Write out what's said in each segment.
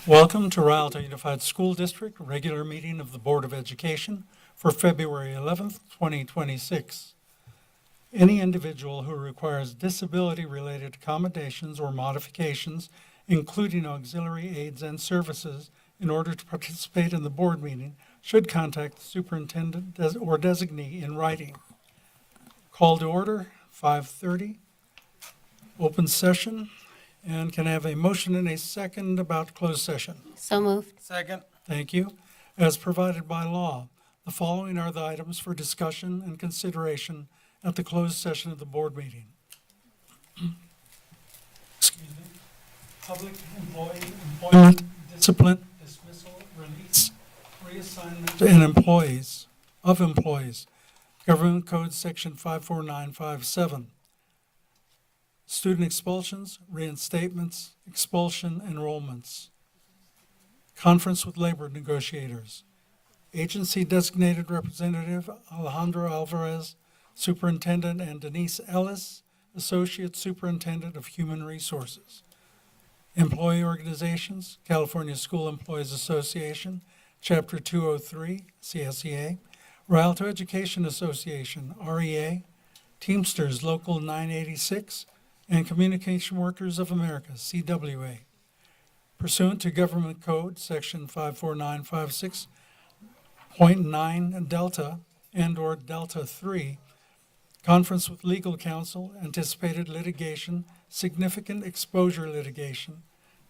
Welcome to Rialto Unified School District, regular meeting of the Board of Education for February 11th, 2026. Any individual who requires disability-related accommodations or modifications, including auxiliary aids and services, in order to participate in the board meeting, should contact the superintendent or designee in writing. Call to order, 5:30. Open session. And can I have a motion and a second about closed session? So moved. Second. Thank you. As provided by law, the following are the items for discussion and consideration at the closed session of the board meeting. Excuse me. Public employee employment, discipline, dismissal, release, reassignment, and employees. Government Code Section 54957. Student expulsions, reinstatements, expulsion, enrollments. Conference with labor negotiators. Agency designated representative Alejandro Alvarez, superintendent, and Denise Ellis, associate superintendent of human resources. Employee organizations, California School Employees Association, Chapter 203, CSEA, Rialto Education Association, REA, Teamsters Local 986, and Communication Workers of America, CWA. Pursuant to Government Code, Section 54956.9 Delta and/or Delta 3, conference with legal counsel, anticipated litigation, significant exposure litigation,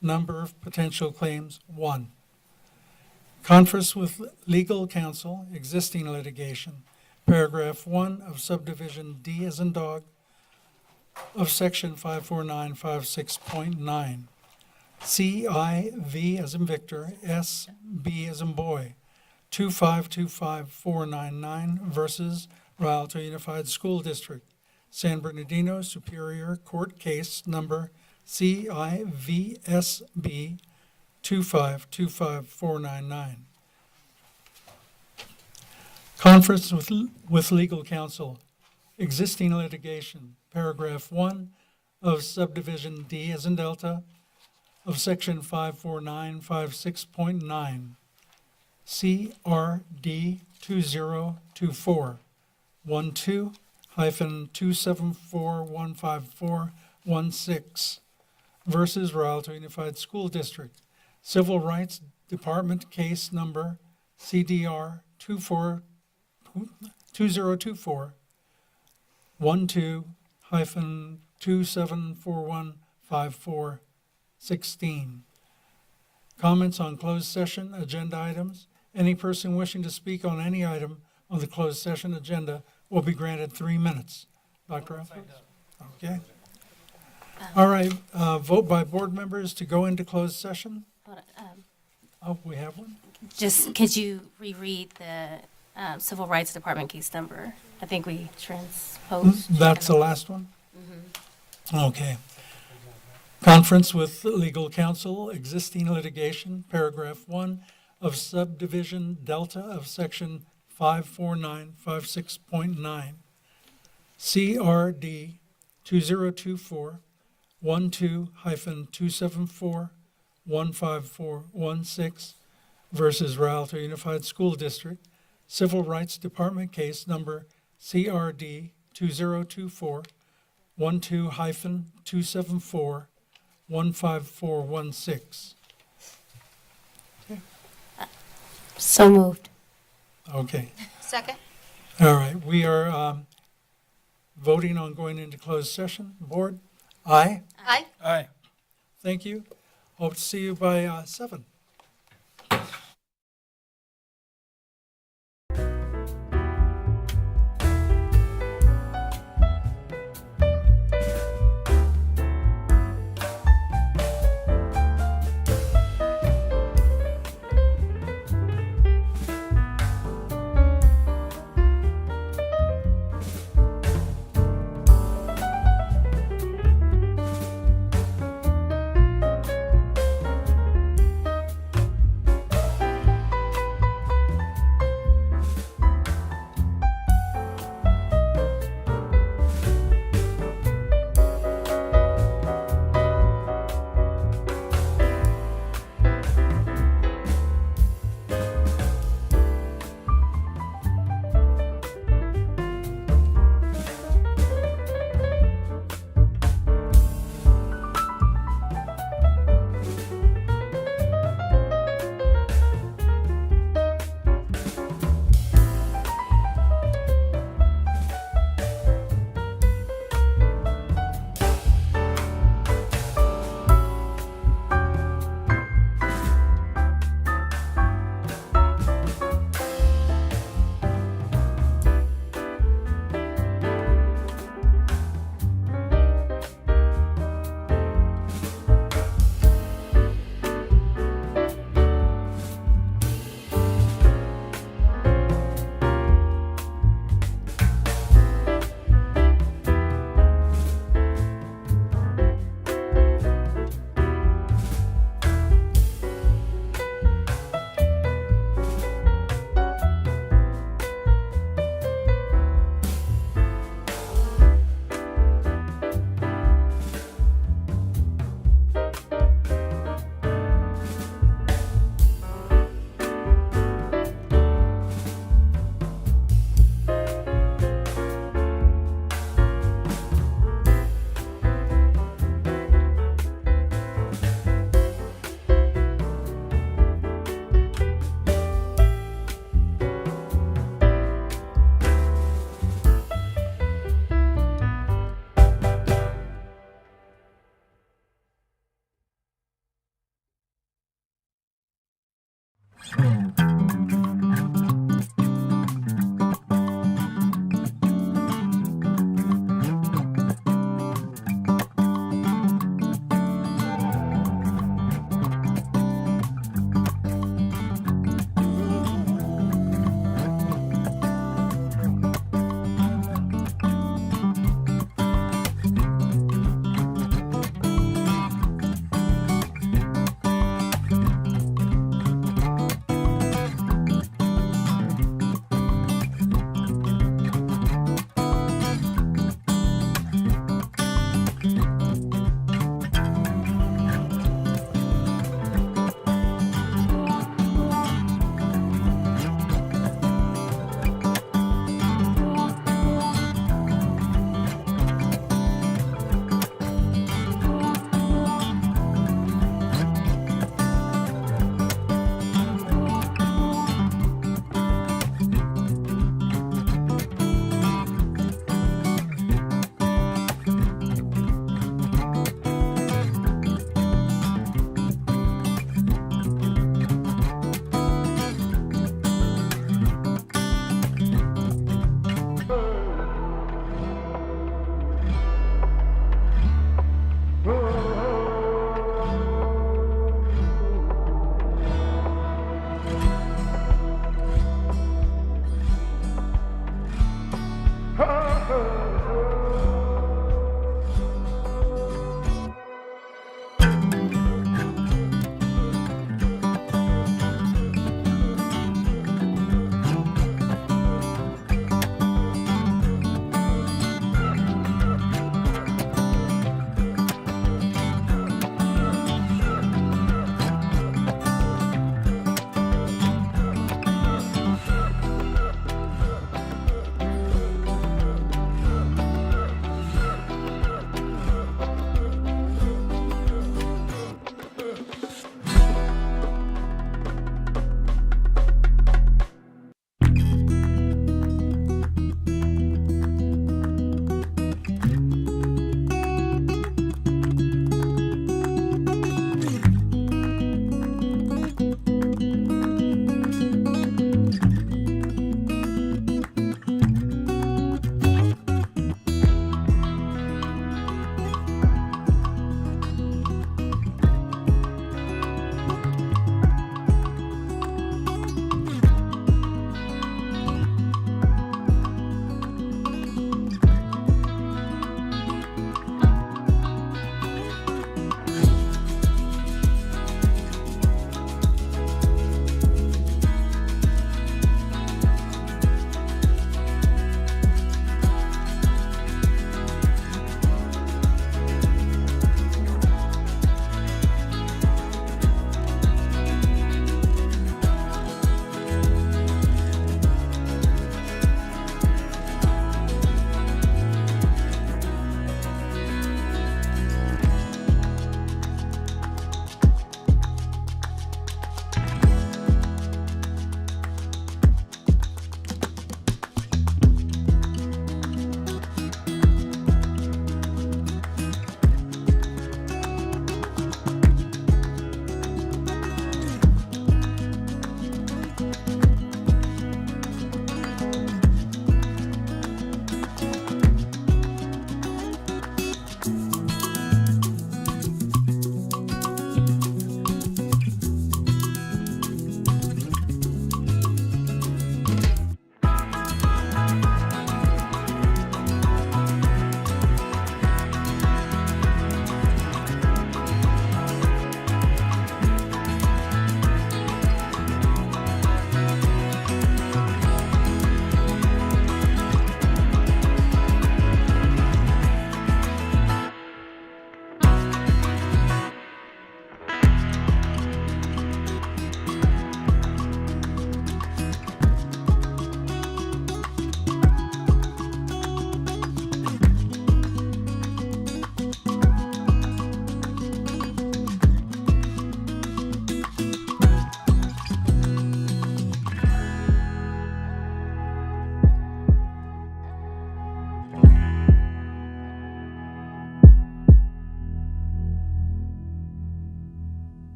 number of potential claims, 1. Conference with legal counsel, existing litigation, paragraph 1 of subdivision D as in dog, of section 54956.9. CIV as in Victor, SB as in boy, 2525499 versus Rialto Unified School District, San Bernardino Superior Court Case Number CIVSB 2525499. Conference with legal counsel, existing litigation, paragraph 1 of subdivision D as in Delta of section 54956.9, CRD 2024 12-274-154-16 versus Rialto Unified School District, Civil Rights Department case number CDR 2024 12-27415416. Comments on closed session agenda items. Any person wishing to speak on any item on the closed session agenda will be granted 3 minutes. Dr. Alford? Okay. All right, vote by board members to go into closed session. Oh, we have one? Just, could you reread the Civil Rights Department case number? I think we transposed. That's the last one? Okay. Conference with legal counsel, existing litigation, paragraph 1 of subdivision Delta of section 54956.9, CRD 2024 12-274-154-16 versus Rialto Unified School District, Civil Rights Department case number CRD 2024 12-274-154-16. So moved. Okay. Second. All right. We are voting on going into closed session. Board? Aye. Aye. Aye. Thank you. Hope to see you by 7.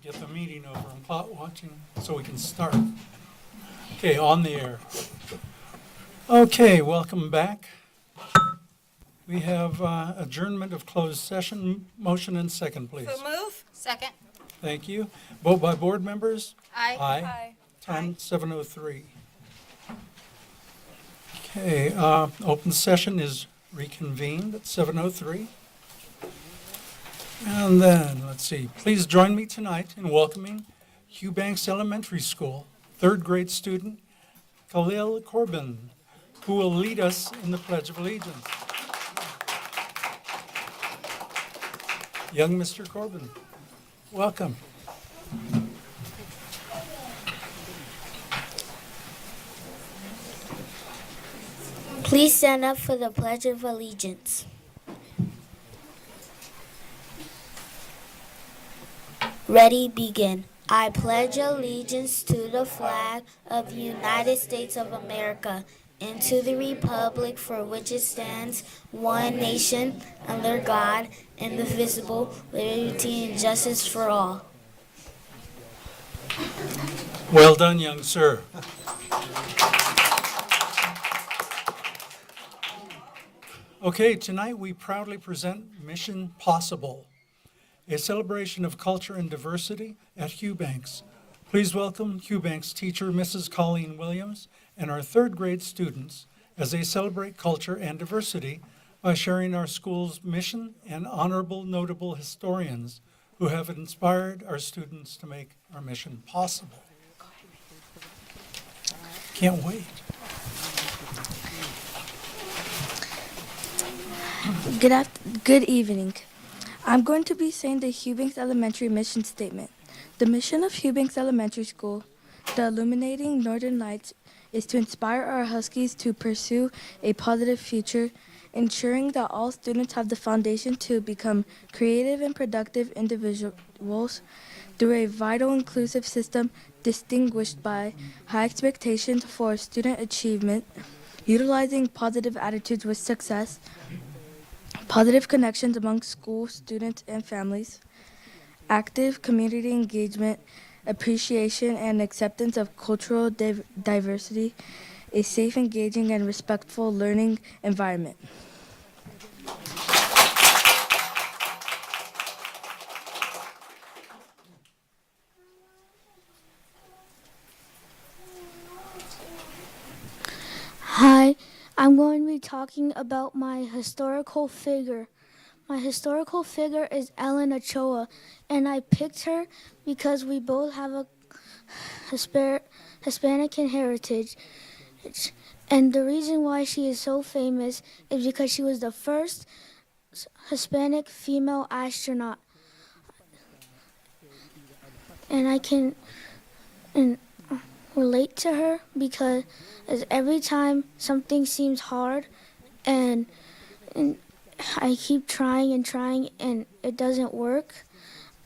get the meeting over and plot watching so we can start. Okay, on the air. Okay, welcome back. We have adjournment of closed session. Motion and second, please. So move. Second. Thank you. Vote by board members. Aye. Aye. Time 7:03. Okay, open session is reconvened at 7:03. And then, let's see, please join me tonight in welcoming Eubanks Elementary School third grade student Khalil Corbin, who will lead us in the Pledge of Allegiance. Young Mr. Corbin, welcome. Please stand up for the Pledge of Allegiance. Ready, begin. I pledge allegiance to the flag of the United States of America and to the republic for which it stands, one nation, under God, indivisible, with liberty and justice for all. Well done, young sir. Okay, tonight we proudly present Mission Possible, a celebration of culture and diversity at Eubanks. Please welcome Eubanks teacher Mrs. Colleen Williams and our third grade students as they celebrate culture and diversity by sharing our school's mission and honorable notable historians who have inspired our students to make our mission possible. Can't wait. Good evening. I'm going to be saying the Eubanks Elementary mission statement. The mission of Eubanks Elementary School, the Illuminating Northern Lights, is to inspire our Huskies to pursue a positive future, ensuring that all students have the foundation to become creative and productive individuals through a vital inclusive system distinguished by high expectations for student achievement, utilizing positive attitudes with success, positive connections among school students and families, active community engagement, appreciation and acceptance of cultural diversity, a safe, engaging, and respectful learning environment. Hi, I'm going to be talking about my historical figure. My historical figure is Ellen Ochoa, and I picked her because we both have a Hispanic heritage. And the reason why she is so famous is because she was the first Hispanic female astronaut. And I can relate to her because every time something seems hard and I keep trying and it doesn't work,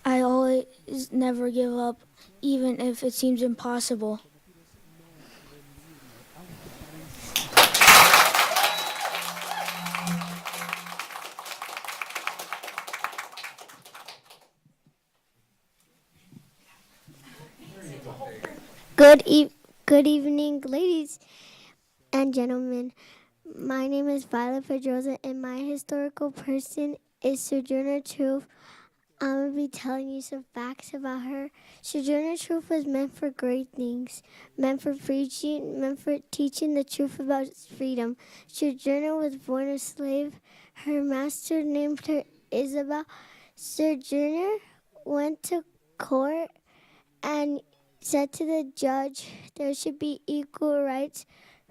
I always never give up, even if it seems impossible. Good evening, ladies and gentlemen. My name is Violet Pedroza, and my historical person is Sojourner Truth. I'm going to be telling you some facts about her. Sojourner Truth was meant for great things, meant for preaching, meant for teaching the truth about freedom. Sojourner was born a slave. Her master named her Isabel. Sojourner went to court and said to the judge there should be equal rights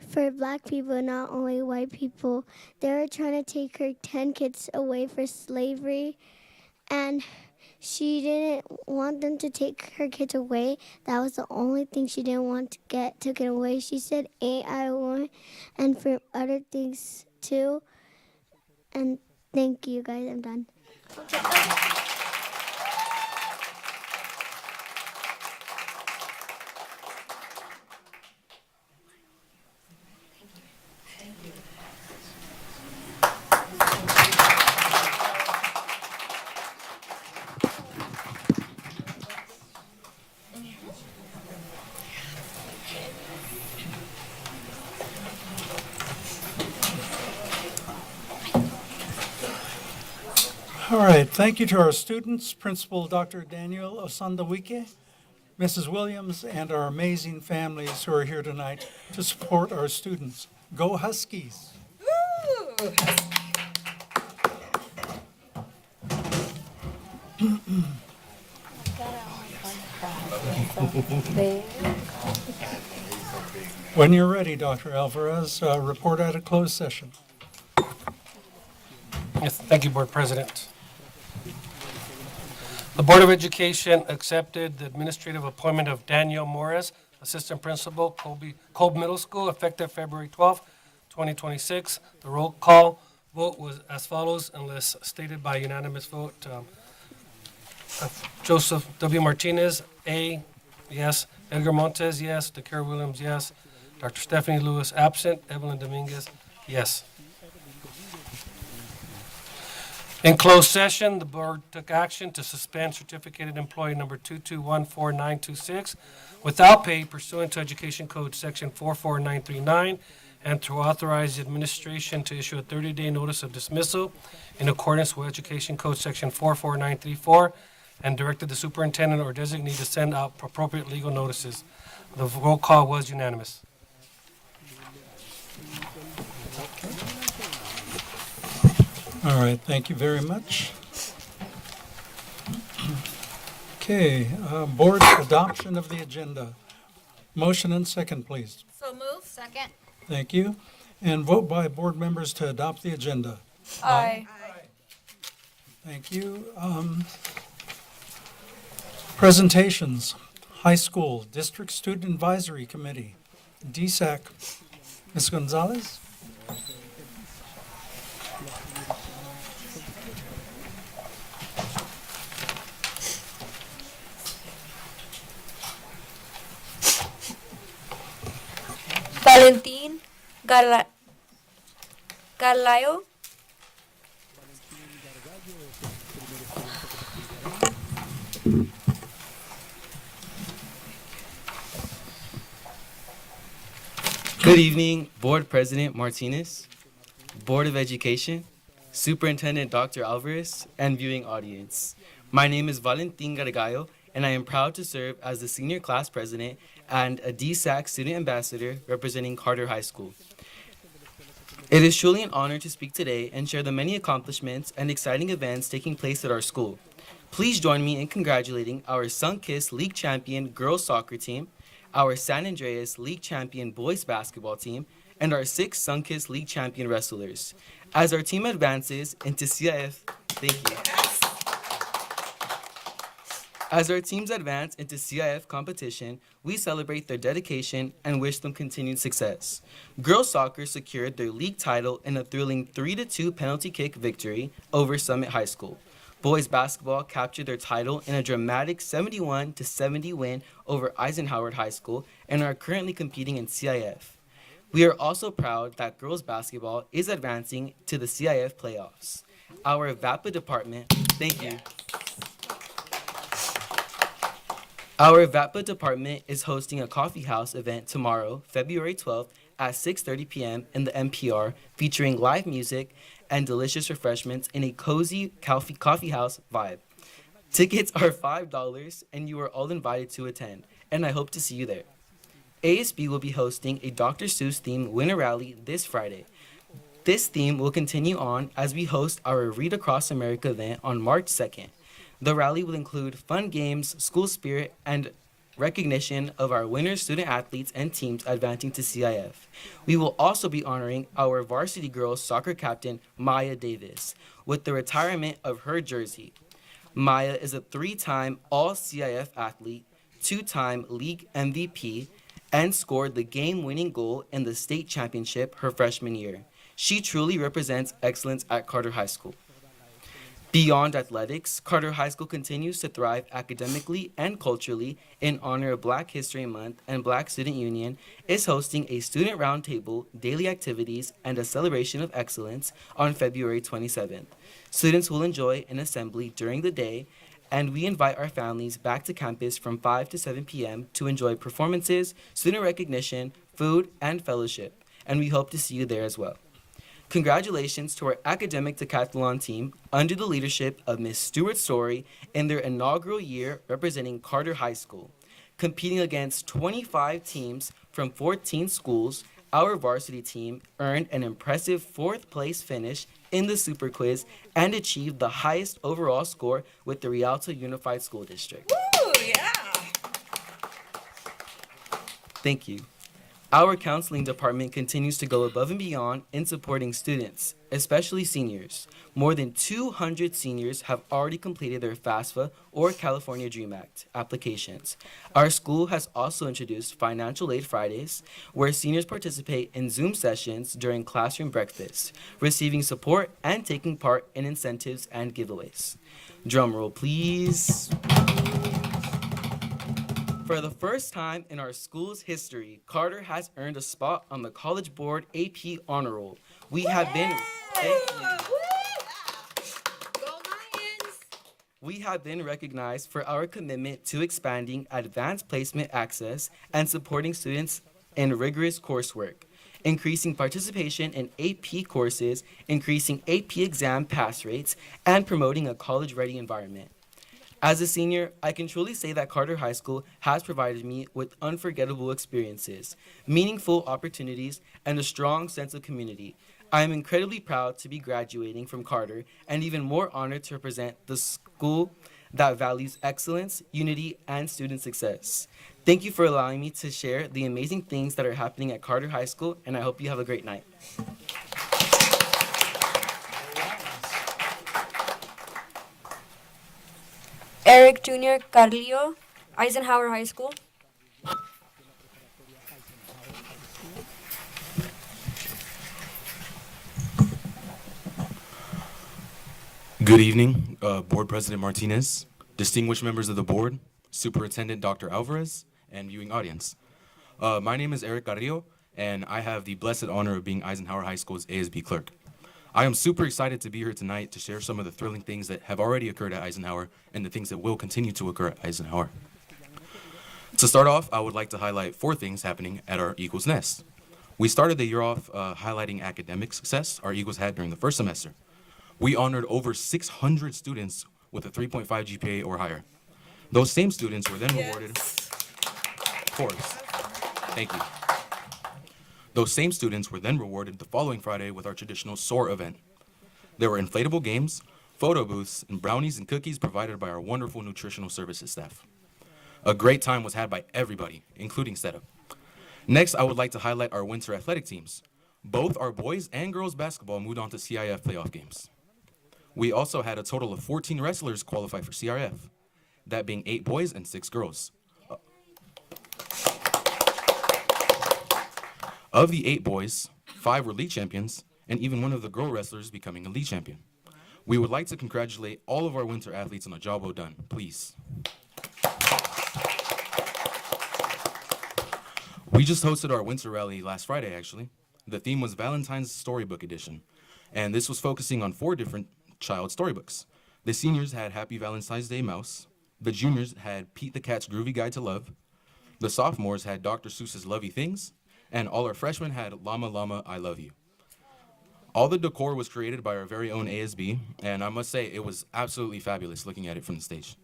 for black people, not only white people. They were trying to take her 10 kids away for slavery, and she didn't want them to take her kids away. That was the only thing she didn't want to get taken away. She said, ain't I a woman? And for other things too. And thank you guys, I'm done. All right, thank you to our students, Principal Dr. Daniel Osandawike, Mrs. Williams, and our amazing families who are here tonight to support our students. Go Huskies! When you're ready, Dr. Alvarez, report out of closed session. Yes, thank you, Board President. The Board of Education accepted the administrative appointment of Daniel Morris, Assistant Principal, Kolb Middle School, effective February 12th, 2026. The roll call vote was as follows, unless stated by unanimous vote. Joseph W. Martinez, A, yes. Edgar Montes, yes. DeCara Williams, yes. Dr. Stephanie Lewis, absent. Evelyn Dominguez, yes. In closed session, the board took action to suspend certificated employee number 2214926 without pay pursuant to Education Code Section 44939 and to authorize the administration to issue a 30-day notice of dismissal in accordance with Education Code Section 44934 and directed the superintendent or designee to send out appropriate legal notices. The roll call was unanimous. All right, thank you very much. Okay, board adoption of the agenda. Motion and second, please. So move. Second. Thank you. And vote by board members to adopt the agenda. Aye. Thank you. Presentations, high school, District Student Advisory Committee, DSAC. Ms. Gonzalez? Valentin Garlayo. Good evening, Board President Martinez, Board of Education, Superintendent Dr. Alvarez, and viewing audience. My name is Valentin Gargallo, and I am proud to serve as the Senior Class President and a DSAC Student Ambassador representing Carter High School. It is truly an honor to speak today and share the many accomplishments and exciting events taking place at our school. Please join me in congratulating our Sunkist League Champion Girls Soccer Team, our San Andreas League Champion Boys Basketball Team, and our 6 Sunkist League Champion Wrestlers. As our team advances into CIF, thank you. As our teams advance into CIF competition, we celebrate their dedication and wish them continued success. Girls soccer secured their league title in a thrilling 3-2 penalty kick victory over Summit High School. Boys basketball captured their title in a dramatic 71-70 win over Eisenhower High School and are currently competing in CIF. We are also proud that girls basketball is advancing to the CIF playoffs. Our VAPA department, thank you. Our VAPA department is hosting a coffee house event tomorrow, February 12th at 6:30 p.m. in the MPR, featuring live music and delicious refreshments in a cozy coffee house vibe. Tickets are $5 and you are all invited to attend, and I hope to see you there. ASB will be hosting a Dr. Seuss themed winter rally this Friday. This theme will continue on as we host our Read Across America event on March 2nd. The rally will include fun games, school spirit, and recognition of our winner student athletes and teams advancing to CIF. We will also be honoring our varsity girls soccer captain, Maya Davis, with the retirement of her jersey. Maya is a 3-time All-CIF athlete, 2-time league MVP, and scored the game-winning goal in the state championship her freshman year. She truly represents excellence at Carter High School. Beyond athletics, Carter High School continues to thrive academically and culturally in honor of Black History Month, and Black Student Union is hosting a student roundtable, daily activities, and a celebration of excellence on February 27th. Students will enjoy an assembly during the day, and we invite our families back to campus from 5 to 7 p.m. to enjoy performances, student recognition, food, and fellowship, and we hope to see you there as well. Congratulations to our academic decathlon team under the leadership of Ms. Stewart Story in their inaugural year representing Carter High School. Competing against 25 teams from 14 schools, our varsity team earned an impressive 4th place finish in the Super Quiz and achieved the highest overall score with the Rialto Unified School District. Ooh, yeah. Thank you. Our counseling department continues to go above and beyond in supporting students, especially seniors. More than 200 seniors have already completed their FAFSA or California Dream Act applications. Our school has also introduced Financial Aid Fridays, where seniors participate in Zoom sessions during classroom breakfast, receiving support and taking part in incentives and giveaways. Drum roll, please. For the first time in our school's history, Carter has earned a spot on the College Board AP Honor Roll. We have been recognized for our commitment to expanding advanced placement access and supporting students in rigorous coursework, increasing participation in AP courses, increasing AP exam pass rates, and promoting a college-ready environment. As a senior, I can truly say that Carter High School has provided me with unforgettable experiences, meaningful opportunities, and a strong sense of community. I am incredibly proud to be graduating from Carter and even more honored to represent the school that values excellence, unity, and student success. Thank you for allowing me to share the amazing things that are happening at Carter High School, and I hope you have a great night. Eric Jr. Carlio, Eisenhower High School. Good evening, Board President Martinez, distinguished members of the board, Superintendent Dr. Alvarez, and viewing audience. My name is Eric Carrillo, and I have the blessed honor of being Eisenhower High School's ASB clerk. I am super excited to be here tonight to share some of the thrilling things that have already occurred at Eisenhower and the things that will continue to occur at Eisenhower. To start off, I would like to highlight 4 things happening at our Eagles Nest. We started the year off highlighting academic success our Eagles had during the first semester. We honored over 600 students with a 3.5 GPA or higher. Those same students were then rewarded. Of course. Thank you. Those same students were then rewarded the following Friday with our traditional SOAR event. There were inflatable games, photo booths, and brownies and cookies provided by our wonderful nutritional services staff. A great time was had by everybody, including setup. Next, I would like to highlight our winter athletic teams. Both our boys and girls basketball moved on to CIF playoff games. We also had a total of 14 wrestlers qualify for CIF, that being 8 boys and 6 girls. Of the 8 boys, 5 were league champions, and even one of the girl wrestlers becoming a league champion. We would like to congratulate all of our winter athletes on a job well done, please. We just hosted our winter rally last Friday, actually. The theme was Valentine's Storybook Edition, and this was focusing on 4 different child storybooks. The seniors had Happy Valentine's Day Mouse, the juniors had Pete the Cat's Groovy Guide to Love, the sophomores had Dr. Seuss's Lovey Things, and all our freshmen had Llama Llama, I Love You. All the decor was created by our very own ASB, and I must say it was absolutely fabulous looking at it from the stage.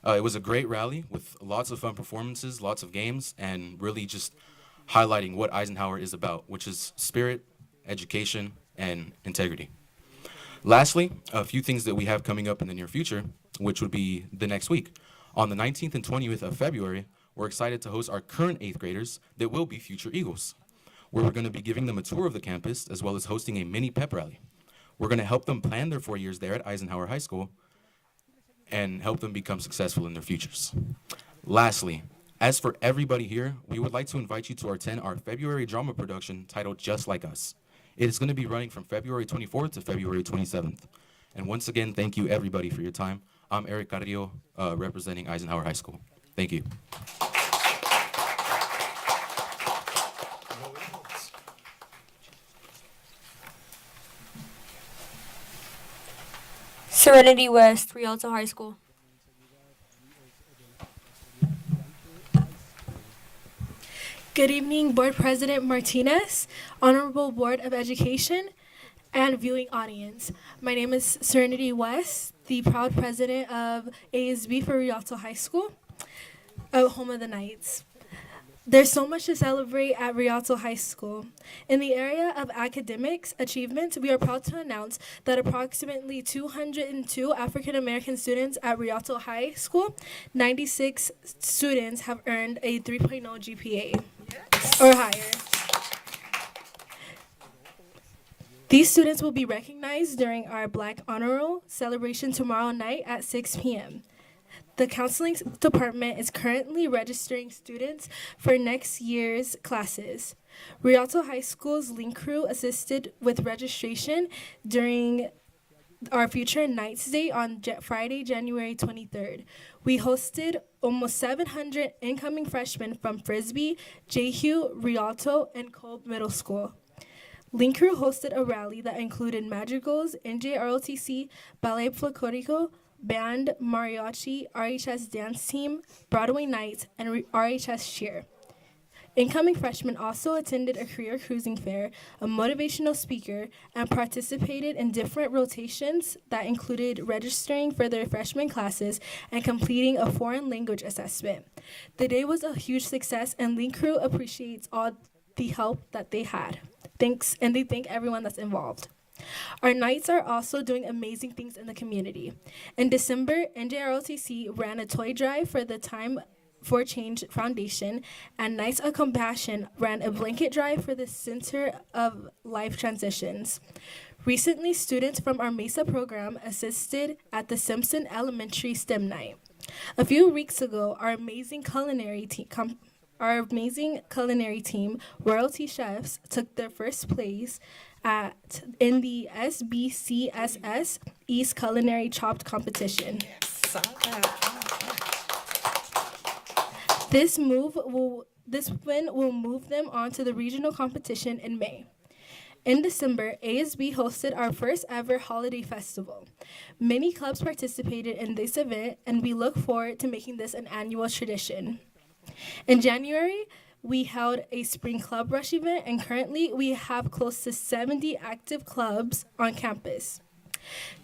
It was a great rally with lots of fun performances, lots of games, and really just highlighting what Eisenhower is about, which is spirit, education, and integrity. Lastly, a few things that we have coming up in the near future, which would be the next week. On the 19th and 20th of February, we're excited to host our current 8th graders that will be future Eagles, where we're going to be giving them a tour of the campus as well as hosting a mini pep rally. We're going to help them plan their 4 years there at Eisenhower High School and help them become successful in their futures. Lastly, as for everybody here, we would like to invite you to attend our February drama production titled Just Like Us. It is going to be running from February 24th to February 27th. And once again, thank you everybody for your time. I'm Eric Carrillo, representing Eisenhower High School. Thank you. Serenity West, Rialto High School. Good evening, Board President Martinez, Honorable Board of Education, and viewing audience. My name is Serenity West, the proud president of ASB for Rialto High School, home of the Knights. There's so much to celebrate at Rialto High School. In the area of academics achievement, we are proud to announce that approximately 202 African American students at Rialto High School, 96 students have earned a 3.0 GPA or higher. These students will be recognized during our Black Honor Roll celebration tomorrow night at 6 p.m. The counseling department is currently registering students for next year's classes. Rialto High School's Link Crew assisted with registration during our future Nights Day on Friday, January 23rd. We hosted almost 700 incoming freshmen from Frisbee, Jehu, Rialto, and Kolb Middle School. Link Crew hosted a rally that included madrigals, NJROTC, Ballet Folklorico, band, mariachi, RHS dance team, Broadway Nights, and RHS cheer. Incoming freshmen also attended a career cruising fair, a motivational speaker, and participated in different rotations that included registering for their freshman classes and completing a foreign language assessment. The day was a huge success, and Link Crew appreciates all the help that they had. Thanks, and they thank everyone that's involved. Our Knights are also doing amazing things in the community. In December, NJROTC ran a toy drive for the Time for Change Foundation, and Knights of Compassion ran a blanket drive for the Center of Life Transitions. Recently, students from our MESA program assisted at the Simpson Elementary STEM Night. A few weeks ago, our amazing culinary team, Royalty Chefs, took their first place in the SBCSS East Culinary Chopped Competition. This win will move them on to the regional competition in May. In December, ASB hosted our first ever holiday festival. Many clubs participated in this event, and we look forward to making this an annual tradition. In January, we held a spring club rush event, and currently we have close to 70 active clubs on campus.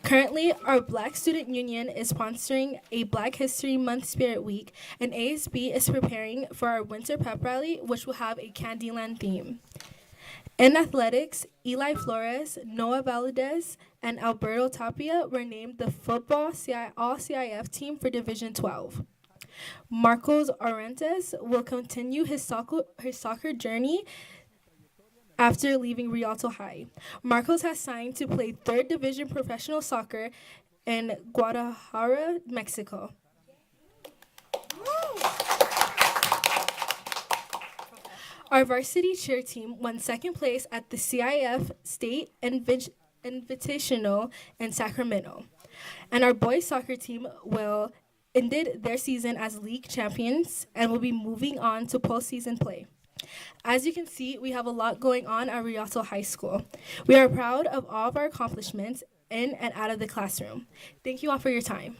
Currently, our Black Student Union is sponsoring a Black History Month Spirit Week, and ASB is preparing for our Winter Pep Rally, which will have a Candyland theme. In athletics, Eli Flores, Noah Valadez, and Alberto Tapia were named the football All-CIF team for Division 12. Marcos Orantes will continue his soccer journey after leaving Rialto High. Marcos has signed to play 3rd Division professional soccer in Guadalajara, Mexico. Our varsity cheer team won 2nd place at the CIF State Invitational in Sacramento. And our boys soccer team ended their season as league champions and will be moving on to postseason play. As you can see, we have a lot going on at Rialto High School. We are proud of all of our accomplishments in and out of the classroom. Thank you all for your time.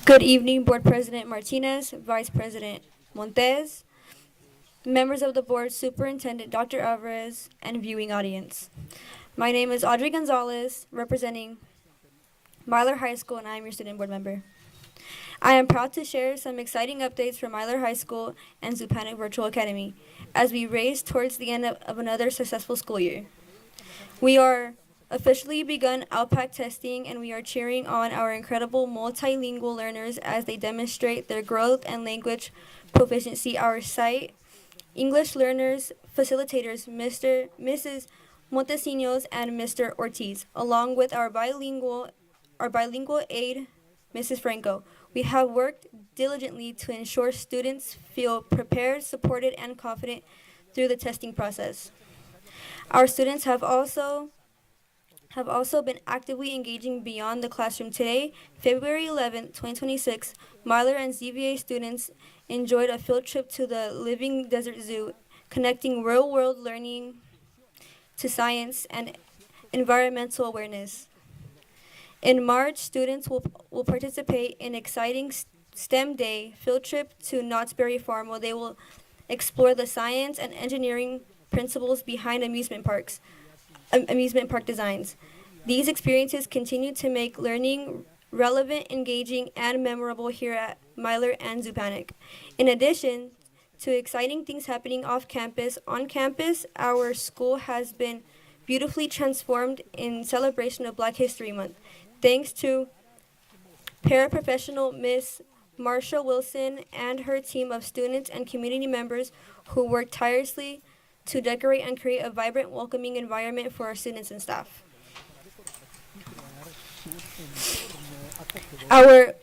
Good evening, Board President Martinez, Vice President Montez, members of the Board, Superintendent Dr. Alvarez, and viewing audience. My name is Audrey Gonzalez, representing Myler High School, and I am your student board member. I am proud to share some exciting updates for Myler High School and Zupanik Virtual Academy as we race towards the end of another successful school year. We are officially begun outpack testing, and we are cheering on our incredible multilingual learners as they demonstrate their growth and language proficiency. Our site English learners facilitators, Mrs. Montesinos and Mr. Ortiz, along with our bilingual aide, Mrs. Franco. We have worked diligently to ensure students feel prepared, supported, and confident through the testing process. Our students have also been actively engaging beyond the classroom. Today, February 11th, 2026, Myler and ZVA students enjoyed a field trip to the Living Desert Zoo, connecting real-world learning to science and environmental awareness. In March, students will participate in exciting STEM Day field trip to Knott's Berry Farm, where they will explore the science and engineering principles behind amusement park designs. These experiences continue to make learning relevant, engaging, and memorable here at Myler and Zupanik. In addition to exciting things happening off campus, on campus, our school has been beautifully transformed in celebration of Black History Month, thanks to paraprofessional Miss Marsha Wilson and her team of students and community members who work tirelessly to decorate and create a vibrant, welcoming environment for our students and staff. Our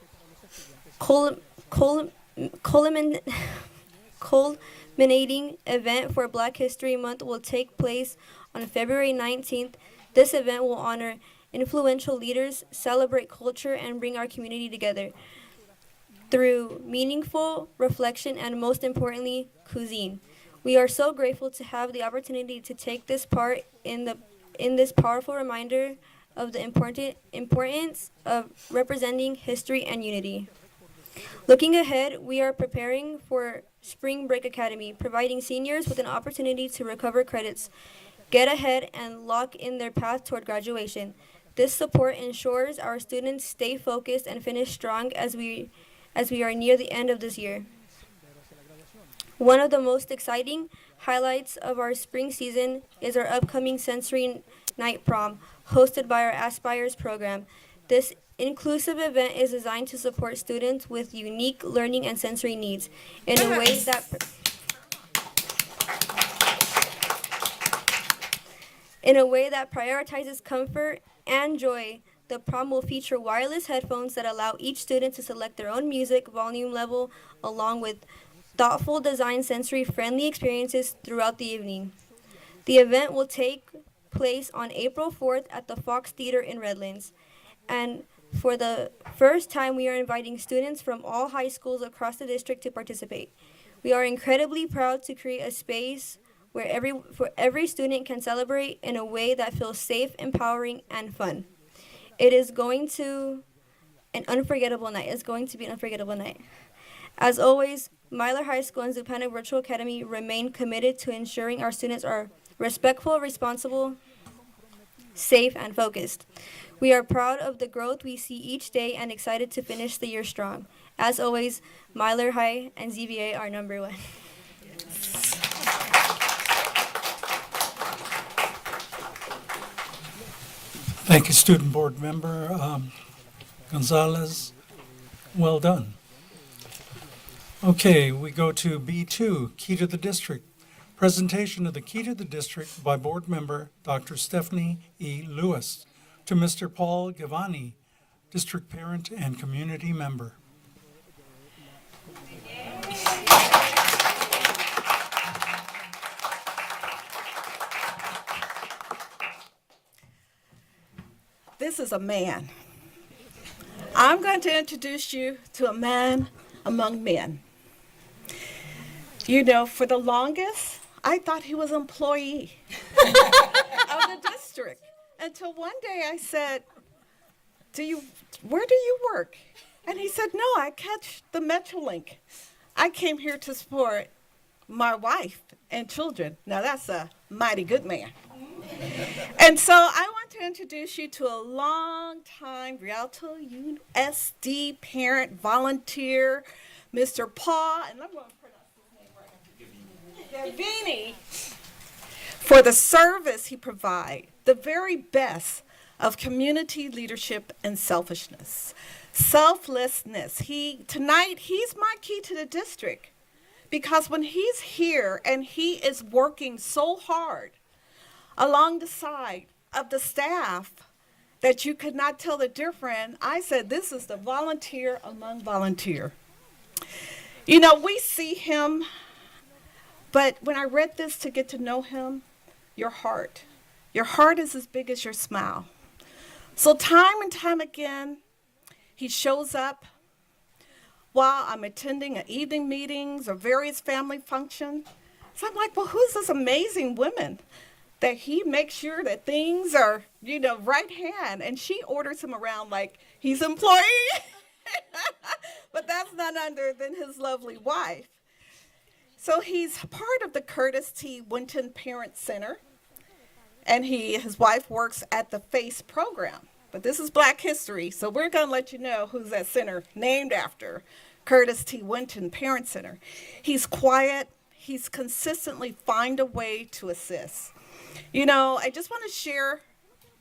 culminating event for Black History Month will take place on February 19th. This event will honor influential leaders, celebrate culture, and bring our community together through meaningful reflection and, most importantly, cuisine. We are so grateful to have the opportunity to take this part in this powerful reminder of the importance of representing history and unity. Looking ahead, we are preparing for Spring Break Academy, providing seniors with an opportunity to recover credits, get ahead, and lock in their path toward graduation. This support ensures our students stay focused and finish strong as we are near the end of this year. One of the most exciting highlights of our spring season is our upcoming Sensory Night Prom, hosted by our Aspires program. This inclusive event is designed to support students with unique learning and sensory needs in a way that prioritizes comfort and joy. The prom will feature wireless headphones that allow each student to select their own music volume level, along with thoughtful design sensory-friendly experiences throughout the evening. The event will take place on April 4th at the Fox Theater in Redlands. And for the first time, we are inviting students from all high schools across the district to participate. We are incredibly proud to create a space where every student can celebrate in a way that feels safe, empowering, and fun. It is going to be an unforgettable night. As always, Myler High School and Zupanik Virtual Academy remain committed to ensuring our students are respectful, responsible, safe, and focused. We are proud of the growth we see each day and excited to finish the year strong. As always, Myler High and ZVA are number one. Thank you, Student Board Member Gonzalez. Well done. Okay, we go to B2, Key to the District. Presentation of the Key to the District by Board Member Dr. Stephanie E. Lewis to Mr. Paul Gavani, District Parent and Community Member. This is a man. I'm going to introduce you to a man among men. You know, for the longest, I thought he was an employee of the district. Until one day I said, where do you work? And he said, no, I catch the Metrolink. I came here to support my wife and children. Now that's a mighty good man. And so I want to introduce you to a long-time Rialto USD parent volunteer, Mr. Paul, and I'm going to pronounce his name right, Gavini, for the service he provides, the very best of community leadership and selflessness. Tonight, he's my key to the district, because when he's here and he is working so hard along the side of the staff that you could not tell the difference, I said, this is the volunteer among volunteer. You know, we see him, but when I read this to get to know him, your heart is as big as your smile. So time and time again, he shows up while I'm attending evening meetings or various family functions. So I'm like, well, who's this amazing woman that he makes sure that things are, right hand. And she orders him around like he's employee. But that's none other than his lovely wife. So he's part of the Curtis T. Winton Parent Center, and his wife works at the FACE program. But this is Black history, so we're going to let you know who's that center named after, Curtis T. Winton Parent Center. He's quiet. He's consistently find a way to assist. I just want to share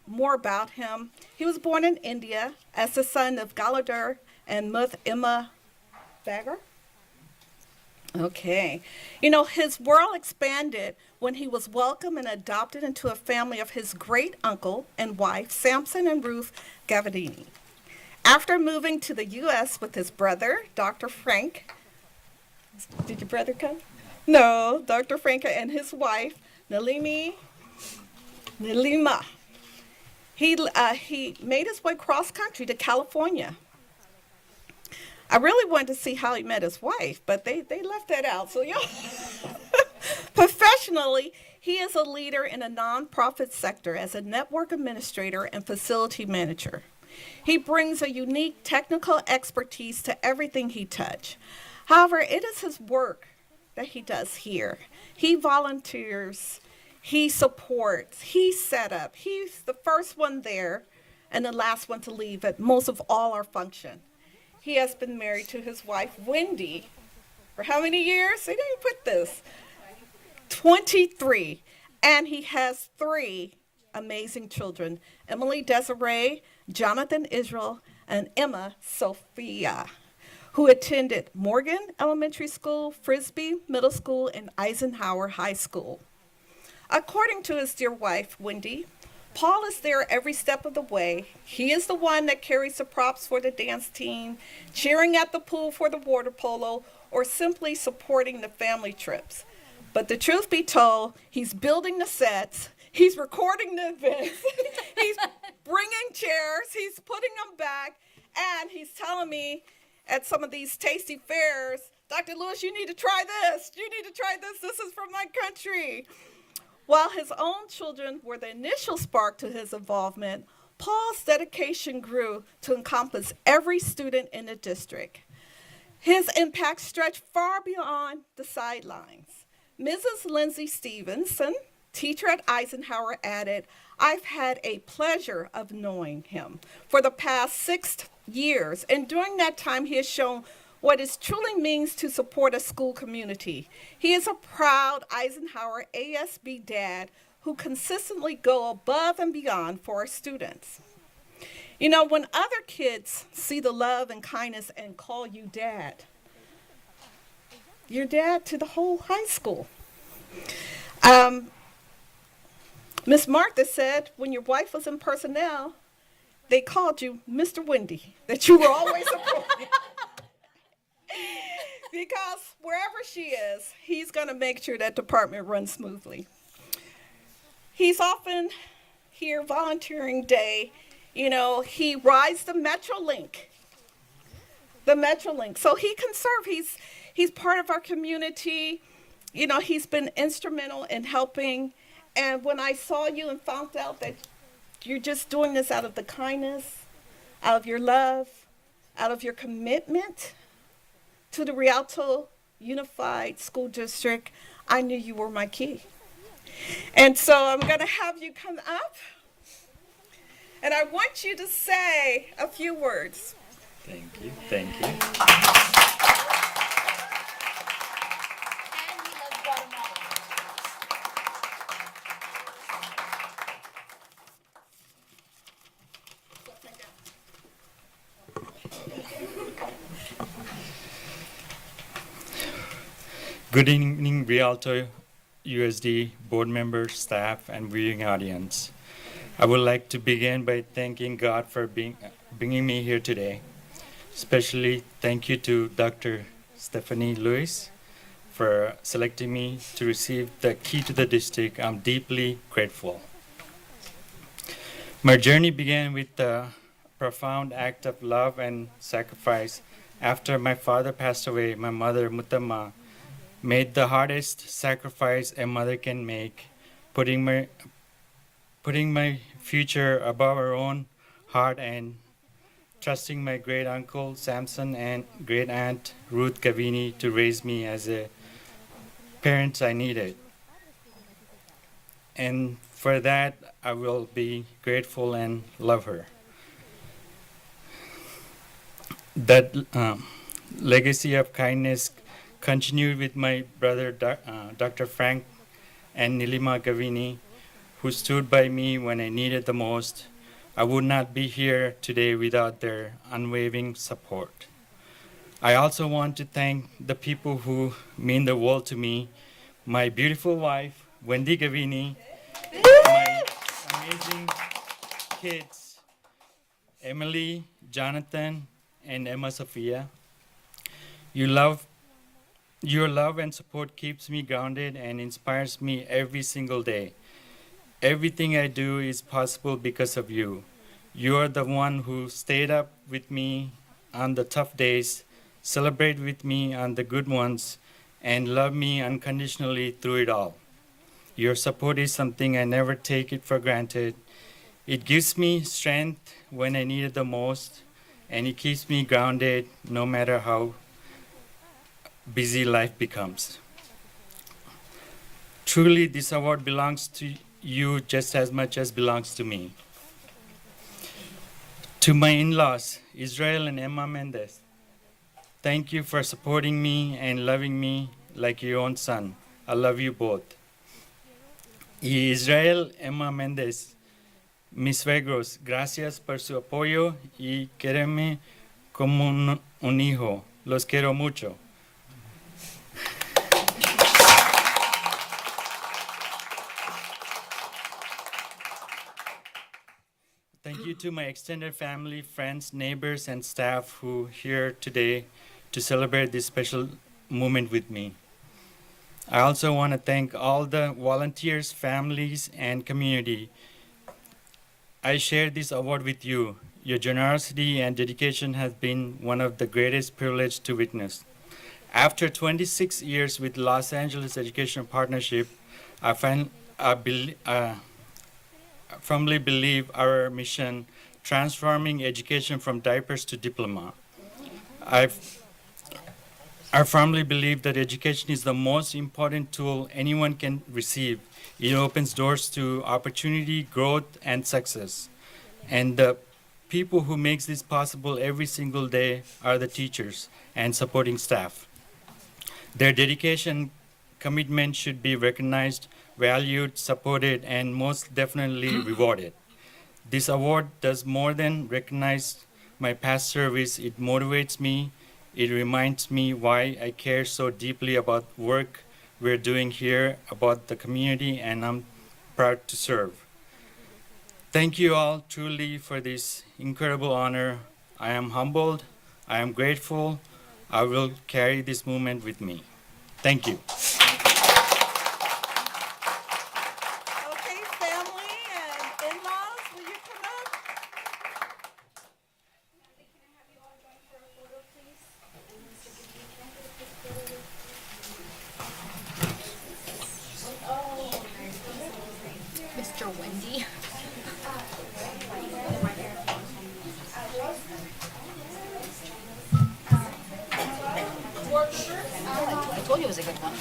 more about him. He was born in India as the son of Galadar and Muth Emma Bagger. Okay. His world expanded when he was welcomed and adopted into a family of his great uncle and wife, Samson and Ruth Gavadini. After moving to the U.S. with his brother, Dr. Frank, did your brother come? No, Dr. Frank and his wife, Nalima. He made his way cross country to California. I really wanted to see how he met his wife, but they left that out. So, professionally, he is a leader in a nonprofit sector as a network administrator and facility manager. He brings a unique technical expertise to everything he touches. However, it is his work that he does here. He volunteers, he supports, he set up. He's the first one there and the last one to leave at most of all our function. He has been married to his wife, Wendy, for how many years? They didn't put this. 23. And he has 3 amazing children, Emily Desiree, Jonathan Israel, and Emma Sophia, who attended Morgan Elementary School, Frisbee Middle School, and Eisenhower High School. According to his dear wife, Wendy, Paul is there every step of the way. He is the one that carries the props for the dance team, cheering at the pool for the water polo, or simply supporting the family trips. But the truth be told, he's building the sets, he's recording the events, he's bringing chairs, he's putting them back, and he's telling me at some of these tasty fairs, Dr. Lewis, you need to try this, this is from my country. While his own children were the initial spark to his involvement, Paul's dedication grew to encompass every student in the district. His impact stretched far beyond the sidelines. Mrs. Lindsay Stevenson, teacher at Eisenhower, added, I've had a pleasure of knowing him for the past 6 years, and during that time he has shown what it truly means to support a school community. He is a proud Eisenhower ASB dad who consistently go above and beyond for our students. When other kids see the love and kindness and call you dad, you're dad to the whole high school. Miss Martha said when your wife was in personnel, they called you Mr. Wendy, that you were always supporting. Because wherever she is, he's going to make sure that department runs smoothly. He's often here volunteering day. He rides the Metrolink. So he can serve. He's part of our community. He's been instrumental in helping. And when I saw you and found out that you're just doing this out of the kindness, out of your love, out of your commitment to the Rialto Unified School District, I knew you were my key. And so I'm going to have you come up, and I want you to say a few words. Thank you. Thank you. Good evening, Rialto USD board members, staff, and viewing audience. I would like to begin by thanking God for bringing me here today. Especially thank you to Dr. Stephanie Lewis for selecting me to receive the key to the district. I'm deeply grateful. My journey began with a profound act of love and sacrifice. After my father passed away, my mother, Mutama, made the hardest sacrifice a mother can make putting my future above our own heart, and trusting my great uncle Samson and great aunt Ruth Cavini to raise me as a parents I needed. And for that, I will be grateful and love her. That legacy of kindness continued with my brother, Dr. Frank and Nilima Gavini, who stood by me when I needed the most. I would not be here today without their unwavering support. I also want to thank the people who mean the world to me, my beautiful wife, Wendy Gavini, my amazing kids, Emily, Jonathan, and Emma Sophia. Your love and support keeps me grounded and inspires me every single day. Everything I do is possible because of you. You are the one who stayed up with me on the tough days, celebrate with me on the good ones, and love me unconditionally through it all. Your support is something I never take it for granted. It gives me strength when I need it the most, and it keeps me grounded no matter how busy life becomes. Truly, this award belongs to you just as much as belongs to me. To my in-laws, Israel and Emma Mendez, thank you for supporting me and loving me like your own son. I love you both. Y Israel, Emma Mendez, mis suegros, gracias por su apoyo y quererme como un hijo. Los quiero mucho. Thank you to my extended family, friends, neighbors, and staff who are here today to celebrate this special moment with me. I also want to thank all the volunteers, families, and community. I share this award with you. Your generosity and dedication has been one of the greatest privileges to witness. After 26 years with Los Angeles Education Partnership, I firmly believe our mission, transforming education from diapers to diploma. I firmly believe that education is the most important tool anyone can receive. It opens doors to opportunity, growth, and success. And the people who makes this possible every single day are the teachers and supporting staff. Their dedication, commitment should be recognized, valued, supported, and most definitely rewarded. This award does more than recognize my past service. It motivates me. It reminds me why I care so deeply about work we're doing here, about the community, and I'm proud to serve. Thank you all truly for this incredible honor. I am humbled. I am grateful. I will carry this moment with me. Thank you. Okay, family and in-laws, will you come up? Mr. Wendy. I told you it was a good one.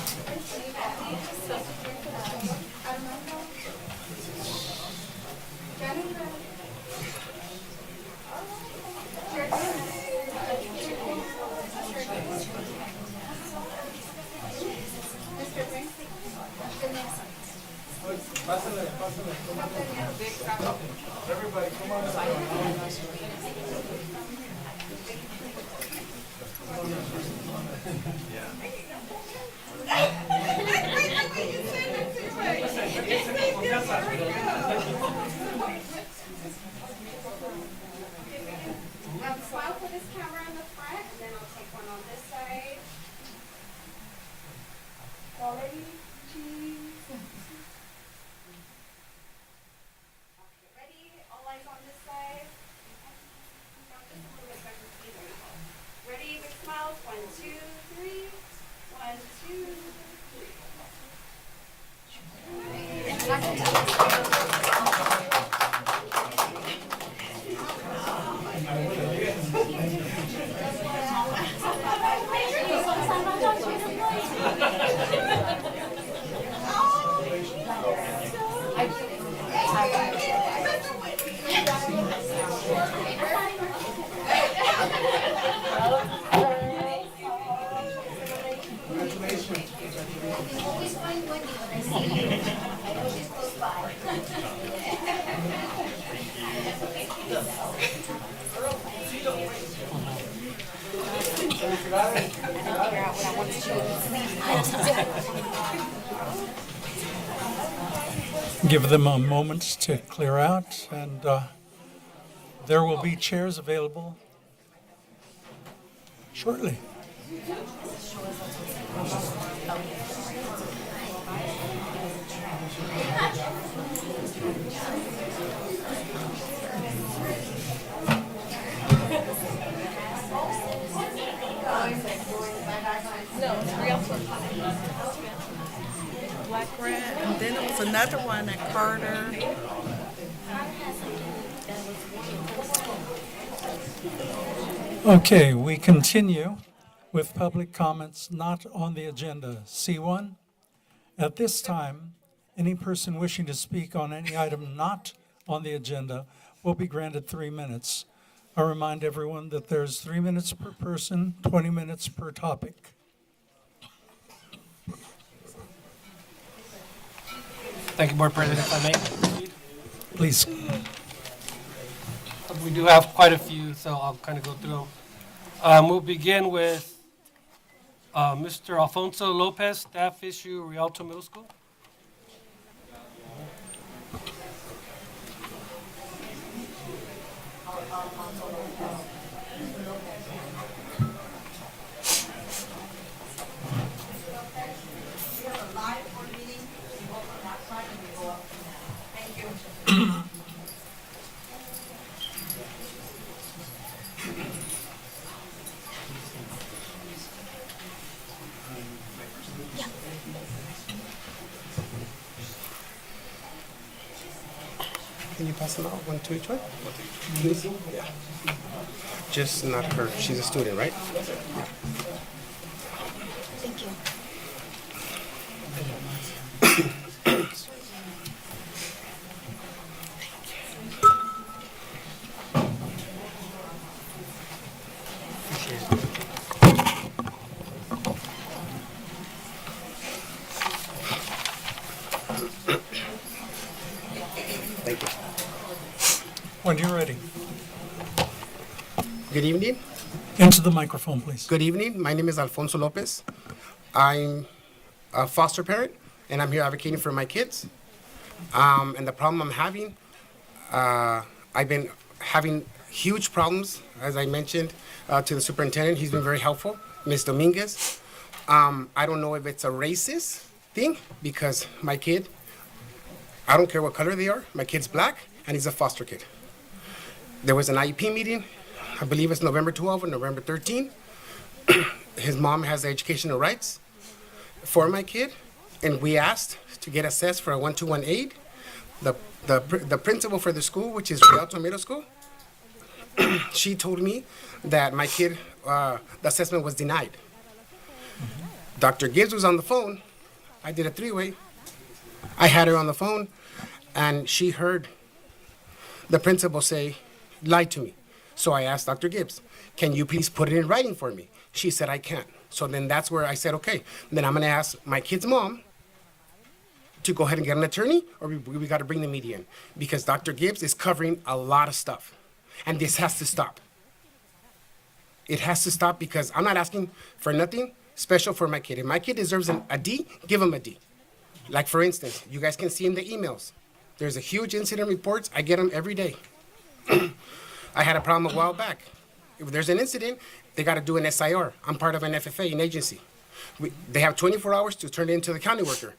Smile for this camera in the front, and then I'll take one on this side. Quality, cheese. Okay, ready? All eyes on this side. Now just a little bit better, please. Ready? Big smiles. 1, 2, 3. 1, 2, 3. Give them a moment to clear out, and there will be chairs available shortly. No, it's Rialto. Black Rat, and then it was another one at Carter. Okay, we continue with public comments not on the agenda. C1, at this time, any person wishing to speak on any item not on the agenda will be granted 3 minutes. I remind everyone that there's 3 minutes per person, 20 minutes per topic. Thank you, Board President. If I may proceed. Please. We do have quite a few, so I'll kind of go through them. We'll begin with Mr. Alfonso Lopez, staff issue, Rialto Middle School. Can you pass them out one to each one? Please? Yeah. Just not her. She's a student, right? Yeah. Thank you. Thank you. When you're ready. Good evening. Into the microphone, please. Good evening. My name is Alfonso Lopez. I'm a foster parent, and I'm here advocating for my kids. And the problem I'm having, I've been having huge problems, as I mentioned to the superintendent. He's been very helpful, Ms. Dominguez. I don't know if it's a racist thing, because my kid, I don't care what color they are, my kid's black, and he's a foster kid. There was an IEP meeting, I believe it's November 12 or November 13. His mom has the educational rights for my kid, and we asked to get assessed for a 1-2-1 aid. The principal for the school, which is Rialto Middle School, she told me that my kid, the assessment was denied. Dr. Gibbs was on the phone. I did a three-way. I had her on the phone, and she heard the principal say, lied to me. So I asked Dr. Gibbs, can you please put it in writing for me? She said, I can't. So then that's where I said, okay, then I'm going to ask my kid's mom to go ahead and get an attorney, or we got to bring the media in, because Dr. Gibbs is covering a lot of stuff, and this has to stop. It has to stop, because I'm not asking for nothing special for my kid. If my kid deserves a D, give him a D. Like, for instance, you guys can see in the emails, there's a huge incident reports. I get them every day. I had a problem a while back. If there's an incident, they got to do an SIR. I'm part of an FFA, an agency. They have 24 hours to turn it into the county worker.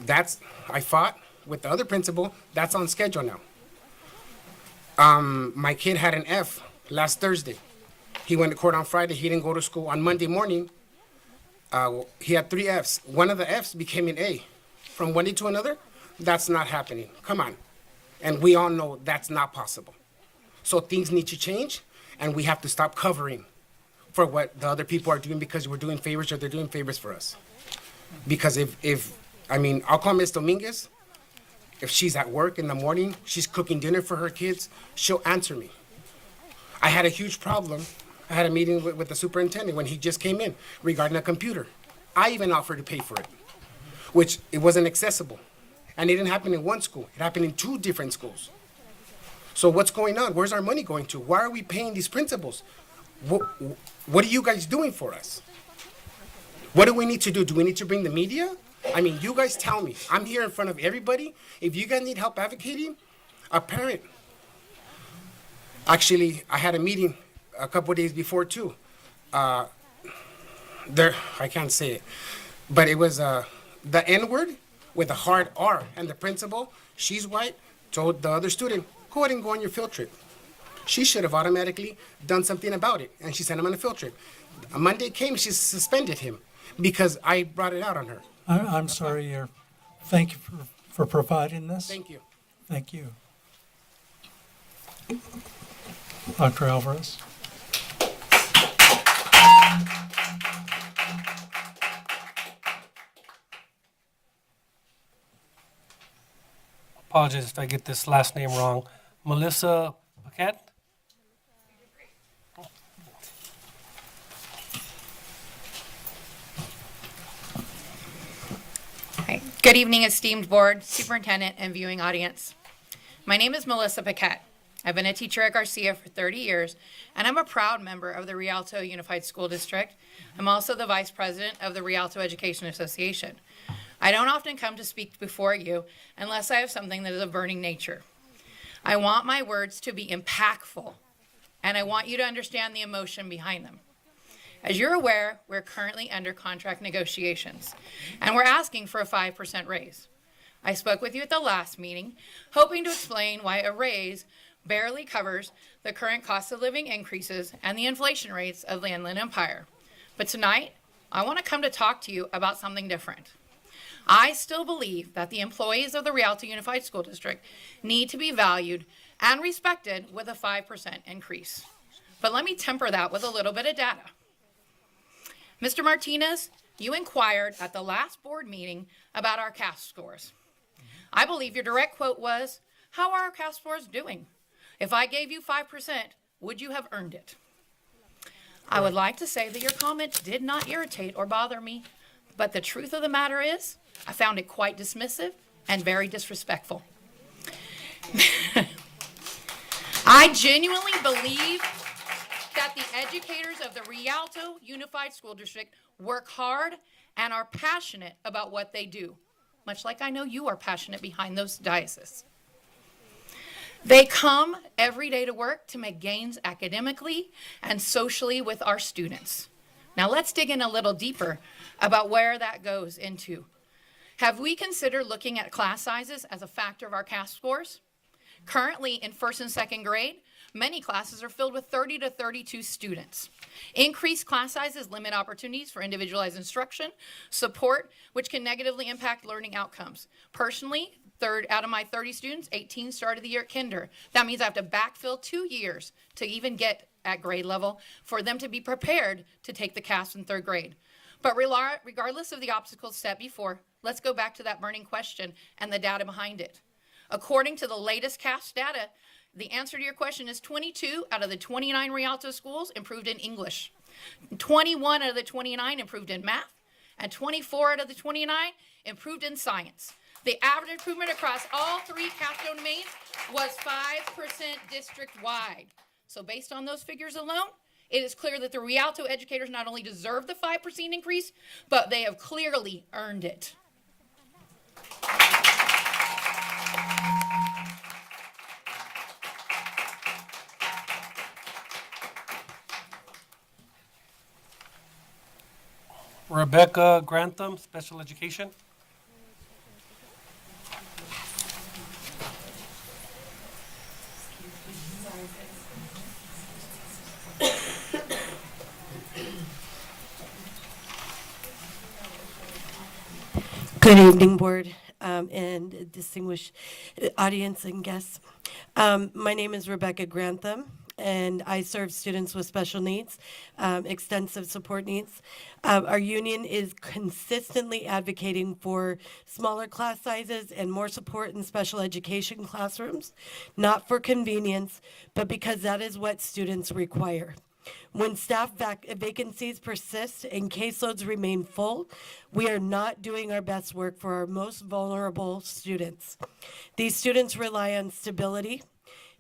I fought with the other principal. That's on schedule now. My kid had an F last Thursday. He went to court on Friday. He didn't go to school. On Monday morning, he had 3 Fs. One of the Fs became an A. From one day to another, That's not happening. Come on. And we all know that's not possible. So things need to change, and we have to stop covering for what the other people are doing because we're doing favors or they're doing favors for us. Because I'll call Miss Dominguez. If she's at work in the morning, she's cooking dinner for her kids, she'll answer me. I had a huge problem. I had a meeting with the superintendent when he just came in regarding a computer. I even offered to pay for it, which it wasn't accessible. And it didn't happen in one school. It happened in 2 different schools. So what's going on? Where's our money going to? Why are we paying these principals? What are you guys doing for us? What do we need to do? Do we need to bring the media? I mean, you guys tell me. I'm here in front of everybody. If you guys need help advocating, a parent. Actually, I had a meeting a couple of days before too. I can't say it, but it was the N-word with a hard R, and the principal, she's white, told the other student, go ahead and go on your field trip. She should have automatically done something about it, and she sent him on a field trip. A Monday came, she suspended him because I brought it out on her. I'm sorry, thank you for providing this. Thank you. Thank you. Dr. Alvarez. Apologize if I get this last name wrong. Melissa Paquette? Hi. Good evening, esteemed board, superintendent, and viewing audience. My name is Melissa Paquette. I've been a teacher at Garcia for 30 years, and I'm a proud member of the Rialto Unified School District. I'm also the vice president of the Rialto Education Association. I don't often come to speak before you unless I have something that is of burning nature. I want my words to be impactful, and I want you to understand the emotion behind them. As you're aware, we're currently under contract negotiations, and we're asking for a 5% raise. I spoke with you at the last meeting, hoping to explain why a raise barely covers the current cost of living increases and the inflation rates of the Inland Empire. But tonight, I want to come to talk to you about something different. I still believe that the employees of the Rialto Unified School District need to be valued and respected with a 5% increase. But let me temper that with a little bit of data. Mr. Martinez, you inquired at the last board meeting about our CAS scores. I believe your direct quote was, "How are our CAS scores doing? If I gave you 5%, would you have earned it?" I would like to say that your comment did not irritate or bother me, but the truth of the matter is, I found it quite dismissive and very disrespectful. I genuinely believe that the educators of the Rialto Unified School District work hard and are passionate about what they do, much like I know you are passionate behind those dioceses. They come every day to work to make gains academically and socially with our students. Now let's dig in a little deeper about where that goes into. Have we considered looking at class sizes as a factor of our CAS scores? Currently in 1st and 2nd grade, many classes are filled with 30 to 32 students. Increased class sizes limit opportunities for individualized instruction, support, which can negatively impact learning outcomes. Personally, out of my 30 students, 18 started the year at kinder. That means I have to backfill 2 years to even get at grade level for them to be prepared to take the CAS in 3rd grade. But regardless of the obstacles set before, let's go back to that burning question and the data behind it. According to the latest CAS data, the answer to your question is 22 out of the 29 Rialto schools improved in English. 21 out of the 29 improved in math, and 24 out of the 29 improved in science. The average improvement across all 3 CAS domains was 5% district-wide. So based on those figures alone, it is clear that the Rialto educators not only deserve the 5% increase, but they have clearly earned it. Rebecca Grantham, Special Education. Good evening, board. and distinguished audience and guests. My name is Rebecca Grantham, and I serve students with special needs, extensive support needs. Our union is consistently advocating for smaller class sizes and more support in special education classrooms, not for convenience, but because that is what students require. When staff vacancies persist and caseloads remain full, we are not doing our best work for our most vulnerable students. These students rely on stability,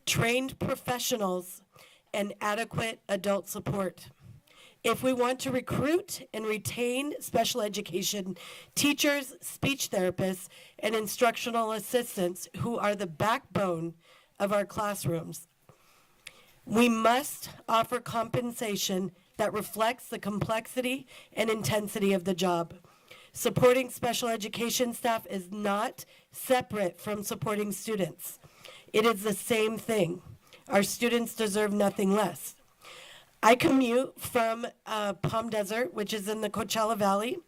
trained professionals, and adequate adult support. If we want to recruit and retain special education teachers, speech therapists, and instructional assistants who are the backbone of our classrooms, we must offer compensation that reflects the complexity and intensity of the job. Supporting special education staff is not separate from supporting students. It is the same thing. Our students deserve nothing less. I commute from Palm Desert, which is in the Coachella Valley.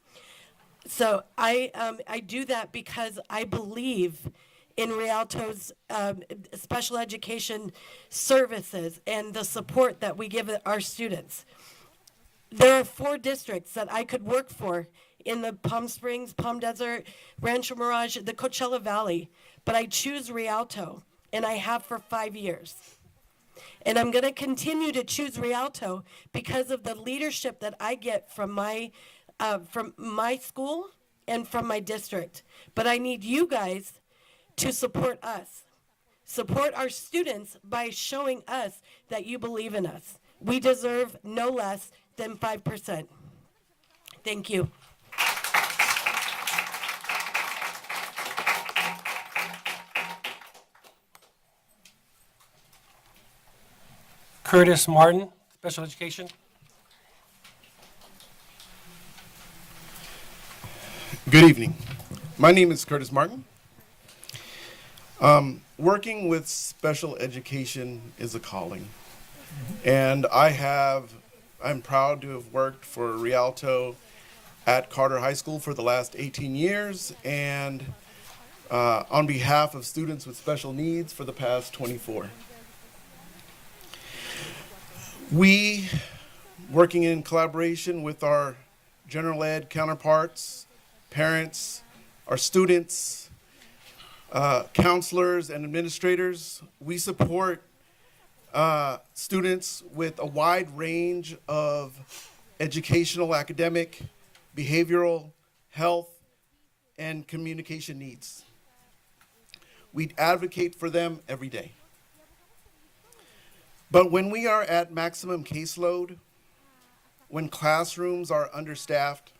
So I do that because I believe in Rialto's special education services and the support that we give our students. There are 4 districts that I could work for in the Palm Springs, Palm Desert, Rancho Mirage, the Coachella Valley, but I choose Rialto, and I have for 5 years. And I'm going to continue to choose Rialto because of the leadership that I get from my school and from my district. But I need you guys to support us. Support our students by showing us that you believe in us. We deserve no less than 5%. Thank you. Curtis Martin, Special Education. Good evening. My name is Curtis Martin. Working with special education is a calling. And I'm proud to have worked for Rialto at Carter High School for the last 18 years and on behalf of students with special needs for the past 24. We, working in collaboration with our general ed counterparts, parents, our students, counselors, and administrators, we support students with a wide range of educational, academic, behavioral, health, and communication needs. We advocate for them every day. But when we are at maximum caseload, when classrooms are understaffed,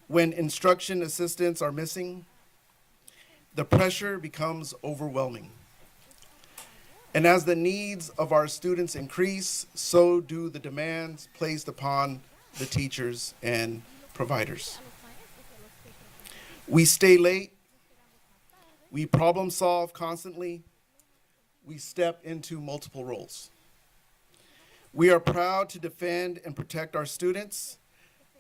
when instruction assistants are missing, the pressure becomes overwhelming. And as the needs of our students increase, so do the demands placed upon the teachers and providers. We stay late, we problem solve constantly, we step into multiple roles. We are proud to defend and protect our students,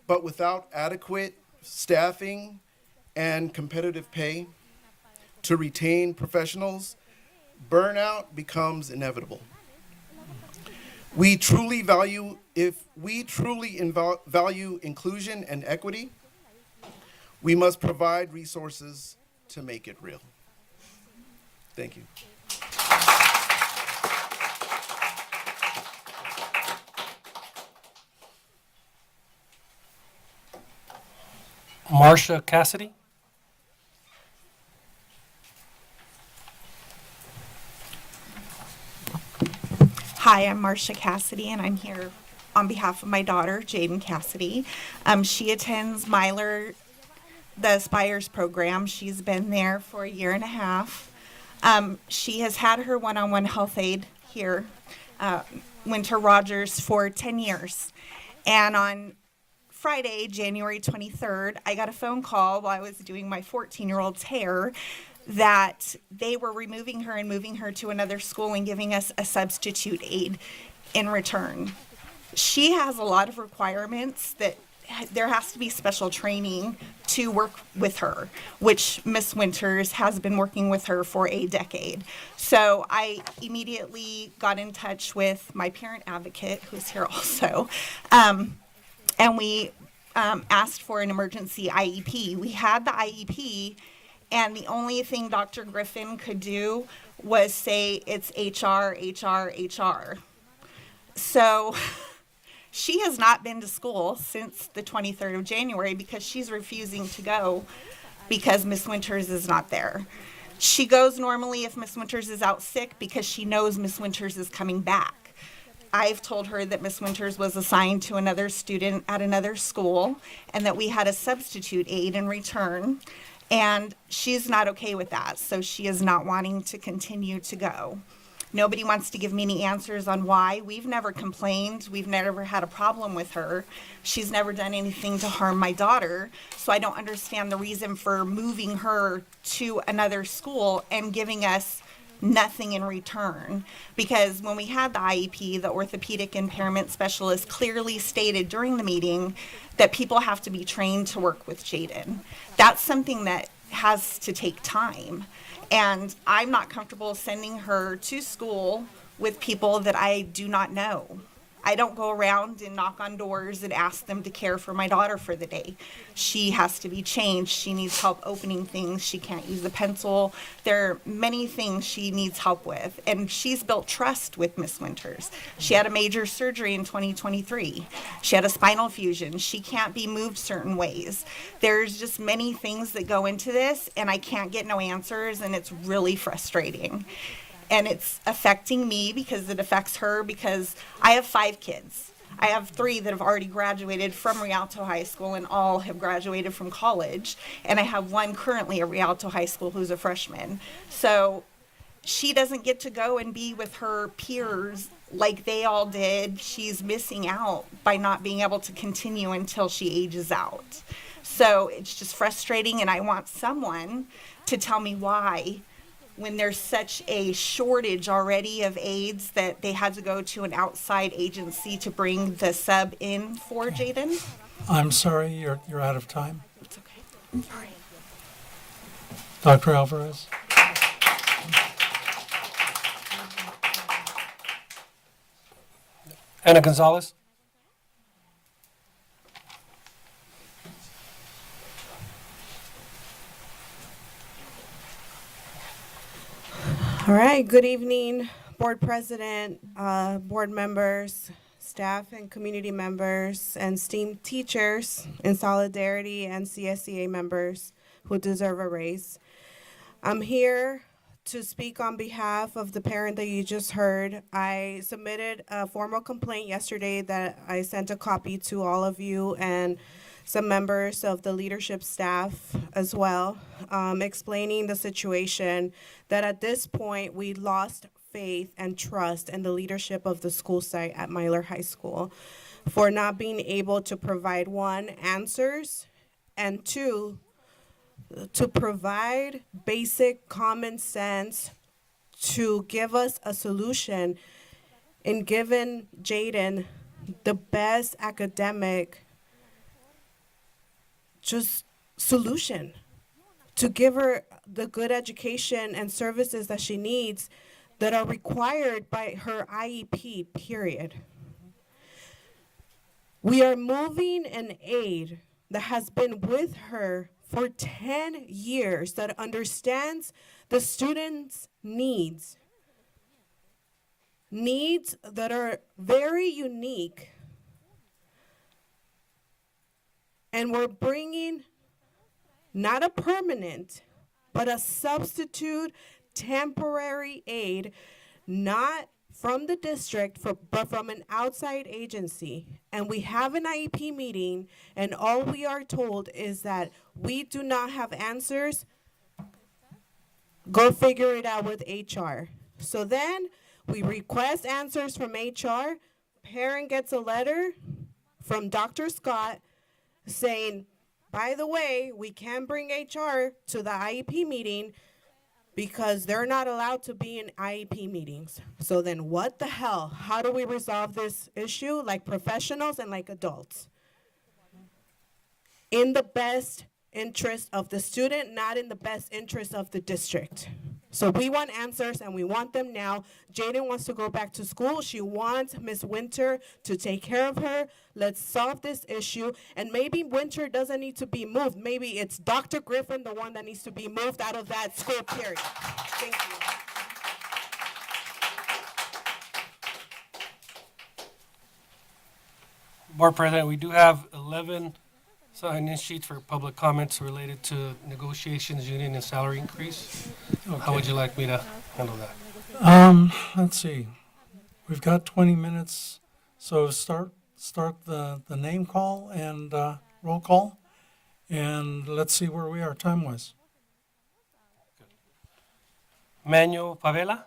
but without adequate staffing and competitive pay to retain professionals, burnout becomes inevitable. If we truly value inclusion and equity, we must provide resources to make it real. Thank you. Marsha Cassidy. Hi, I'm Marsha Cassidy, and I'm here on behalf of my daughter, Jaden Cassidy. She attends Myler, the Aspires program. She's been there for a year and a half. She has had her one-on-one health aide here, Winter Rogers, for 10 years. And on Friday, January 23rd, I got a phone call while I was doing my 14-year-old's hair that they were removing her and moving her to another school and giving us a substitute aide in return. She has a lot of requirements that there has to be special training to work with her, which Miss Winters has been working with her for a decade. So I immediately got in touch with my parent advocate, who's here also, and we asked for an emergency IEP. We had the IEP, and the only thing Dr. Griffin could do was say it's HR, HR, HR. So she has not been to school since the 23rd of January because she's refusing to go because Miss Winters is not there. She goes normally if Miss Winters is out sick because she knows Miss Winters is coming back. I've told her that Miss Winters was assigned to another student at another school and that we had a substitute aide in return, and she's not okay with that, so she is not wanting to continue to go. Nobody wants to give me any answers on why. We've never complained. We've never had a problem with her. She's never done anything to harm my daughter, so I don't understand the reason for moving her to another school and giving us nothing in return. Because when we had the IEP, the orthopedic impairment specialist clearly stated during the meeting that people have to be trained to work with Jaden. That's something that has to take time. And I'm not comfortable sending her to school with people that I do not know. I don't go around and knock on doors and ask them to care for my daughter for the day. She has to be changed. She needs help opening things. She can't use a pencil. There are many things she needs help with. And she's built trust with Miss Winters. She had a major surgery in 2023. She had a spinal fusion. She can't be moved certain ways. There's just many things that go into this, and I can't get no answers, and it's really frustrating. And it's affecting me because it affects her, because I have 5 kids. I have 3 that have already graduated from Rialto High School and all have graduated from college. And I have 1 currently at Rialto High School who's a freshman. So she doesn't get to go and be with her peers like they all did. She's missing out by not being able to continue until she ages out. So it's just frustrating, and I want someone to tell me why, when there's such a shortage already of aides, that they had to go to an outside agency to bring the sub in for Jaden. I'm sorry, you're out of time. It's okay. Sorry. Dr. Alvarez? Ana Gonzalez? All right, good evening, board president, board members, staff and community members, and esteemed teachers in solidarity, and CSEA members who deserve a raise. I'm here to speak on behalf of the parent that you just heard. I submitted a formal complaint yesterday that I sent a copy to all of you and some members of the leadership staff as well, explaining the situation, that at this point we lost faith and trust in the leadership of the school site at Myler High School for not being able to provide, 1, answers, and 2, to provide basic common sense to give us a solution in giving Jaden the best academic just solution, to give her the good education and services that she needs that are required by her IEP, period. We are moving an aide that has been with her for 10 years, that understands the students' needs that are very unique. And we're bringing not a permanent, but a substitute temporary aide, not from the district, but from an outside agency. And we have an IEP meeting, and all we are told is that we do not have answers. Go figure it out with HR. So then we request answers from HR. Parent gets a letter from Dr. Scott saying, by the way, we can't bring HR to the IEP meeting because they're not allowed to be in IEP meetings. So then what the hell? How do we resolve this issue like professionals and like adults? in the best interest of the student, not in the best interest of the district. So we want answers, and we want them now. Jaden wants to go back to school. She wants Miss Winter to take care of her. Let's solve this issue. And maybe Winter doesn't need to be moved. Maybe it's Dr. Griffin, the one that needs to be moved out of that school period. Thank you. Board President, we do have 11 sign-in sheets for public comments related to negotiations, union, and salary increase. How would you like me to handle that? Let's see. We've got 20 minutes, so start the name call and roll call, and let's see where we are time-wise. Manuel Pavela?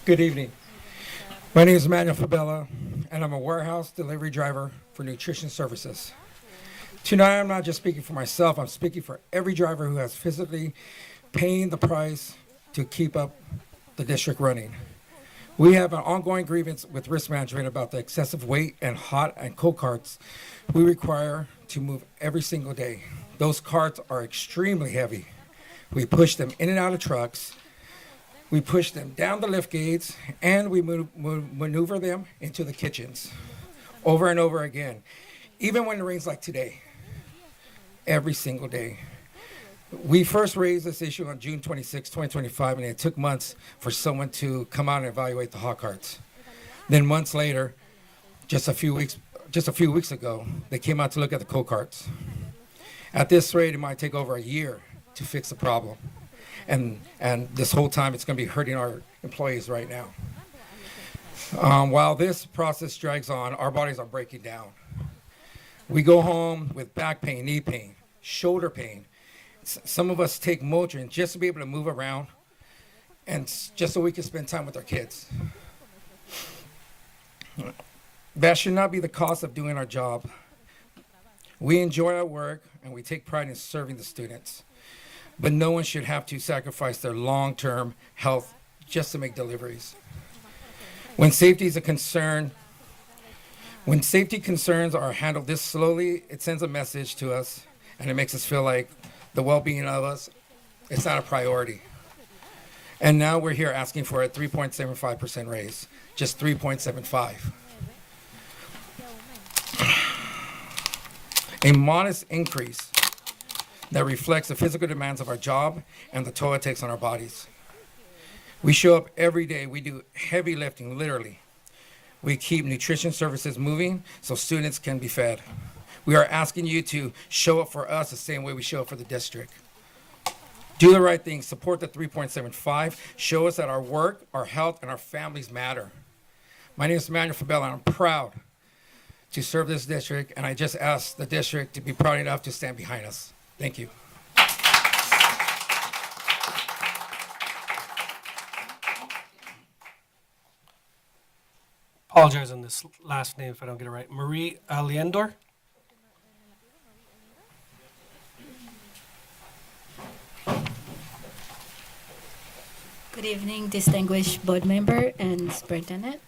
Good evening. My name is Manuel Fabella, and I'm a warehouse delivery driver for nutrition services. Tonight, I'm not just speaking for myself, I'm speaking for every driver who has physically paying the price to keep up the district running. We have an ongoing grievance with risk management about the excessive weight and hot and cold carts we require to move every single day. Those carts are extremely heavy. We push them in and out of trucks. We push them down the lift gates, and we maneuver them into the kitchens over and over again, even when it rains like today, every single day. We first raised this issue on June 26, 2025, and it took months for someone to come out and evaluate the hot carts. Then months later, just a few weeks ago, they came out to look at the cold carts. At this rate, it might take over a year to fix the problem. And this whole time, it's going to be hurting our employees right now. While this process drags on, our bodies are breaking down. We go home with back pain, knee pain, shoulder pain. Some of us take Motrin just to be able to move around and just so we can spend time with our kids. That should not be the cost of doing our job. We enjoy our work, and we take pride in serving the students. But no one should have to sacrifice their long-term health just to make deliveries. When safety is a concern, when safety concerns are handled this slowly, it sends a message to us, and it makes us feel like the well-being of us, it's not a priority. And now we're here asking for a 3.75% raise, just 3.75. A modest increase that reflects the physical demands of our job and the toll it takes on our bodies. We show up every day. We do heavy lifting, literally. We keep nutrition services moving so students can be fed. We are asking you to show up for us the same way we show up for the district. Do the right thing. Support the 3.75. Show us that our work, our health, and our families matter. My name is Manuel Fabella, and I'm proud to serve this district, and I just ask the district to be proud enough to stand behind us. Thank you. Apologize on this last name if I don't get it right. Marie Aliendor? Good evening, distinguished board member and superintendent.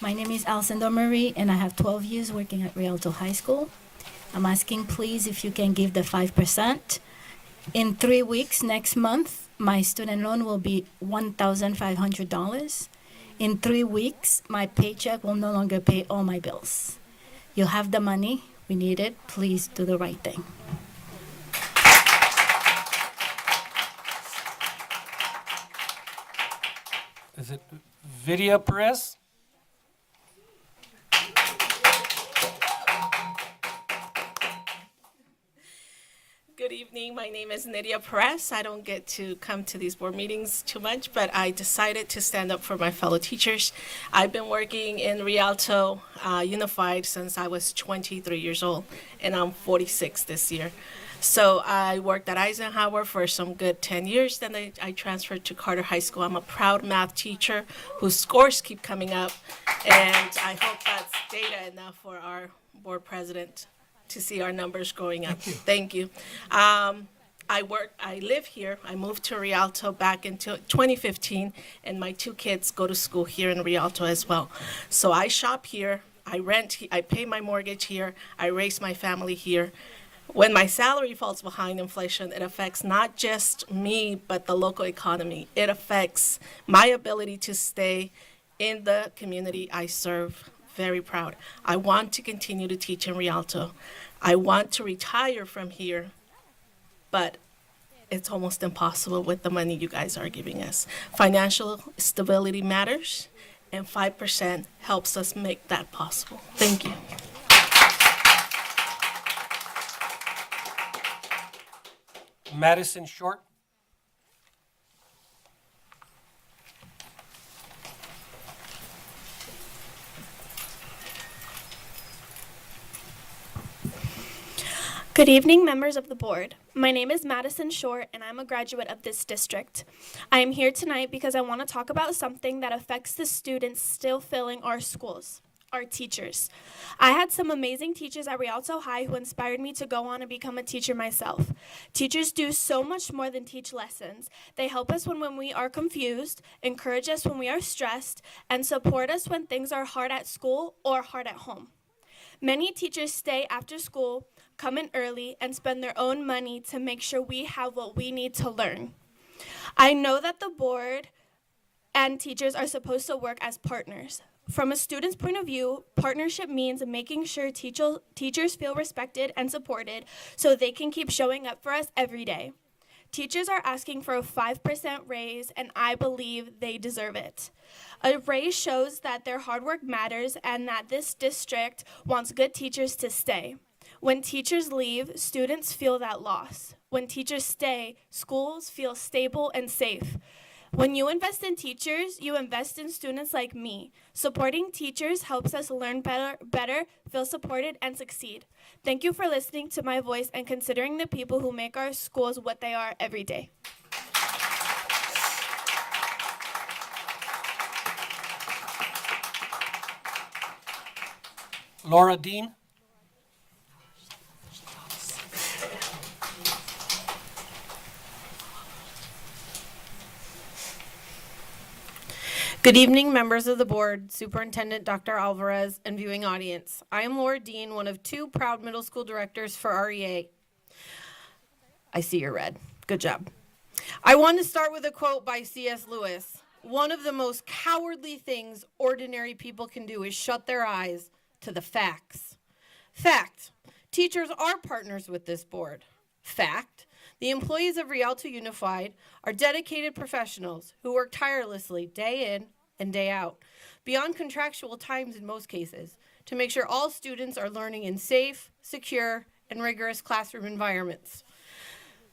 My name is Alcindor Marie, and I have 12 years working at Rialto High School. I'm asking, please, if you can give the 5%. In 3 weeks, next month, my student loan will be $1,500. In 3 weeks, my paycheck will no longer pay all my bills. You have the money. We need it. Please do the right thing. Is it Vidia Perez? Good evening. My name is Nydia Perez. I don't get to come to these board meetings too much, but I decided to stand up for my fellow teachers. I've been working in Rialto Unified since I was 23 years old, and I'm 46 this year. So I worked at Eisenhower for some good 10 years. Then I transferred to Carter High School. I'm a proud math teacher whose scores keep coming up, and I hope that's data enough for our board president to see our numbers going up. Thank you. I live here. I moved to Rialto back in 2015, and my 2 kids go to school here in Rialto as well. So I shop here, I rent, I pay my mortgage here, I raise my family here. When my salary falls behind inflation, it affects not just me, but the local economy. It affects my ability to stay in the community I serve. Very proud. I want to continue to teach in Rialto. I want to retire from here, but it's almost impossible with the money you guys are giving us. Financial stability matters, and 5% helps us make that possible. Thank you. Madison Short. Good evening, members of the board. My name is Madison Short, and I'm a graduate of this district. I am here tonight because I want to talk about something that affects the students still filling our schools, our teachers. I had some amazing teachers at Rialto High who inspired me to go on and become a teacher myself. Teachers do so much more than teach lessons. They help us when we are confused, encourage us when we are stressed, and support us when things are hard at school or hard at home. Many teachers stay after school, come in early, and spend their own money to make sure we have what we need to learn. I know that the board and teachers are supposed to work as partners. From a student's point of view, partnership means making sure teachers feel respected and supported so they can keep showing up for us every day. Teachers are asking for a 5% raise, and I believe they deserve it. A raise shows that their hard work matters and that this district wants good teachers to stay. When teachers leave, students feel that loss. When teachers stay, schools feel stable and safe. When you invest in teachers, you invest in students like me. Supporting teachers helps us learn better, feel supported, and succeed. Thank you for listening to my voice and considering the people who make our schools what they are every day. Laura Dean. Good evening, members of the board, Superintendent Dr. Alvarez, and viewing audience. I am Laura Dean, one of 2 proud middle school directors for REA. I see you're red. Good job. I want to start with a quote by C.S. Lewis. One of the most cowardly things ordinary people can do is shut their eyes to the facts. Fact, teachers are partners with this board. Fact, the employees of Rialto Unified are dedicated professionals who work tirelessly day in and day out, beyond contractual times in most cases, to make sure all students are learning in safe, secure, and rigorous classroom environments.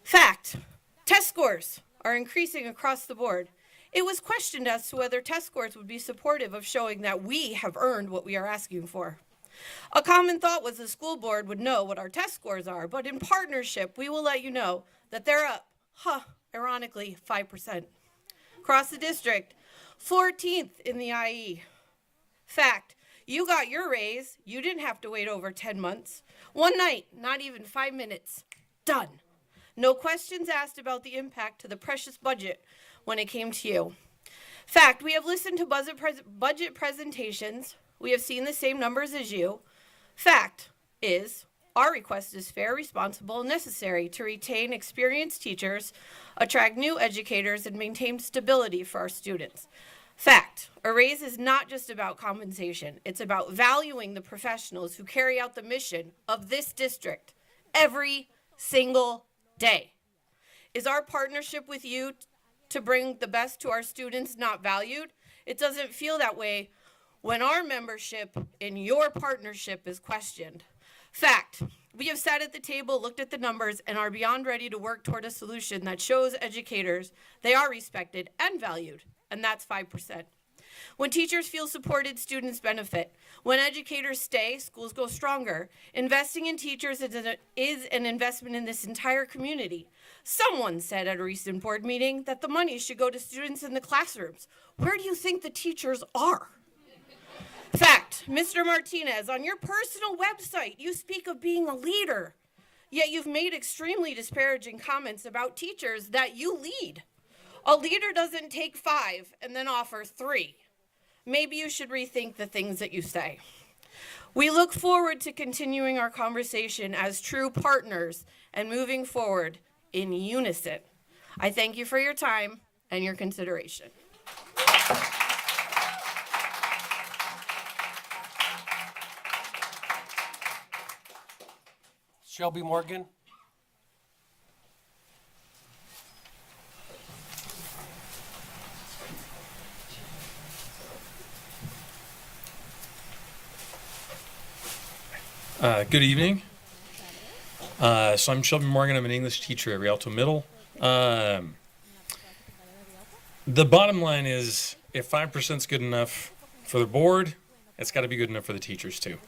Fact, test scores are increasing across the board. It was questioned as to whether test scores would be supportive of showing that we have earned what we are asking for. A common thought was the school board would know what our test scores are, but in partnership, we will let you know that they're up, ironically, 5%. Across the district, 14th in the IE. Fact, you got your raise. You didn't have to wait over 10 months. One night, not even 5 minutes. Done. No questions asked about the impact to the precious budget when it came to you. Fact, we have listened to budget presentations. We have seen the same numbers as you. Fact is, our request is fair, responsible, and necessary to retain experienced teachers, attract new educators, and maintain stability for our students. Fact, a raise is not just about compensation. It's about valuing the professionals who carry out the mission of this district every single day. Is our partnership with you to bring the best to our students not valued? It doesn't feel that way when our membership in your partnership is questioned. Fact, we have sat at the table, looked at the numbers, and are beyond ready to work toward a solution that shows educators they are respected and valued, and that's 5%. When teachers feel supported, students benefit. When educators stay, schools go stronger. Investing in teachers is an investment in this entire community. Someone said at a recent board meeting that the money should go to students in the classrooms. Where do you think the teachers are? Fact, Mr. Martinez, on your personal website, you speak of being a leader, yet you've made extremely disparaging comments about teachers that you lead. A leader doesn't take 5 and then offer 3. Maybe you should rethink the things that you say. We look forward to continuing our conversation as true partners and moving forward in unison. I thank you for your time and your consideration. Shelby Morgan. Good evening. So I'm Shelby Morgan. I'm an English teacher at Rialto Middle. The bottom line is, if 5% is good enough for the board, it's got to be good enough for the teachers too.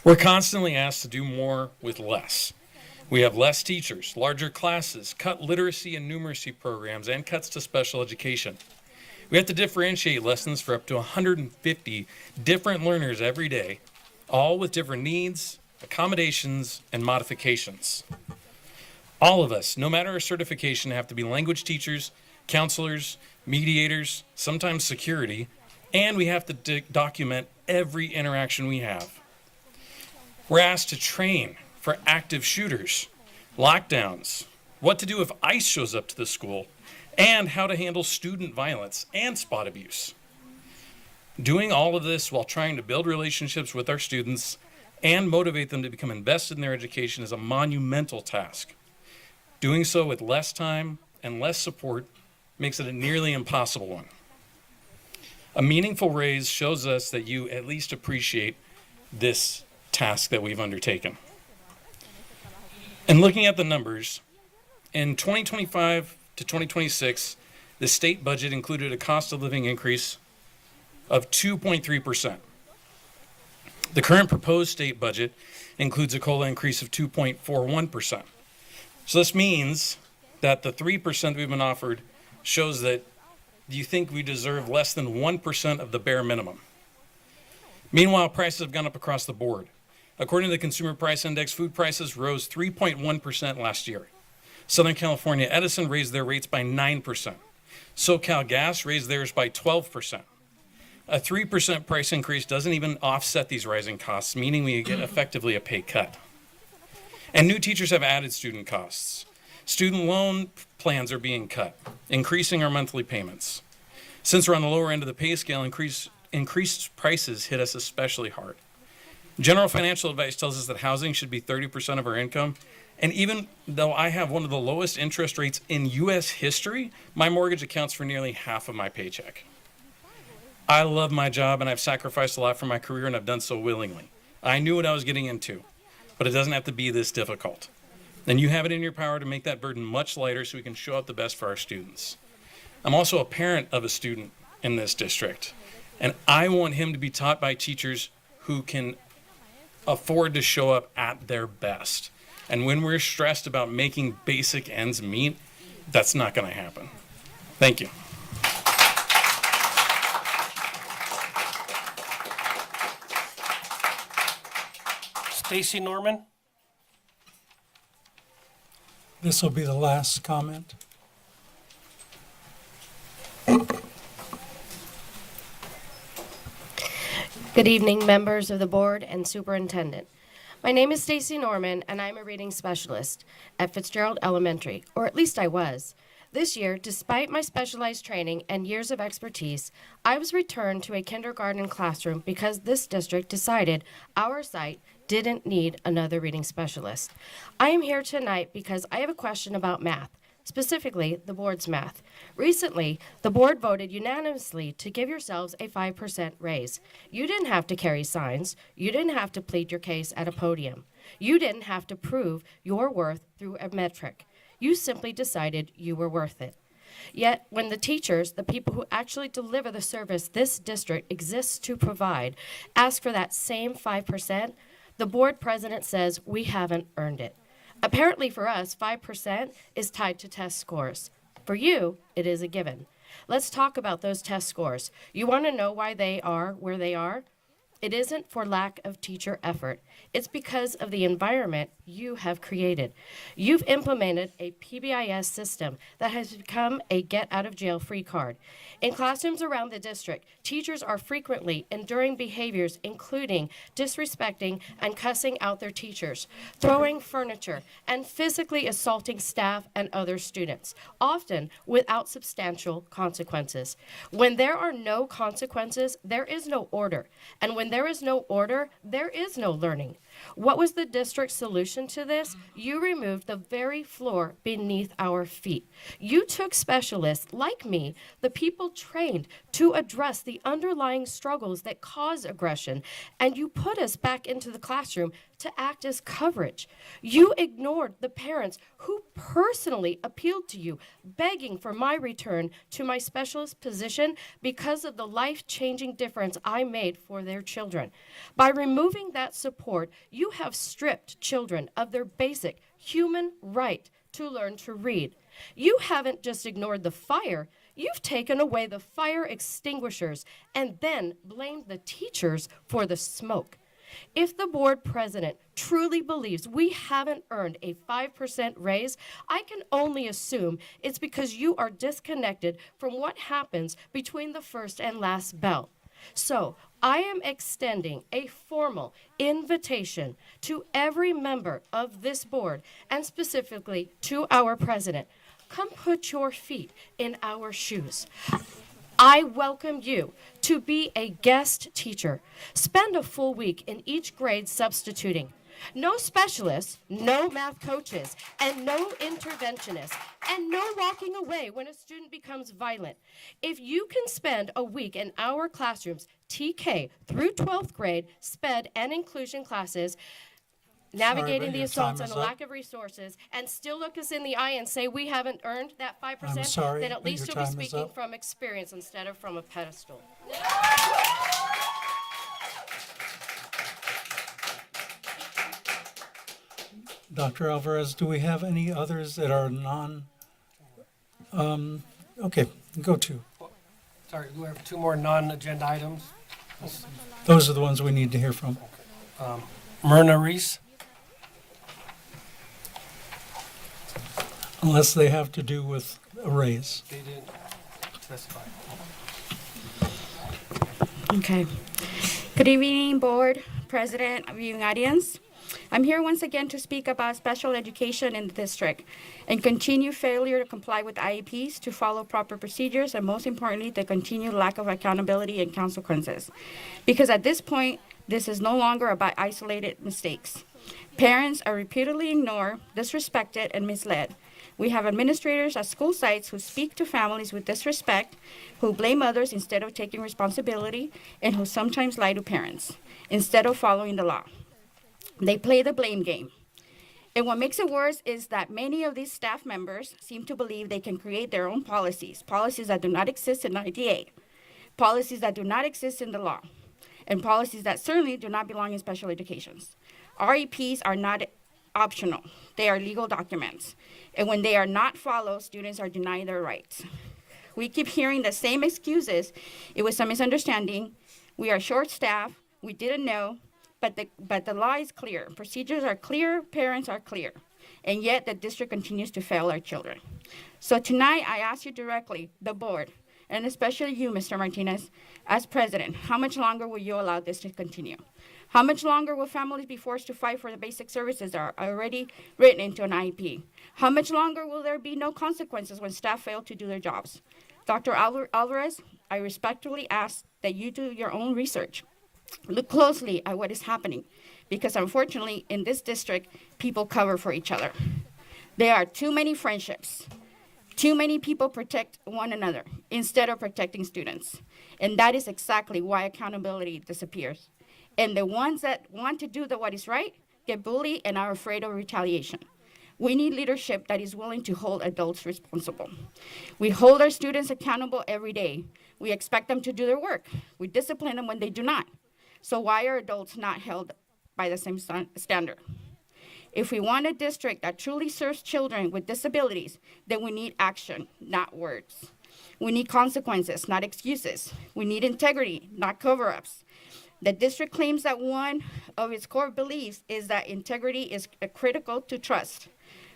We're constantly asked to do more with less. We have less teachers, larger classes, cut literacy and numeracy programs, and cuts to special education. We have to differentiate lessons for up to 150 different learners every day, all with different needs, accommodations, and modifications. All of us, no matter our certification, have to be language teachers, counselors, mediators, sometimes security, and we have to document every interaction we have. We're asked to train for active shooters, lockdowns, what to do if ICE shows up to the school, and how to handle student violence and spot abuse. Doing all of this while trying to build relationships with our students and motivate them to become invested in their education is a monumental task. Doing so with less time and less support makes it a nearly impossible one. A meaningful raise shows us that you at least appreciate this task that we've undertaken. And looking at the numbers, in 2025 to 2026, the state budget included a cost of living increase of 2.3%. The current proposed state budget includes a COLA increase of 2.41%. So this means that the 3% we've been offered shows that you think we deserve less than 1% of the bare minimum. Meanwhile, prices have gone up across the board. According to the Consumer Price Index, food prices rose 3.1% last year. Southern California Edison raised their rates by 9%. SoCal Gas raised theirs by 12%. A 3% price increase doesn't even offset these rising costs, meaning we get effectively a pay cut. And new teachers have added student costs. Student loan plans are being cut, increasing our monthly payments. Since we're on the lower end of the pay scale, increased prices hit us especially hard. General financial advice tells us that housing should be 30% of our income. And even though I have one of the lowest interest rates in U.S. history, my mortgage accounts for nearly half of my paycheck. I love my job and I've sacrificed a lot for my career, and I've done so willingly. I knew what I was getting into, but it doesn't have to be this difficult. And you have it in your power to make that burden much lighter so we can show up the best for our students. I'm also a parent of a student in this district, and I want him to be taught by teachers who can afford to show up at their best. And when we're stressed about making basic ends meet, that's not going to happen. Thank you. Stacy Norman. This will be the last comment. Good evening, members of the board and superintendent. My name is Stacy Norman, and I'm a reading specialist at Fitzgerald Elementary, or at least I was. This year, despite my specialized training and years of expertise, I was returned to a kindergarten classroom because this district decided our site didn't need another reading specialist. I am here tonight because I have a question about math, specifically the board's math. Recently, the board voted unanimously to give yourselves a 5% raise. You didn't have to carry signs. You didn't have to plead your case at a podium. You didn't have to prove your worth through a metric. You simply decided you were worth it. Yet, when the teachers, the people who actually deliver the service this district exists to provide, ask for that same 5%, the board president says we haven't earned it. Apparently for us, 5% is tied to test scores. For you, it is a given. Let's talk about those test scores. You want to know why they are where they are? It isn't for lack of teacher effort. It's because of the environment you have created. You've implemented a PBIS system that has become a get-out-of-jail-free card. In classrooms around the district, teachers are frequently enduring behaviors including disrespecting and cussing out their teachers, throwing furniture, and physically assaulting staff and other students, often without substantial consequences. When there are no consequences, there is no order. And when there is no order, there is no learning. What was the district's solution to this? You removed the very floor beneath our feet. You took specialists like me, the people trained to address the underlying struggles that cause aggression, and you put us back into the classroom to act as coverage. You ignored the parents who personally appealed to you, begging for my return to my specialist position because of the life-changing difference I made for their children. By removing that support, you have stripped children of their basic human right to learn to read. You haven't just ignored the fire, you've taken away the fire extinguishers and then blamed the teachers for the smoke. If the board president truly believes we haven't earned a 5% raise, I can only assume it's because you are disconnected from what happens between the first and last bell. So I am extending a formal invitation to every member of this board and specifically to our president. Come put your feet in our shoes. I welcome you to be a guest teacher. Spend a full week in each grade substituting. No specialists, no math coaches, and no interventionists, and no walking away when a student becomes violent. If you can spend a week in our classrooms, TK through 12th grade, SPED, and inclusion classes, navigating but the your assaults time and is a up. lack of resources, and still look us in the eye and say we haven't earned that 5%, I'm sorry, then at but least your you'll be time is speaking up. from experience instead of from a pedestal. Dr. Alvarez, do we have any others that are okay, go to. Sorry, we have two more non-agenda items. Those are the ones we need to hear from. Myrna Reese. Unless they have to do with a raise. They didn't specify. Okay. Good evening, board, president, viewing audience. I'm here once again to speak about special education in the district and continued failure to comply with IEPs, to follow proper procedures, and most importantly, the continued lack of accountability and consequences. Because at this point, this is no longer about isolated mistakes. Parents are repeatedly ignored, disrespected, and misled. We have administrators at school sites who speak to families with disrespect, who blame others instead of taking responsibility, and who sometimes lie to parents instead of following the law. They play the blame game. And what makes it worse is that many of these staff members seem to believe they can create their own policies that do not exist in IDA, policies that do not exist in the law, and policies that certainly do not belong in special educations. REPs are not optional. They are legal documents. And when they are not followed, students are denied their rights. We keep hearing the same excuses. It was a misunderstanding. We are short-staffed. We didn't know. But the law is clear. Procedures are clear. Parents are clear. And yet the district continues to fail our children. So tonight, I ask you directly, the board, and especially you, Mr. Martinez, as president, how much longer will you allow this to continue? How much longer will families be forced to fight for the basic services that are already written into an IEP? How much longer will there be no consequences when staff fail to do their jobs? Dr. Alvarez, I respectfully ask that you do your own research. Look closely at what is happening, because unfortunately, in this district, people cover for each other. There are too many friendships. Too many people protect one another instead of protecting students. And that is exactly why accountability disappears. And the ones that want to do what is right get bullied and are afraid of retaliation. We need leadership that is willing to hold adults responsible. We hold our students accountable every day. We expect them to do their work. We discipline them when they do not. So why are adults not held by the same standard? If we want a district that truly serves children with disabilities, then we need action, not words. We need consequences, not excuses. We need integrity, not cover-ups. The district claims that one of its core beliefs is that integrity is critical to trust.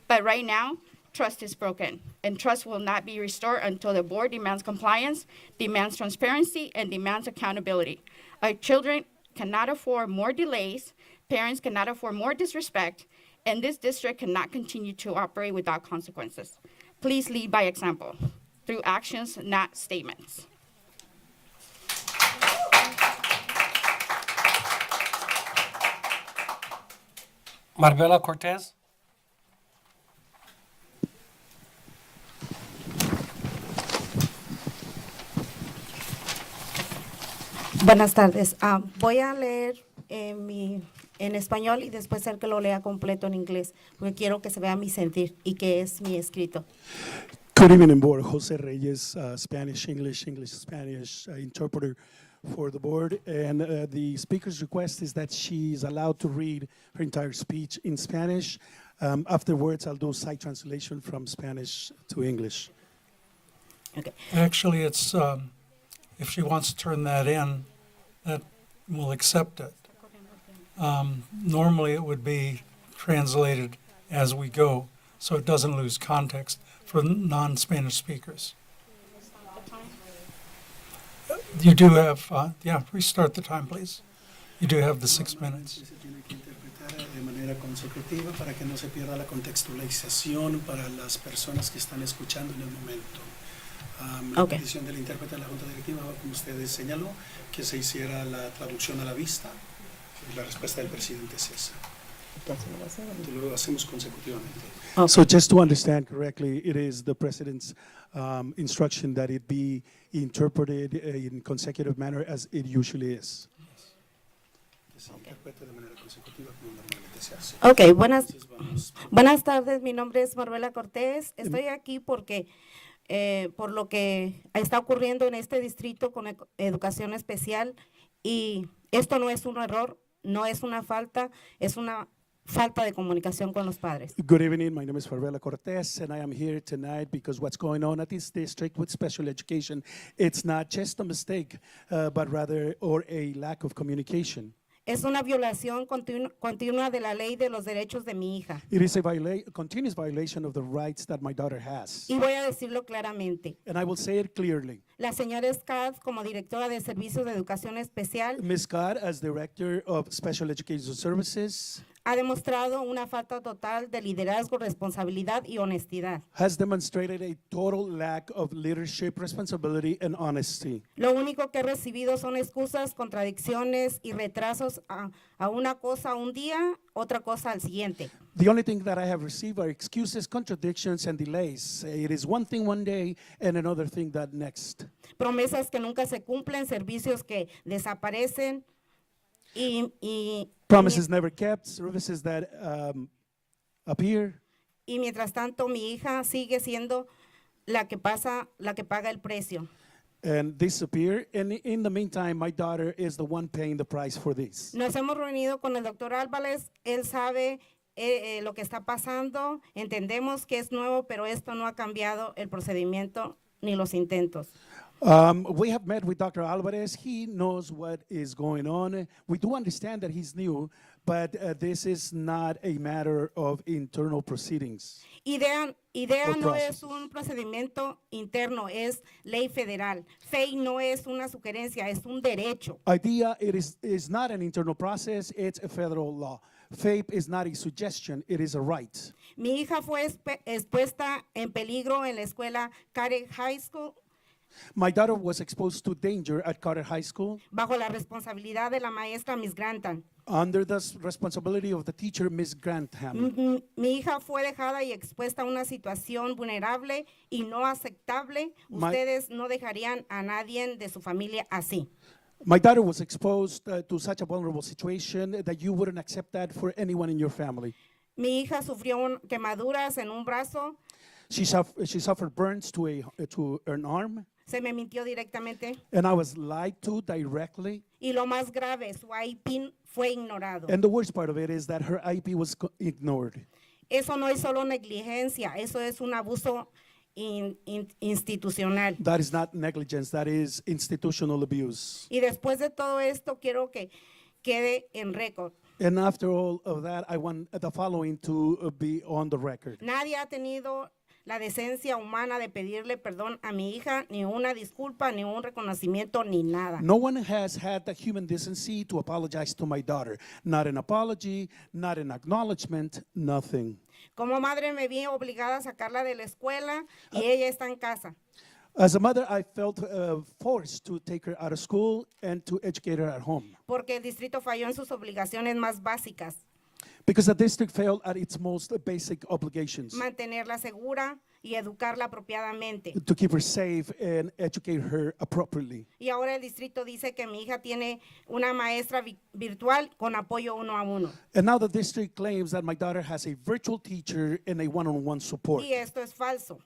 But right now, trust is broken, and trust will not be restored until the board demands compliance, demands transparency, and demands accountability. Our children cannot afford more delays, parents cannot afford more disrespect, and this district cannot continue to operate without consequences. Please lead by example, through actions, not statements. Marbella Cortez. Buenas tardes. Voy a leer en español y después el que lo lea completo en inglés, porque quiero que se vea mi sentir y que es mi escrito. Good evening, board. Jose Reyes, Spanish, English, English, Spanish interpreter for the board. And the speaker's request is that she's allowed to read her entire speech in Spanish. Afterwards, I'll do side translation from Spanish to English. Okay. Actually, it's, if she wants to turn that in, that will accept it. Normally, it would be translated as we go, so it doesn't lose context for non-Spanish speakers. You do have, restart the time, please. You do have the 6 minutes. Se tiene que interpretar de manera consecutiva para que no se pierda la contextualización para las personas que están escuchando en el momento. La Okay. petición del intérprete de la Junta Directiva, como ustedes señaló, que se hiciera la traducción a la vista. Y la respuesta del presidente es esa. Lo hacemos consecutivamente. Okay. So just to understand correctly, it is the president's instruction that it be interpreted in consecutive manner as it usually is. Que se interprete de manera consecutiva como normalmente se hace. Ok, Entonces, vamos. buenas tardes. Mi nombre es Marbella Cortés. Estoy aquí porque por lo que está ocurriendo en este distrito con educación especial, y esto no es un error, no es una falta, es una falta de comunicación con los padres. Good evening, my name is Favela Cortez, and I am here tonight because what's going on at this district with special education, it's not just a mistake, but rather or a lack of communication. Es una violación continua de la ley de los derechos de mi hija. It is a continuous violation of the rights that my daughter has. Y voy a decirlo claramente. And I will say it clearly. La señora Scott, como directora de Servicios de Educación Especial, Ms. Scott, as Director of Special Education Services, ha demostrado una falta total de liderazgo, responsabilidad y honestidad. has demonstrated a total lack of leadership, responsibility, and honesty. Lo único que he recibido son excusas, contradicciones y retrasos a una cosa un día, otra cosa al siguiente. The only thing that I have received are excuses, contradictions, and delays. It is one thing one day and another thing that next. Promesas que nunca se cumplen, servicios que desaparecen y Promises never kept, services that appear. y mientras tanto mi hija sigue siendo la que paga el precio. And disappear. And in the meantime, my daughter is the one paying the price for this. Nos hemos reunido con el doctor Álvarez, él sabe lo que está pasando, entendemos que es nuevo, pero esto no ha cambiado el procedimiento ni los intentos. We have met with Dr. Alvarez. He knows what is going on. We do understand that he's new, but this is not a matter of internal proceedings. Idea Or no process. es un procedimiento interno, es ley federal. FEI no es una sugerencia, es un derecho. Idea, it is not an internal process, it's a federal law. FAPE is not a suggestion, it is a right. Mi hija fue expuesta en peligro en la escuela Carey High School My daughter was exposed to danger at Carter High School bajo la responsabilidad de la maestra Miss Grantham. under the responsibility of the teacher, Ms. Grantham. Mi hija fue dejada y expuesta a una situación vulnerable y no aceptable. Ustedes no dejarían a nadie de su familia así. My daughter was exposed to such a vulnerable situation that you wouldn't accept that for anyone in your family. Mi hija sufrió quemaduras en un brazo. She suffered burns to an arm, Se me mintió directamente. and I was lied to directly. Y lo más grave, su IP fue ignorado. And the worst part of it is that her IP was ignored. Eso no es solo negligencia, eso es un abuso institucional. That is not negligence, that is institutional abuse. Y después de todo esto, quiero que quede en récord. And after all of that, I want the following to be on the record. Nadie ha tenido la decencia humana de pedirle perdón a mi hija, ni una disculpa, ni un reconocimiento, ni nada. No one has had the human decency to apologize to my daughter. Not an apology, not an acknowledgement, nothing. Como madre me vi obligada a sacarla de la escuela y ella está en casa. As a mother, I felt forced to take her out of school and to educate her at home. Porque el distrito falló en sus obligaciones más básicas. Because the district failed at its most basic obligations. Mantenerla segura y educarla apropiadamente. To keep her safe and educate her appropriately. Y ahora el distrito dice que mi hija tiene una maestra virtual con apoyo 1-a-1. And now the district claims that my daughter has a virtual teacher and a one-on-one support. Y esto es falso.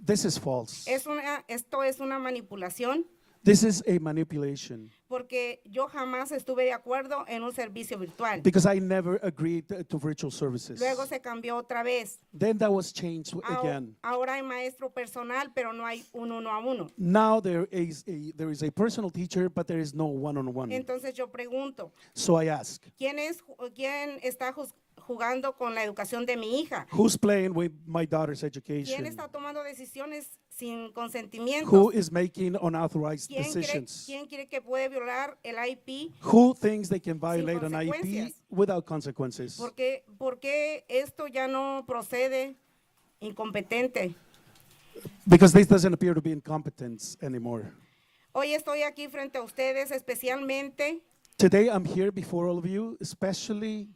This is false. Esto es una manipulación. This is a manipulation. Porque yo jamás estuve de acuerdo en un servicio virtual. Because I never agreed to virtual services. Luego se cambió otra vez. Then that was changed again. Ahora hay maestro personal, pero no hay un 1-a-1. Now there is a personal teacher, but there is no one-on-one. Entonces yo pregunto. So I ask. ¿Quién está jugando con la educación de mi hija? Who's playing with my daughter's education? ¿Quién está tomando decisiones sin consentimiento? Who is making unauthorized decisions? ¿Quién cree que puede violar el IEP? Who thinks they can violate an IEP without consequences? ¿Por qué esto ya no procede incompetente? Because this doesn't appear to be incompetence anymore. Hoy estoy aquí frente a ustedes especialmente Today I'm here before all of you, especially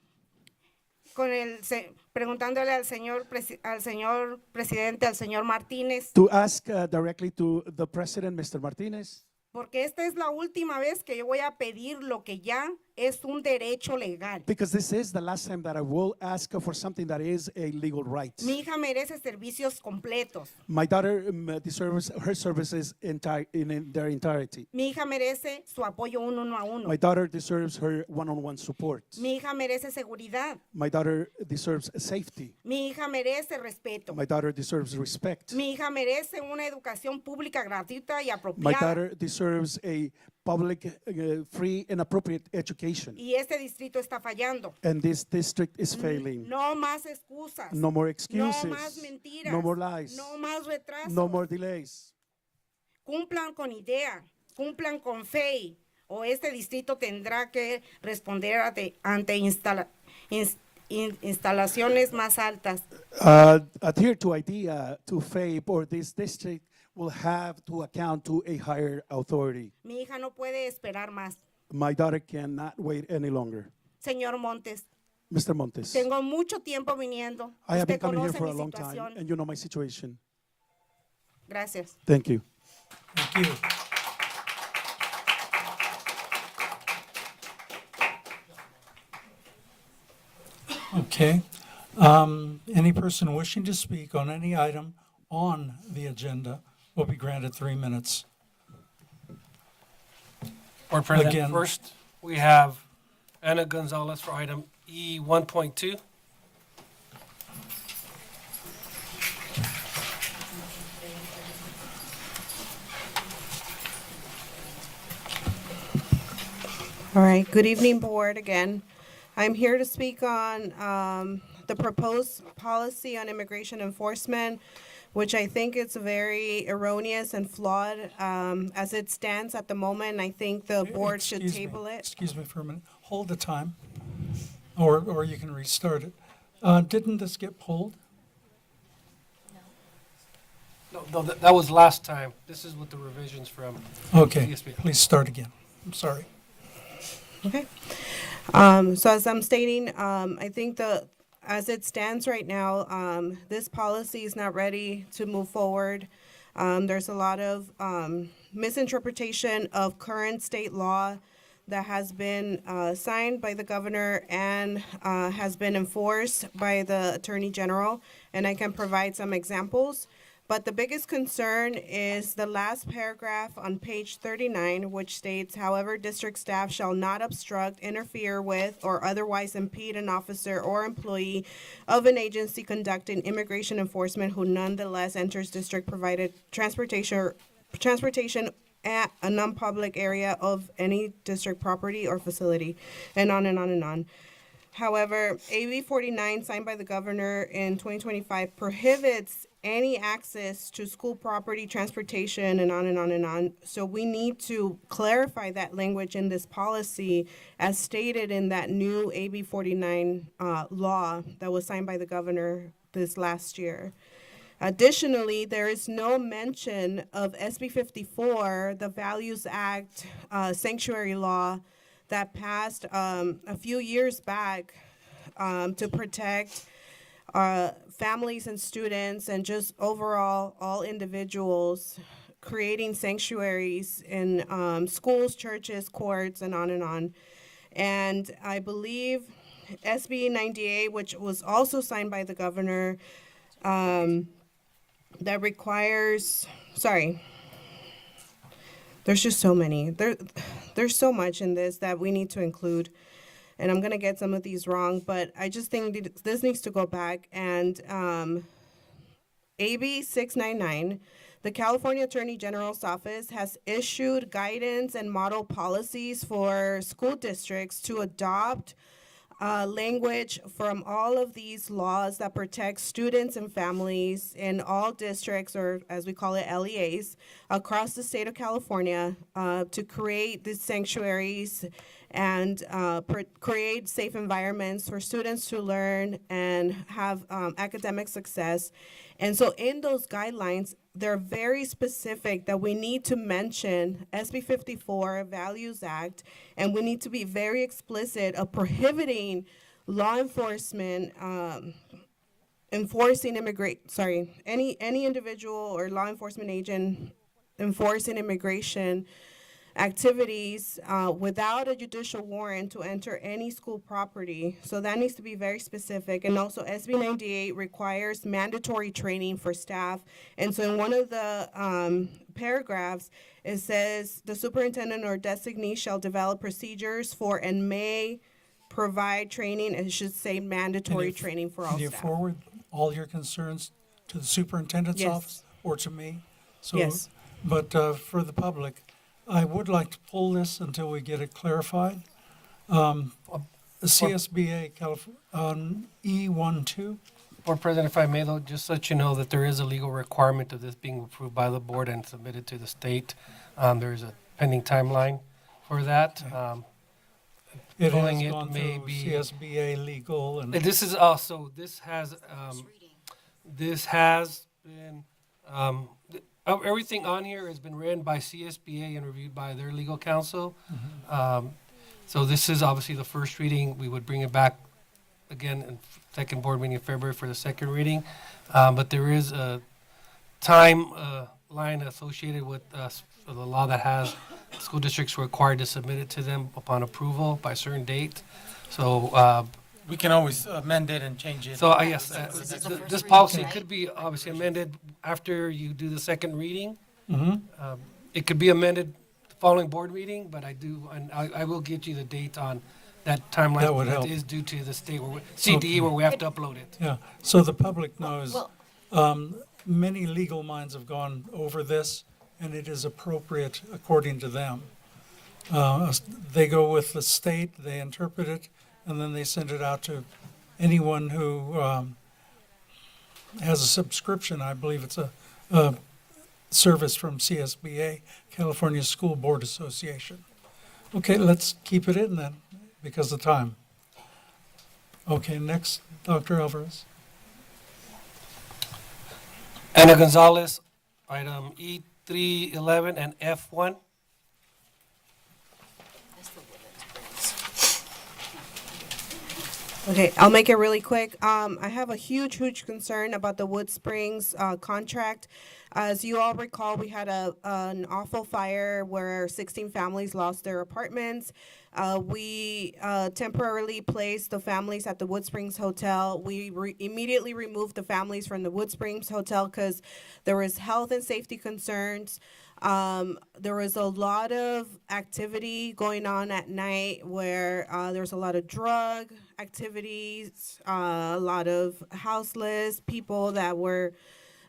preguntándole al señor presidente, al señor Martínez, to ask directly to the president, Mr. Martinez. porque esta es la última vez que yo voy a pedir lo que ya es un derecho legal. Because this is the last time that I will ask for something that is a legal right. Mi hija merece servicios completos. My daughter deserves her services in their entirety. Mi hija merece su apoyo 1-a-1. My daughter deserves her one-on-one support. Mi hija merece seguridad. My daughter deserves safety. Mi hija merece respeto. My daughter deserves respect. Mi hija merece una educación pública gratuita y My apropiada. daughter deserves a public, free and appropriate education. Y este distrito está fallando. And this district is failing. No más excusas. No more excuses. No más mentiras. No more lies. No más retrasos. No more delays. Cumplan con idea, cumplan con fe, o este distrito tendrá que responder ante instalaciones más altas. Adhere to idea, to faith, or this district will have to account to a higher authority. Mi hija no puede esperar más. My daughter cannot wait any longer. Señor Montes, Mr. Montes, tengo mucho tiempo viniendo. I have been Usted coming here conoce for mi a long time, situación. and you know my situation. Gracias. Thank you. Thank you. Okay. Any person wishing to speak on any item on the agenda will be granted 3 minutes. Board President, Again. first, we have Anna Gonzalez for item E 1.2. All right, good evening, board, again. I'm here to speak on the proposed policy on immigration enforcement, which I think is very erroneous and flawed as it stands at the moment. I think the board should Excuse me. table it. Excuse me for a minute. Hold the time, or you can restart it. Didn't this get pulled? No, that was last time. This is with the revisions from Okay, CSB. please start again. I'm sorry. Okay. So as I'm stating, I think as it stands right now, this policy is not ready to move forward. There's a lot of misinterpretation of current state law that has been signed by the governor and has been enforced by the attorney general. And I can provide some examples. But the biggest concern is the last paragraph on page 39, which states, however, district staff shall not obstruct, interfere with, or otherwise impede an officer or employee of an agency conducting immigration enforcement who nonetheless enters district provided transportation at a non-public area of any district property or facility, and on and on and on. However, AB 49, signed by the governor in 2025, prohibits any access to school property, transportation, and on and on and on. So we need to clarify that language in this policy as stated in that new AB 49 law that was signed by the governor this last year. Additionally, there is no mention of SB 54, the Values Act sanctuary law that passed a few years back to protect families and students and just overall all individuals, creating sanctuaries in schools, churches, courts, and on and on. And I believe SB 98, which was also signed by the governor, that requires, there's just so many. There's so much in this that we need to include. And I'm going to get some of these wrong, but I just think this needs to go back. And AB 699, the California Attorney General's Office has issued guidance and model policies for school districts to adopt language from all of these laws that protect students and families in all districts, or as we call it, LEAs, across the state of California to create these sanctuaries and create safe environments for students to learn and have academic success. And so in those guidelines, they're very specific that we need to mention SB 54, Values Act, and we need to be very explicit of prohibiting law enforcement, enforcing any individual or law enforcement agent enforcing immigration activities without a judicial warrant to enter any school property. So that needs to be very specific. And also SB 98 requires mandatory training for staff. And so in one of the paragraphs, it says the superintendent or designee shall develop procedures for and may provide training. It should say mandatory training for all Can you staff. forward all your concerns to the superintendent's Yes. office or to me? So, Yes. But for the public, I would like to pull this until we get it clarified. The CSBA on E12, Board President, if I may, though, just let you know that there is a legal requirement of this being approved by the board and submitted to the state. There is a pending timeline for that. it Pulling has it gone may through be- CSBA legal and. This is also, this has been, everything on here has been written by CSBA and reviewed by their legal counsel. So this is obviously the first reading. We would bring it back again in second board meeting in February for the second reading. But there is a time line associated with the law that has school districts required to submit it to them upon approval by a certain date. So We can always amend it and change it. so, yes, this policy could be obviously amended after you do the second reading. It could be amended the following board meeting, but I will get you the date on that timeline. That would help. Is due to the state, CDE, where we have to upload it. Yeah, so the public knows, many legal minds have gone over this, and it is appropriate according to them. They go with the state, they interpret it, and then they send it out to anyone who has a subscription. I believe it's a service from CSBA, California School Board Association. Okay, let's keep it in then, because of time. Okay, next, Dr. Alvarez. Ana Gonzalez, item E311 and F1. Okay, I'll make it really quick. I have a huge concern about the Wood Springs contract. As you all recall, we had an awful fire where 16 families lost their apartments. We temporarily placed the families at the Wood Springs Hotel. We immediately removed the families from the Wood Springs Hotel because there was health and safety concerns. There was a lot of activity going on at night where there was a lot of drug activities, a lot of houseless people that were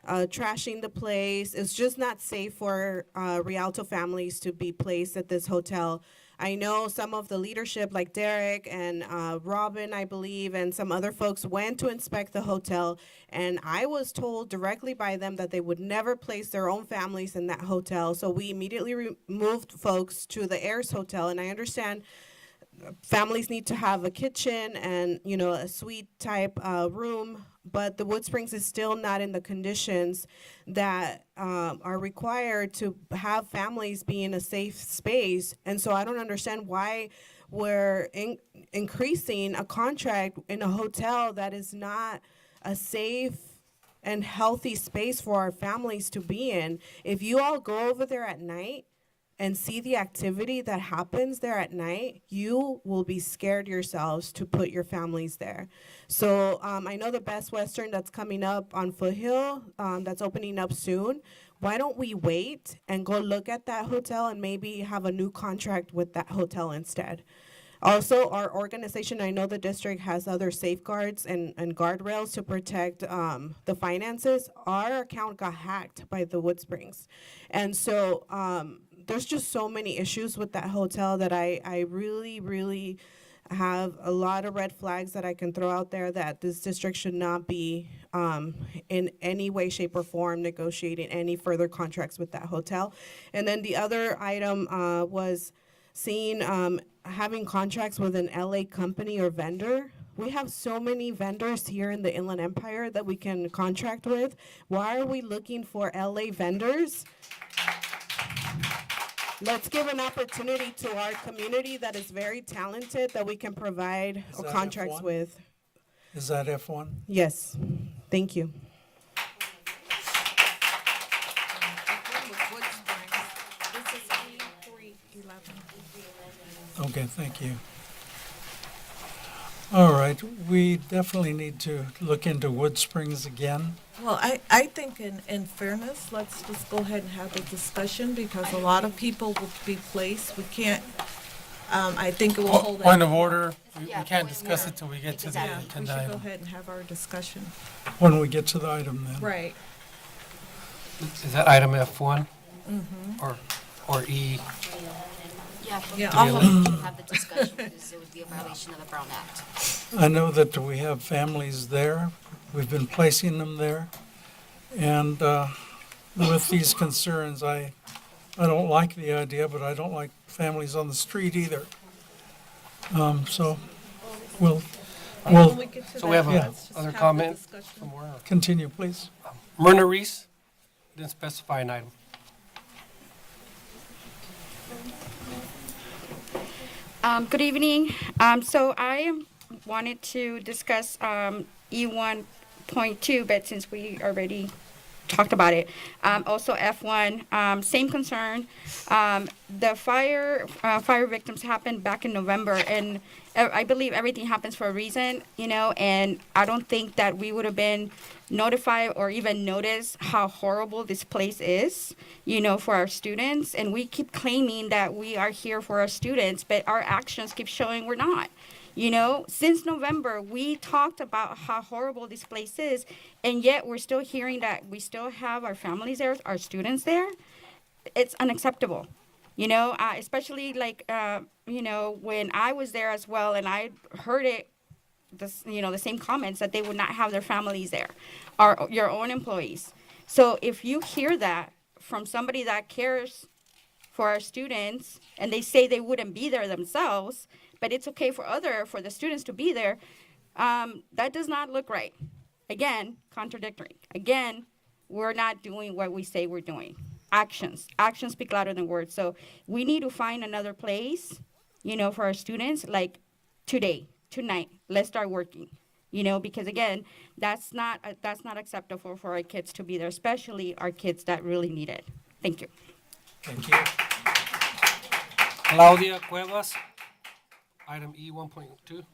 trashing the place. It's just not safe for Rialto families to be placed at this hotel. I know some of the leadership, like Derek and Robin, I believe, and some other folks went to inspect the hotel, and I was told directly by them that they would never place their own families in that hotel. So we immediately moved folks to the Heirs Hotel, and I understand families need to have a kitchen and, you know, a suite type room, but the Wood Springs is still not in the conditions that are required to have families be in a safe space. And so I don't understand why we're increasing a contract in a hotel that is not a safe and healthy space for our families to be in. If you all go over there at night and see the activity that happens there at night, you will be scared yourselves to put your families there. So I know the Best Western that's coming up on Foothill, that's opening up soon. Why don't we wait and go look at that hotel and maybe have a new contract with that hotel instead? Also, our organization, I know the district has other safeguards and guardrails to protect the finances. Our account got hacked by the Wood Springs. And so there's just so many issues with that hotel that I really have a lot of red flags that I can throw out there that this district should not be in any way, shape, or form negotiating any further contracts with that hotel. And then the other item was seeing having contracts with an LA company or vendor. We have so many vendors here in the Inland Empire that we can contract with. Why are we looking for LA vendors? Let's give an opportunity to our community that is very talented that we can provide Is that contracts F1? with. Is that F1? Yes, thank you. Okay, thank you. All right, we definitely need to look into Wood Springs again. Well, I think in fairness, let's just go ahead and have the discussion because a lot of people will be placed. We can't, I think it will hold. Point of order, we can't discuss it till we get to the Yeah, we should agenda go item. ahead and have our discussion. When we get to the item then. Right. Is that item F1 Mhm. or E? Yeah, all of them. Have the discussion because it would be a violation of the Brown Act. I know that we have families there. We've been placing them there. And with these concerns, I don't like the idea, but I don't like families on the street either. So we'll. So we have yeah. other comment somewhere? Continue, please. Myrna Reese, didn't specify an item. Good evening. So I wanted to discuss E1.2, but since we already talked about it, also F1, same concern. The fire victims happened back in November, and I believe everything happens for a reason, you know, and I don't think that we would have been notified or even noticed how horrible this place is, you know, for our students. And we keep claiming that we are here for our students, but our actions keep showing we're not. You know, since November, we talked about how horrible this place is, and yet we're still hearing that we still have our families there, our students there. It's unacceptable, you know, especially like, you know, when I was there as well, and I heard it, you know, the same comments that they would not have their families there, or your own employees. So if you hear that from somebody that cares for our students, and they say they wouldn't be there themselves, but it's okay for the students to be there, that does not look right. Again, contradictory. Again, we're not doing what we say we're doing. Actions speak louder than words. So we need to find another place, you know, for our students, like today, tonight, let's start working, you know, because again, that's not acceptable for our kids to be there, especially our kids that really need it. Thank you. Thank you. Claudia Cuevas. Item E 1.2.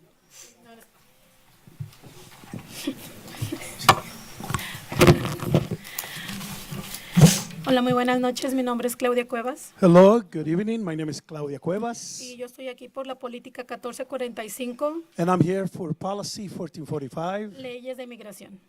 Hola, muy buenas noches. Mi nombre es Claudia Cuevas Hello, good evening. My name is Claudia Cuevas, y yo estoy aquí por la política 1445, and I'm here for Policy 1445, leyes de inmigración.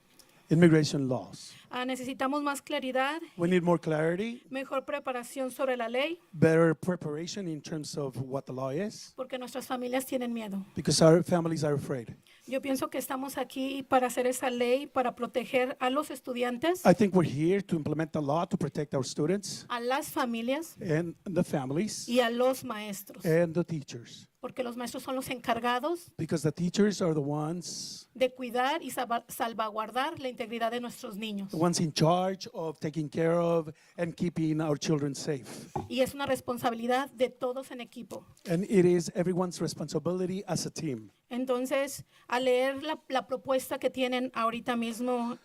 immigration laws. Necesitamos más claridad, We need more clarity, mejor preparación sobre la ley, better preparation in terms of what the law is, porque nuestras familias tienen miedo. because our families are afraid. Yo pienso que estamos aquí para hacer esa ley, para proteger a los estudiantes, I think we're here to implement the law to protect our students a las familias and the families y a los maestros, and the teachers, porque los maestros son los encargados because the teachers are the ones de cuidar y salvaguardar la integridad de nuestros niños. the ones in charge of taking care of and keeping our children safe. Y es una responsabilidad de todos en equipo. And it is everyone's responsibility as a team. Entonces, al leer la propuesta que tienen ahorita mismo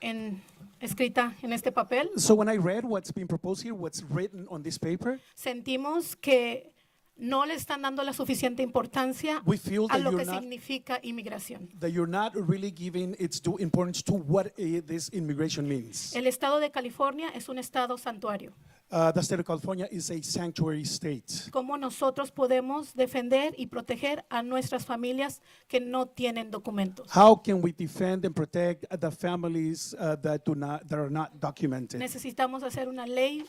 escrita en este papel, So when I read what's being proposed here, what's written on this paper, sentimos que no le están dando la suficiente importancia we feel a that lo que you're not significa inmigración. that you're not really giving its due importance to what this immigration means. El estado de California es un estado santuario. The state of California is a sanctuary state. ¿Cómo nosotros podemos defender y proteger a nuestras familias que no tienen documentos? How can we defend and protect the families that are not documented? Necesitamos hacer una ley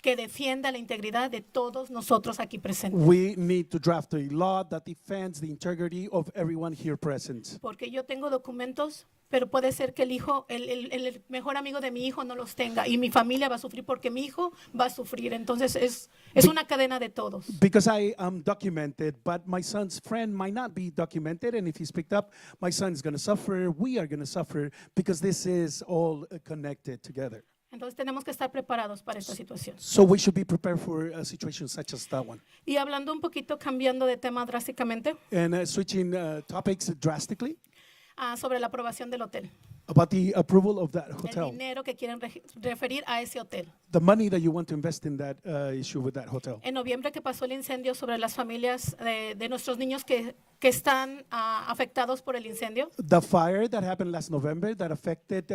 que defienda la integridad de todos nosotros aquí presentes. We need to draft a law that defends the integrity of everyone here present. Porque yo tengo documentos, pero puede ser que el mejor amigo de mi hijo no los tenga y mi familia va a sufrir porque mi hijo va a sufrir. Entonces es una cadena de todos. Because I am documented, but my son's friend might not be documented, and if he's picked up, my son's going to suffer, we are going to suffer, because this is all connected together. Entonces tenemos que estar preparados para esta situación. So we should be prepared for a situation such as that one. Y hablando un poquito, cambiando de tema drásticamente, And switching topics drastically, sobre la aprobación del hotel. about the approval of that El hotel, dinero que quieren referir a ese hotel. the money that you want to invest in that issue with that hotel. En noviembre que pasó el incendio sobre las familias de nuestros niños que están afectados por el incendio The fire that happened last November that affected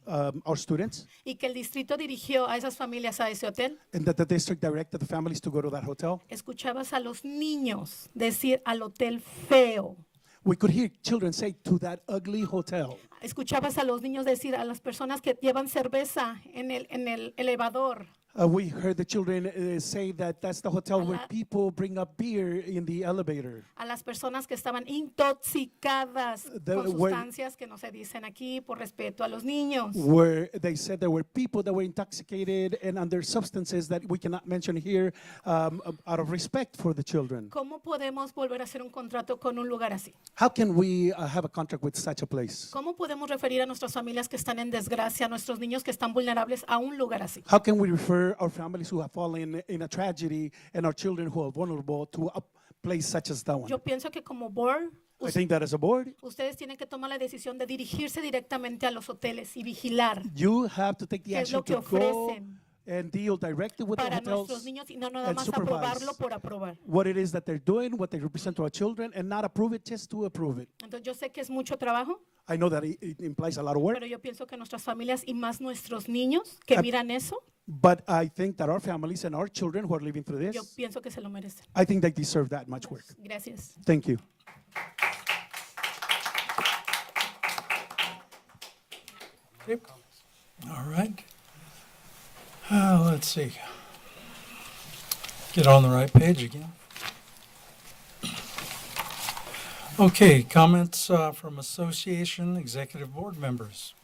our students, y que el distrito dirigió a esas familias a ese hotel, and that the district directed the families to go to that hotel. escuchabas a los niños decir al hotel feo. We could hear children say to that ugly hotel. Escuchabas a los niños decir a las personas que llevan cerveza en el elevador. We heard the children say that that's the hotel where people bring up beer in the elevator. A las personas que estaban intoxicadas por where- sustancias que no se dicen aquí por respeto a los niños. Where they said there were people that were intoxicated and under substances that we cannot mention here out of respect for the children. ¿Cómo podemos volver a hacer un contrato con un lugar así? How can we have a contract with such a place? ¿Cómo podemos referir a nuestras familias que están en desgracia, a nuestros niños que están vulnerables a un lugar así? How can we refer our families who have fallen in a tragedy and our children who are vulnerable to a place such as that one? Yo pienso que como board, I think that as a board, ustedes tienen que tomar la decisión de dirigirse directamente a los hoteles y vigilar you have to take the qué es action lo que to go ofrecen and deal directly with the para nuestros hotels niños y no nada and más supervise aprobarlo por aprobar. what it is that they're doing, what they represent to our children, and not approve it just to approve it. Entonces yo sé que es mucho trabajo, I know that it implies a lot of work, pero yo pienso que nuestras familias y más nuestros niños que miran eso, but I think that our families and our children who are living through yo this, pienso que se lo merecen. I think they deserve that much work. Gracias. Thank you. All right. Let's see. Get on the right page again. Okay, comments from association executive board members.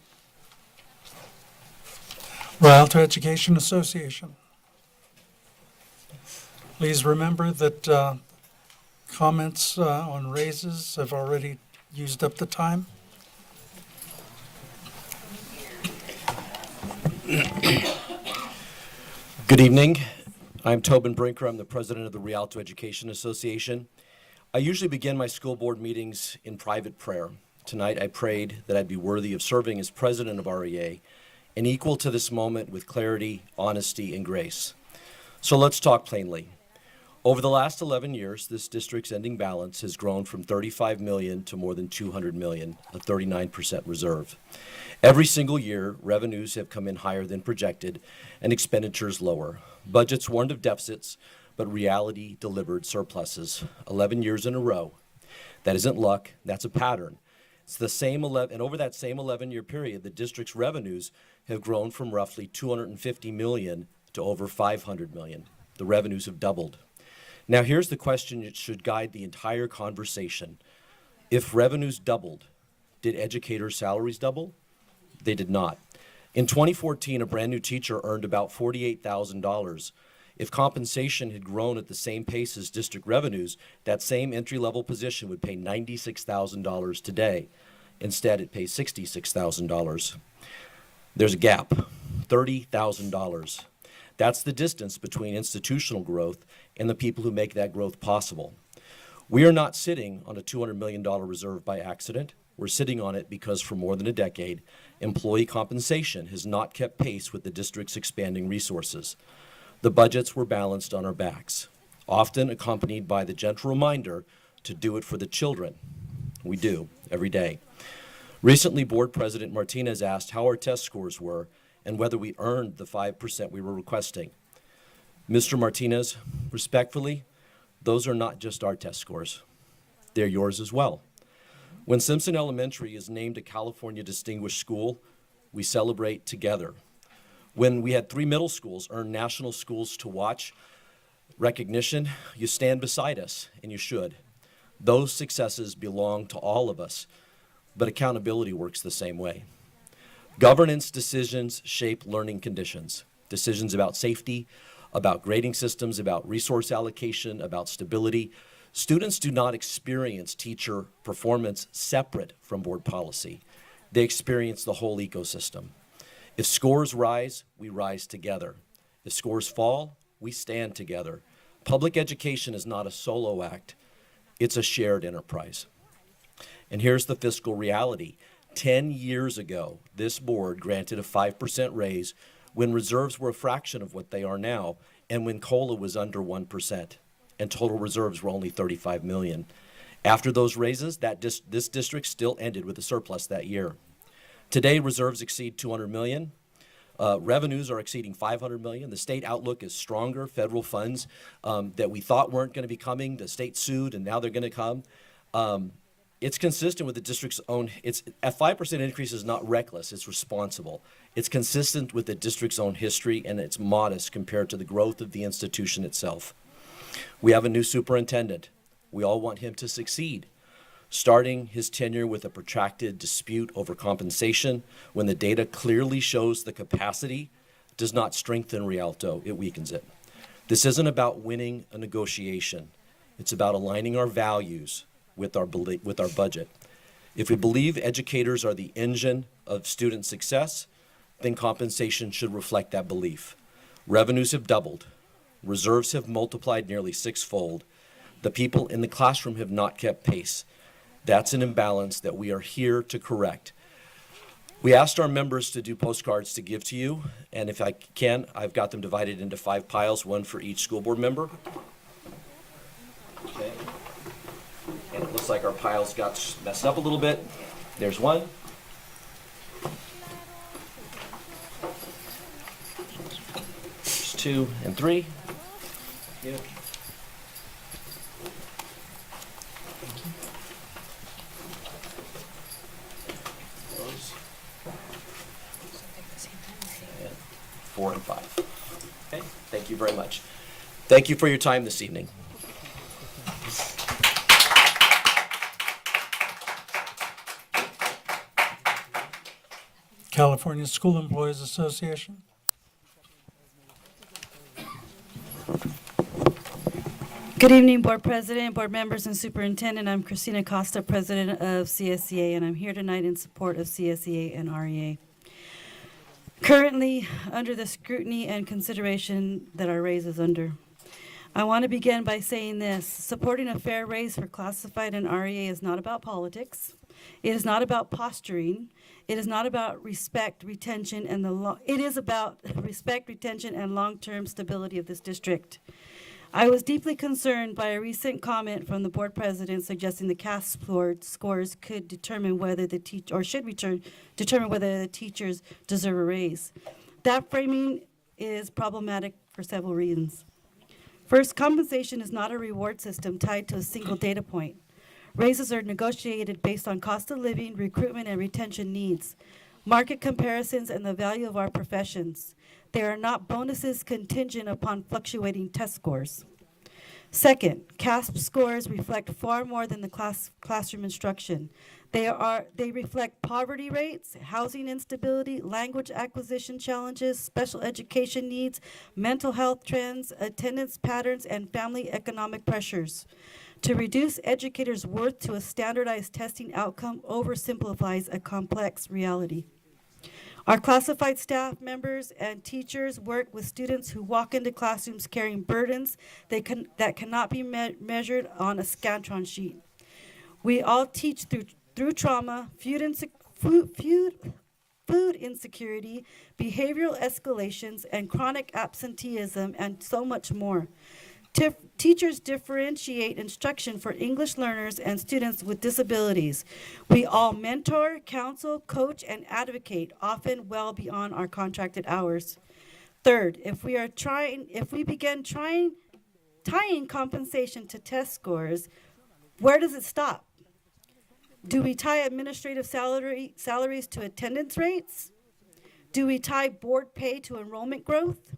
Rialto Education Association. Please remember that comments on raises have already used up the time. Good evening. I'm Tobin Brinker. I'm the president of the Rialto Education Association. I usually begin my school board meetings in private prayer. Tonight I prayed that I'd be worthy of serving as president of REA and equal to this moment with clarity, honesty, and grace. So let's talk plainly. Over the last 11 years, this district's ending balance has grown from 35 million to more than 200 million, a 39% reserve. Every single year, revenues have come in higher than projected and expenditures lower. Budgets warned of deficits, but reality delivered surpluses 11 years in a row. That isn't luck, that's a pattern. It's the same 11, and over that same 11-year period, the district's revenues have grown from roughly 250 million to over 500 million. The revenues have doubled. Now here's the question that should guide the entire conversation. If revenues doubled, did educators' salaries double? They did not. In 2014, a brand new teacher earned about $48,000. If compensation had grown at the same pace as district revenues, that same entry-level position would pay $96,000 today. Instead, it pays $66,000. There's a gap, $30,000. That's the distance between institutional growth and the people who make that growth possible. We are not sitting on a $200 million reserve by accident. We're sitting on it because for more than a decade, employee compensation has not kept pace with the district's expanding resources. The budgets were balanced on our backs, often accompanied by the gentle reminder to do it for the children. We do, every day. Recently, Board President Martinez asked how our test scores were and whether we earned the 5% we were requesting. Mr. Martinez, respectfully, those are not just our test scores. They're yours as well. When Simpson Elementary is named a California Distinguished School, we celebrate together. When we had 3 middle schools earn National Schools to Watch recognition, you stand beside us, and you should. Those successes belong to all of us, but accountability works the same way. Governance decisions shape learning conditions. Decisions about safety, about grading systems, about resource allocation, about stability. Students do not experience teacher performance separate from board policy. They experience the whole ecosystem. If scores rise, we rise together. If scores fall, we stand together. Public education is not a solo act. It's a shared enterprise. And here's the fiscal reality. 10 years ago, this board granted a 5% raise when reserves were a fraction of what they are now and when COLA was under 1% and total reserves were only 35 million. After those raises, this district still ended with a surplus that year. Today, reserves exceed 200 million. Revenues are exceeding 500 million. The state outlook is stronger. Federal funds that we thought weren't going to be coming, the state sued and now they're going to come. It's consistent with the district's own, a 5% increase is not reckless, it's responsible. It's consistent with the district's own history and it's modest compared to the growth of the institution itself. We have a new superintendent. We all want him to succeed. Starting his tenure with a protracted dispute over compensation when the data clearly shows the capacity does not strengthen Rialto, it weakens it. This isn't about winning a negotiation. It's about aligning our values with our budget. If we believe educators are the engine of student success, then compensation should reflect that belief. Revenues have doubled. Reserves have multiplied nearly 6-fold. The people in the classroom have not kept pace. That's an imbalance that we are here to correct. We asked our members to do postcards to give to you, and if I can, I've got them divided into 5 piles, 1 for each school board member. Okay. And it looks like our piles got messed up a little bit. There's 1. There's 2 and 3. Yeah. Those. And 4 and 5. Okay, thank you very much. Thank you for your time this evening. California School Employees Association. Good evening, Board President, Board members, and Superintendent. I'm Christina Costa, President of CSEA, and I'm here tonight in support of CSEA and REA. Currently, under the scrutiny and consideration that our raise is under, I want to begin by saying this. Supporting a fair raise for classified and REA is not about politics. It is not about posturing. It is not about respect, retention, and it is about respect, retention, and long-term stability of this district. I was deeply concerned by a recent comment from the board president suggesting the CAS scores could determine whether the determine whether the teachers deserve a raise. That framing is problematic for several reasons. First, compensation is not a reward system tied to a single data point. Raises are negotiated based on cost of living, recruitment, and retention needs, market comparisons, and the value of our professions. They are not bonuses contingent upon fluctuating test scores. Second, CASP scores reflect far more than the classroom instruction. They reflect poverty rates, housing instability, language acquisition challenges, special education needs, mental health trends, attendance patterns, and family economic pressures. To reduce educators' worth to a standardized testing outcome oversimplifies a complex reality. Our classified staff members and teachers work with students who walk into classrooms carrying burdens that cannot be measured on a Scantron sheet. We all teach through trauma, food insecurity, behavioral escalations, and chronic absenteeism, and so much more. Teachers differentiate instruction for English learners and students with disabilities. We all mentor, counsel, coach, and advocate, often well beyond our contracted hours. Third, if we begin tying compensation to test scores, where does it stop? Do we tie administrative salaries to attendance rates? Do we tie board pay to enrollment growth?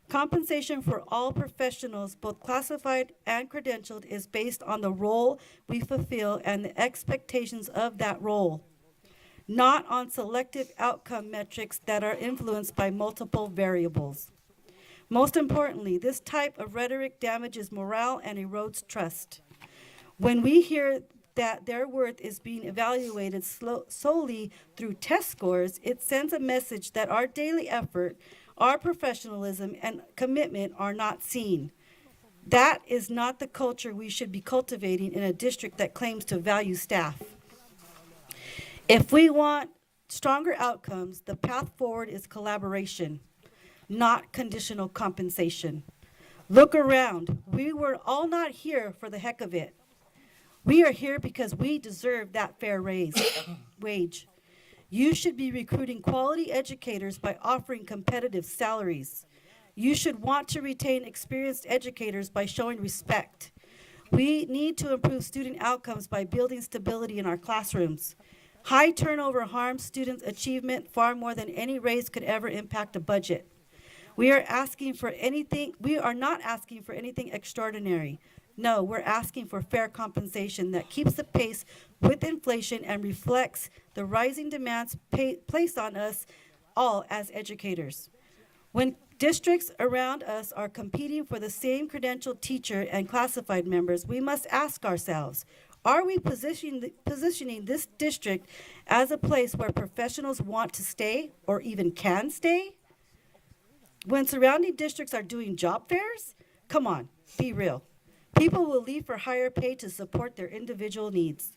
Compensation for all professionals, both classified and credentialed, is based on the role we fulfill and the expectations of that role, not on selective outcome metrics that are influenced by multiple variables. Most importantly, this type of rhetoric damages morale and erodes trust. When we hear that their worth is being evaluated solely through test scores, it sends a message that our daily effort, our professionalism, and commitment are not seen. That is not the culture we should be cultivating in a district that claims to value staff. If we want stronger outcomes, the path forward is collaboration, not conditional compensation. Look around. We were all not here for the heck of it. We are here because we deserve that fair wage. You should be recruiting quality educators by offering competitive salaries. You should want to retain experienced educators by showing respect. We need to improve student outcomes by building stability in our classrooms. High turnover harms students' achievement far more than any raise could ever impact a budget. We are not asking for anything extraordinary. No, we're asking for fair compensation that keeps the pace with inflation and reflects the rising demands placed on us all as educators. When districts around us are competing for the same credentialed teacher and classified members, we must ask ourselves, are we positioning this district as a place where professionals want to stay or even can stay? When surrounding districts are doing job fairs? Come on, be real. People will leave for higher pay to support their individual needs.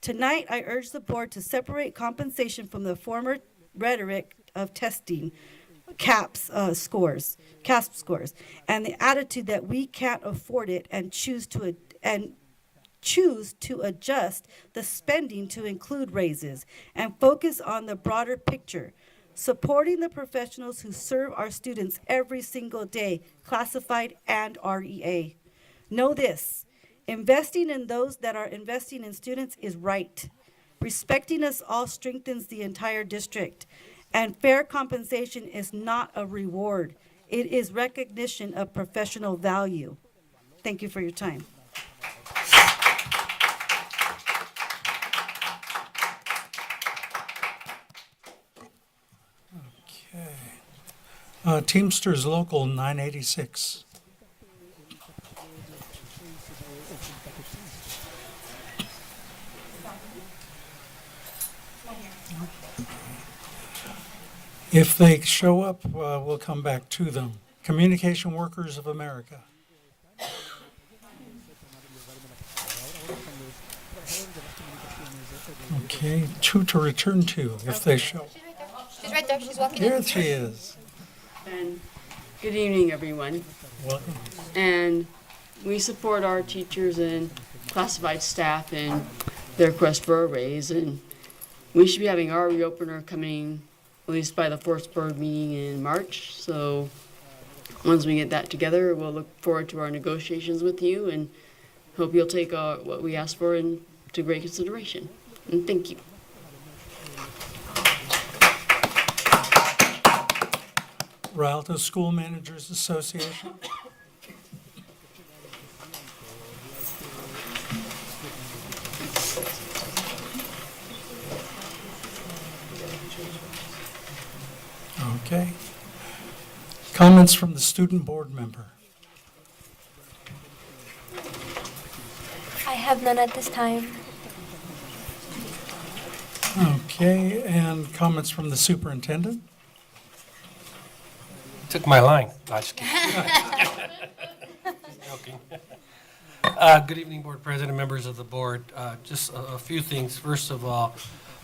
Tonight, I urge the board to separate compensation from the former rhetoric of testing, CASP scores, and the attitude that we can't afford it and choose to adjust the spending to include raises and focus on the broader picture, supporting the professionals who serve our students every single day, classified and REA. Know this, investing in those that are investing in students is right. Respecting us all strengthens the entire district. And fair compensation is not a reward. It is recognition of professional value. Thank you for your time. Okay. Teamsters Local 986. If they show up, we'll come back to them. Communication Workers of America. Okay, two to return to if they show. She's right there. She's walking Here in. she is. And good evening, everyone. Welcome. And we support our teachers and classified staff in their quest for a raise, and we should be having our reopener coming at least by the fourth board meeting in March. So once we get that together, we'll look forward to our negotiations with you and hope you'll take what we asked for into great consideration. And thank you. Rialto School Managers Association. Okay. Comments from the student board member. I have none at this time. Okay, and comments from the superintendent? Took my line. No, I'm just kidding. Joking. Good evening, Board President, members of the board. Just a few things. First of all,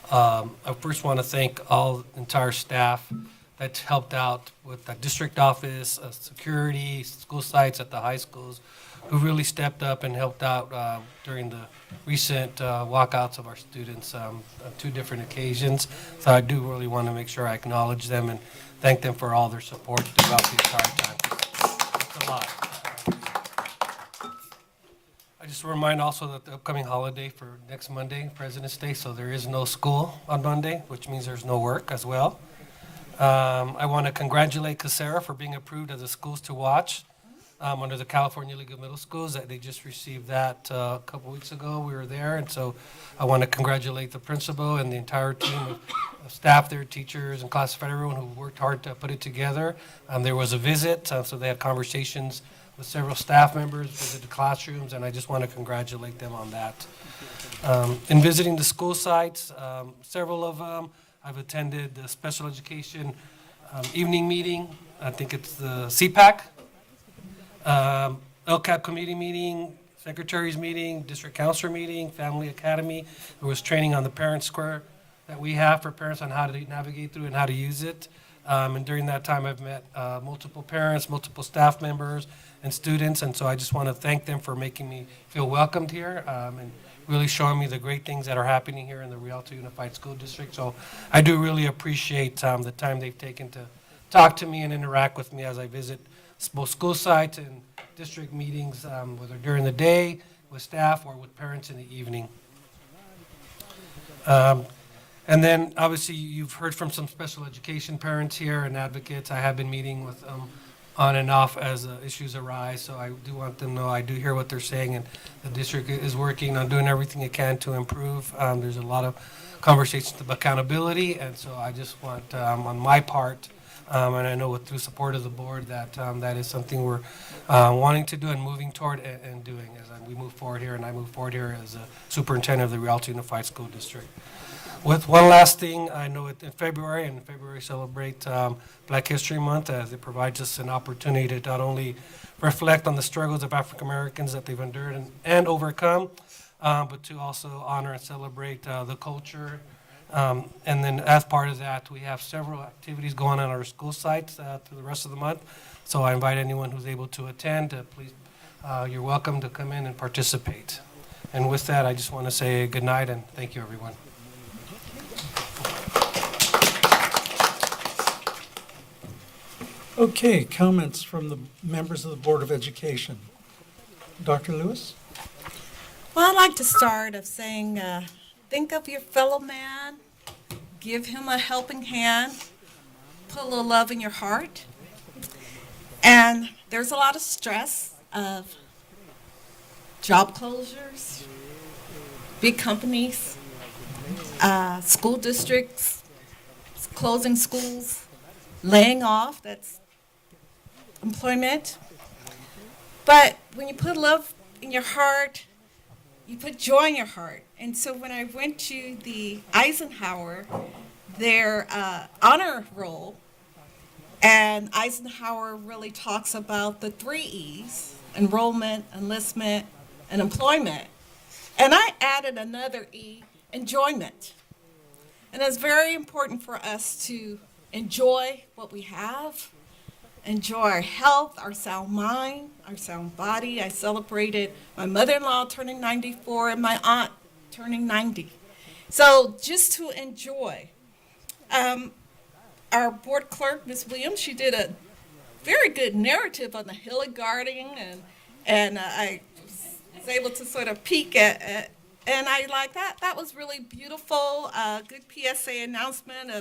I first want to thank all entire staff that helped out with the district office, security, school sites at the high schools, who really stepped up and helped out during the recent walkouts of our students on 2 different occasions. So I do really want to make sure I acknowledge them and thank them for all their support throughout the entire time. It's a lot. I just remind also that the upcoming holiday for next Monday, President's Day, so there is no school on Monday, which means there's no work as well. I want to congratulate Casera for being approved as a schools to watch under the California League of Middle Schools. That they just received that a couple weeks ago. We were there, and so I want to congratulate the principal and the entire team of staff there, teachers and classified, everyone who worked hard to put it together. There was a visit, so they had conversations with several staff members, visited classrooms, and I just want to congratulate them on that. In visiting the school sites, several of them, I've attended the special education evening meeting. I think it's the CPAC, LCAP committee meeting, secretary's meeting, district counselor meeting, family academy. There was training on the parent square that we have for parents on how to navigate through and how to use it. And during that time, I've met multiple parents, multiple staff members, and students. And so I just want to thank them for making me feel welcomed here and really showing me the great things that are happening here in the Rialto Unified School District. So I do really appreciate the time they've taken to talk to me and interact with me as I visit both school sites and district meetings, whether during the day with staff or with parents in the evening. And then, obviously, you've heard from some special education parents here and advocates. I have been meeting with on and off as issues arise, so I do want them to know I do hear what they're saying, and the district is working on doing everything it can to improve. There's a lot of conversations about accountability, and so I just want, on my part, and I know through support of the board, that that is something we're wanting to do and moving toward and doing as we move forward here, and I move forward here as a superintendent of the Rialto Unified School District. With one last thing, I know in February celebrate Black History Month, as it provides us an opportunity to not only reflect on the struggles of African Americans that they've endured and overcome, but to also honor and celebrate the culture. And then as part of that, we have several activities going on our school sites through the rest of the month. So I invite anyone who's able to attend, please, you're welcome to come in and participate. And with that, I just want to say good night and thank you, everyone. Okay, comments from the members of the Board of Education. Dr. Lewis? Well, I'd like to start of saying, think of your fellow man, give him a helping hand, put a little love in your heart. And there's a lot of stress of job closures, big companies, school districts, closing schools, laying off, that's employment. But when you put love in your heart, you put joy in your heart. And so when I went to the Eisenhower, their honor roll, and Eisenhower really talks about the 3 E's, enrollment, enlistment, and employment. And I added another E, enjoyment. And it's very important for us to enjoy what we have, enjoy our health, our sound mind, our sound body. I celebrated my mother-in-law turning 94 and my aunt turning 90. So just to enjoy. Our board clerk, Ms. Williams, she did a very good narrative on the hilly gardening, and I was able to sort of peek at and I like that. That was really beautiful. Good PSA announcement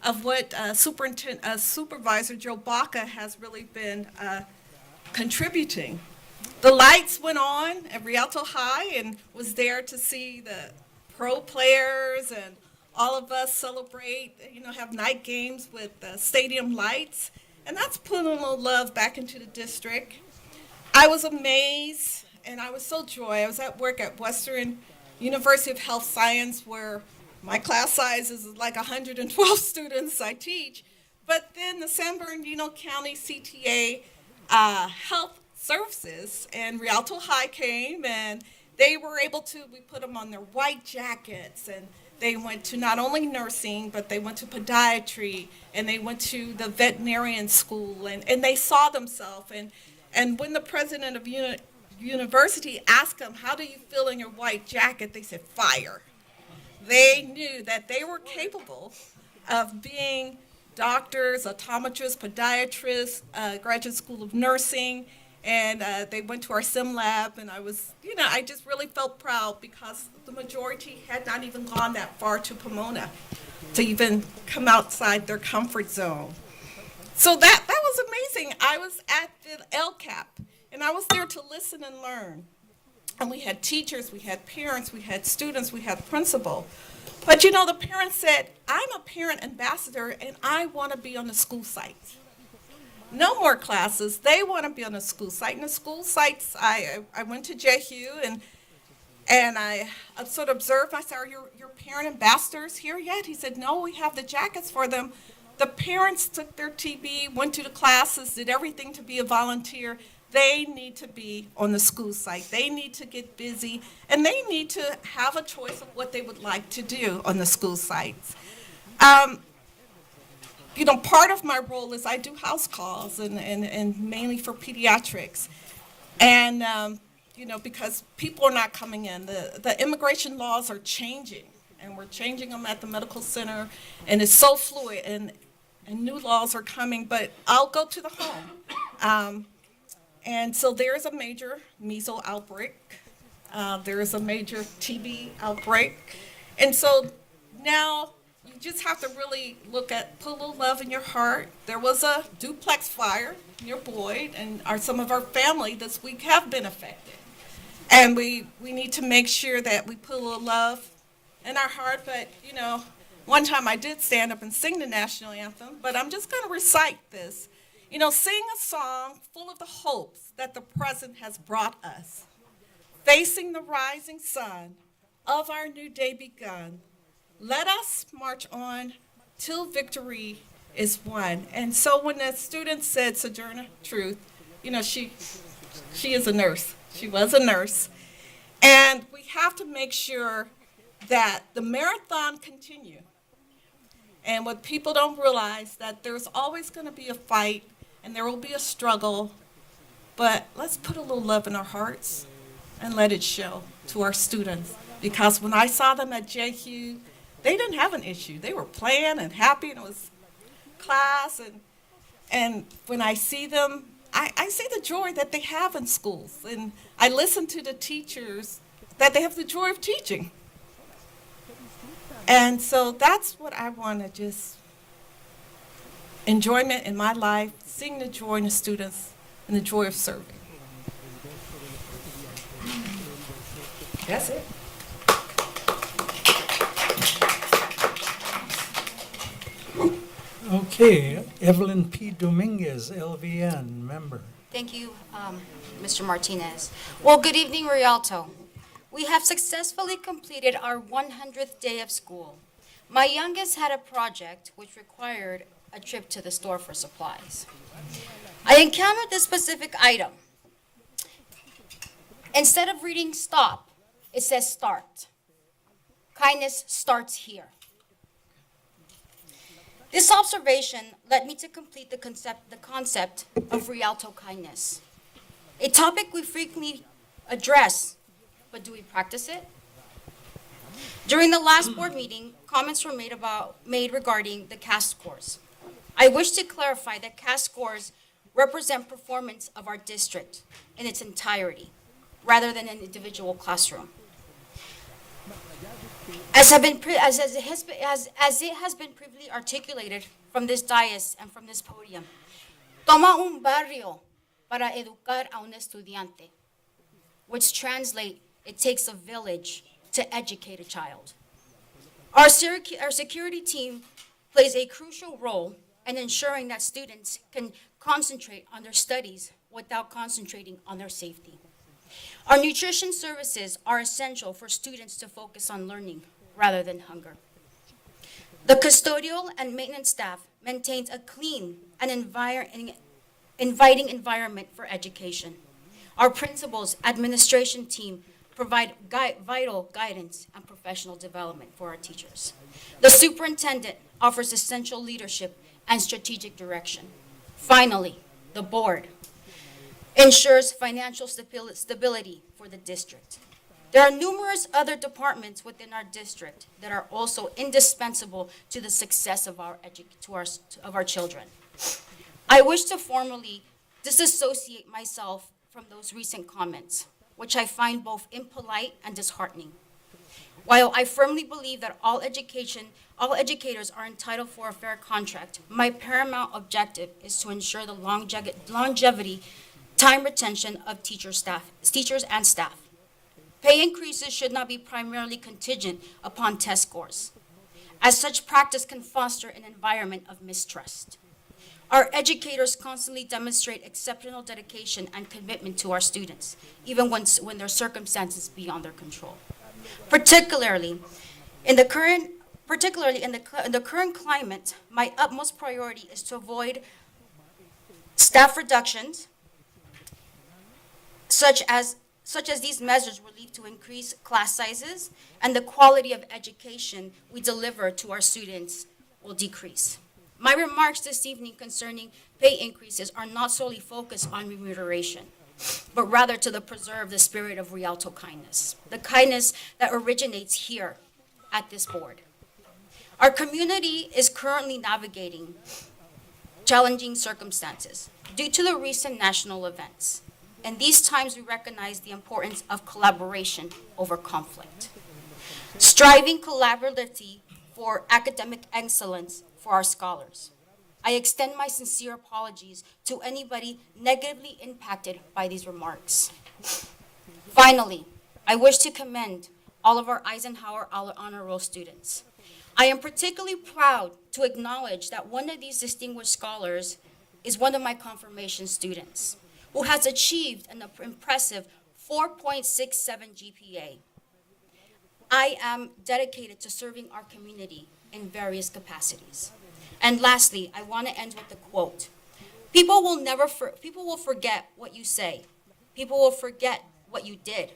of what Supervisor Joe Baca has really been contributing. The lights went on at Rialto High and was there to see the pro players and all of us celebrate, have night games with stadium lights. And that's putting a little love back into the district. I was amazed and I was so joyous. I was at work at Western University of Health Science where my class size is like 112 students I teach. But then the San Bernardino County CTA Health Services and Rialto High came and they were able to, we put them on their white jackets and they went to not only nursing, but they went to podiatry, and they went to the veterinarian school, and they saw themselves. And when the president of university asked them, how do you feel in your white jacket? They said, fire. They knew that they were capable of being doctors, optometrists, podiatrists, graduate school of nursing, and they went to our sim lab, and I just really felt proud because the majority had not even gone that far to Pomona to even come outside their comfort zone. So that was amazing. I was at the LCAP, and I was there to listen and learn. And we had teachers, we had parents, we had students, we had principal. But the parents said, I'm a parent ambassador, and I want to be on the school site. No more classes. They want to be on a school site. And the school sites, I went to JHU and I sort of observed. I said, are your parent ambassadors here yet? He said, no, we have the jackets for them. The parents took their TB, went to the classes, did everything to be a volunteer. They need to be on the school site. They need to get busy, and they need to have a choice of what they would like to do on the school sites. Part of my role is I do house calls and mainly for pediatrics. And, because people are not coming in. The immigration laws are changing, and we're changing them at the medical center, and it's so fluid, and new laws are coming, but I'll go to the home. And so there's a major measles outbreak. There is a major TB outbreak. And so now you just have to really put a little love in your heart. There was a duplex fire near Boyd, and some of our family this week have been affected. And we need to make sure that we put a little love in our heart. But, one time I did stand up and sing the national anthem, but I'm just going to recite this. Sing a song full of the hopes that the present has brought us. Facing the rising sun of our new day begun, let us march on till victory is won. And so when the student said Sojourner Truth, she is a nurse. She was a nurse. And we have to make sure that the marathon continue. And what people don't realize, that there's always going to be a fight and there will be a struggle, but let's put a little love in our hearts and let it show to our students. Because when I saw them at JHU, they didn't have an issue. They were playing and happy, and it was class. And when I see them, I see the joy that they have in schools. And I listen to the teachers, that they have the joy of teaching. And so that's what I want to just, enjoyment in my life, seeing the joy in the students and the joy of serving. That's it. Okay, Evelyn P. Dominguez, LVN, member. Thank you, Mr. Martinez. Well, good evening, Rialto. We have successfully completed our 100th day of school. My youngest had a project which required a trip to the store for supplies. I encountered this specific item. Instead of reading stop, it says start. Kindness starts here. This observation led me to complete the concept of Rialto kindness, a topic we frequently address, but do we practice it? During the last board meeting, comments were made regarding the CAS scores. I wish to clarify that CAS scores represent performance of our district in its entirety, rather than an individual classroom. As it has been previously articulated from this dais and from this podium, toma un barrio para educar a un estudiante, which translate, it takes a village to educate a child. Our security team plays a crucial role in ensuring that students can concentrate on their studies without concentrating on their safety. Our nutrition services are essential for students to focus on learning rather than hunger. The custodial and maintenance staff maintains a clean and inviting environment for education. Our principals, administration team provide vital guidance and professional development for our teachers. The superintendent offers essential leadership and strategic direction. Finally, the board ensures financial stability for the district. There are numerous other departments within our district that are also indispensable to the success of our children. I wish to formally disassociate myself from those recent comments, which I find both impolite and disheartening. While I firmly believe that all educators are entitled for a fair contract, my paramount objective is to ensure the longevity, time retention of teachers and staff. Pay increases should not be primarily contingent upon test scores, as such practice can foster an environment of mistrust. Our educators constantly demonstrate exceptional dedication and commitment to our students, even when there are circumstances beyond their control. Particularly in the current climate, my utmost priority is to avoid staff reductions, such as these measures will lead to increased class sizes, and the quality of education we deliver to our students will decrease. My remarks this evening concerning pay increases are not solely focused on remuneration, but rather to preserve the spirit of Rialto kindness, the kindness that originates here at this board. Our community is currently navigating challenging circumstances due to the recent national events. In these times, we recognize the importance of collaboration over conflict, striving collaboratively for academic excellence for our scholars. I extend my sincere apologies to anybody negatively impacted by these remarks. Finally, I wish to commend all of our Eisenhower Honor Roll students. I am particularly proud to acknowledge that one of these distinguished scholars is one of my confirmation students, who has achieved an impressive 4.67 GPA. I am dedicated to serving our community in various capacities. And lastly, I want to end with a quote. People will forget what you say. People will forget what you did.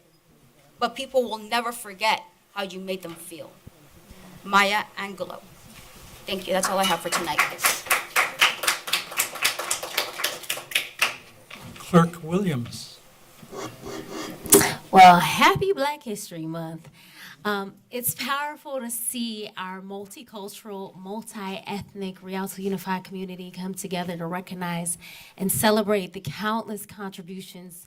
But people will never forget how you made them feel. Maya Angelou. Thank you. That's all I have for tonight, guys. Clerk Williams. Well, happy Black History Month. It's powerful to see our multicultural, multi-ethnic Rialto Unified community come together to recognize and celebrate the countless contributions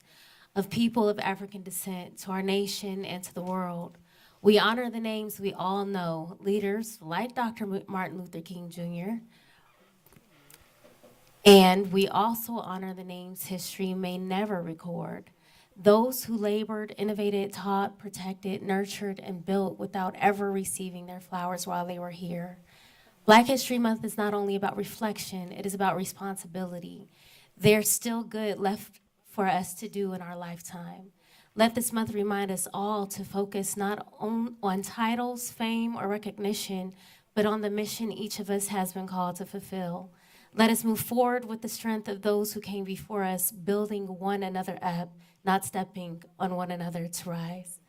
of people of African descent to our nation and to the world. We honor the names we all know, leaders like Dr. Martin Luther King Jr., and we also honor the names history may never record. Those who labored, innovated, taught, protected, nurtured, and built without ever receiving their flowers while they were here. Black History Month is not only about reflection, it is about responsibility. There's still good left for us to do in our lifetime. Let this month remind us all to focus not on titles, fame, or recognition, but on the mission each of us has been called to fulfill. Let us move forward with the strength of those who came before us, building one another up, not stepping on one another to rise.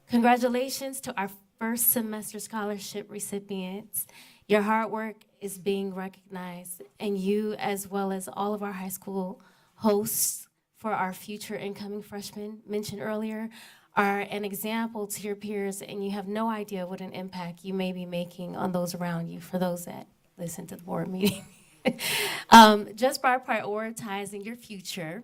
Congratulations to our first semester scholarship recipients. Your hard work is being recognized, and you, as well as all of our high school hosts for our future incoming freshmen mentioned earlier, are an example to your peers, and you have no idea what an impact you may be making on those around you, for those that listen to the board meeting. Just by prioritizing your future,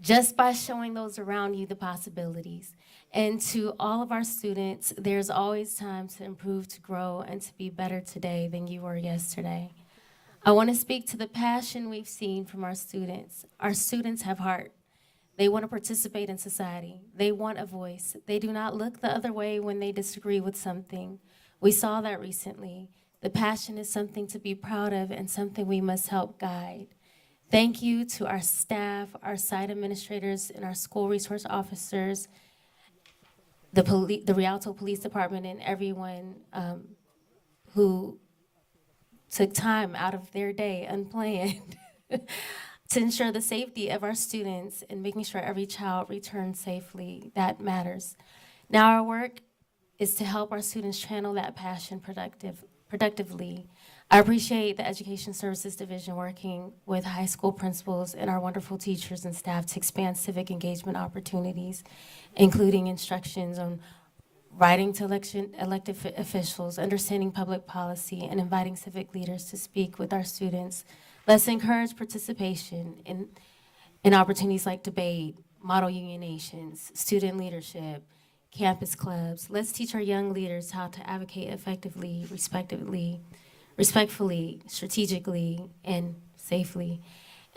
just by showing those around you the possibilities. And to all of our students, there's always time to improve, to grow, and to be better today than you were yesterday. I want to speak to the passion we've seen from our students. Our students have heart. They want to participate in society. They want a voice. They do not look the other way when they disagree with something. We saw that recently. The passion is something to be proud of and something we must help guide. Thank you to our staff, our site administrators, and our school resource officers, the Rialto Police Department, and everyone who took time out of their day unplanned to ensure the safety of our students and making sure every child returns safely. That matters. Now our work is to help our students channel that passion productively. I appreciate the Education Services Division working with high school principals and our wonderful teachers and staff to expand civic engagement opportunities, including instructions on writing to elected officials, understanding public policy, and inviting civic leaders to speak with our students. Let's encourage participation in opportunities like debate, model unionations, student leadership, campus clubs. Let's teach our young leaders how to advocate effectively, respectfully, strategically, and safely.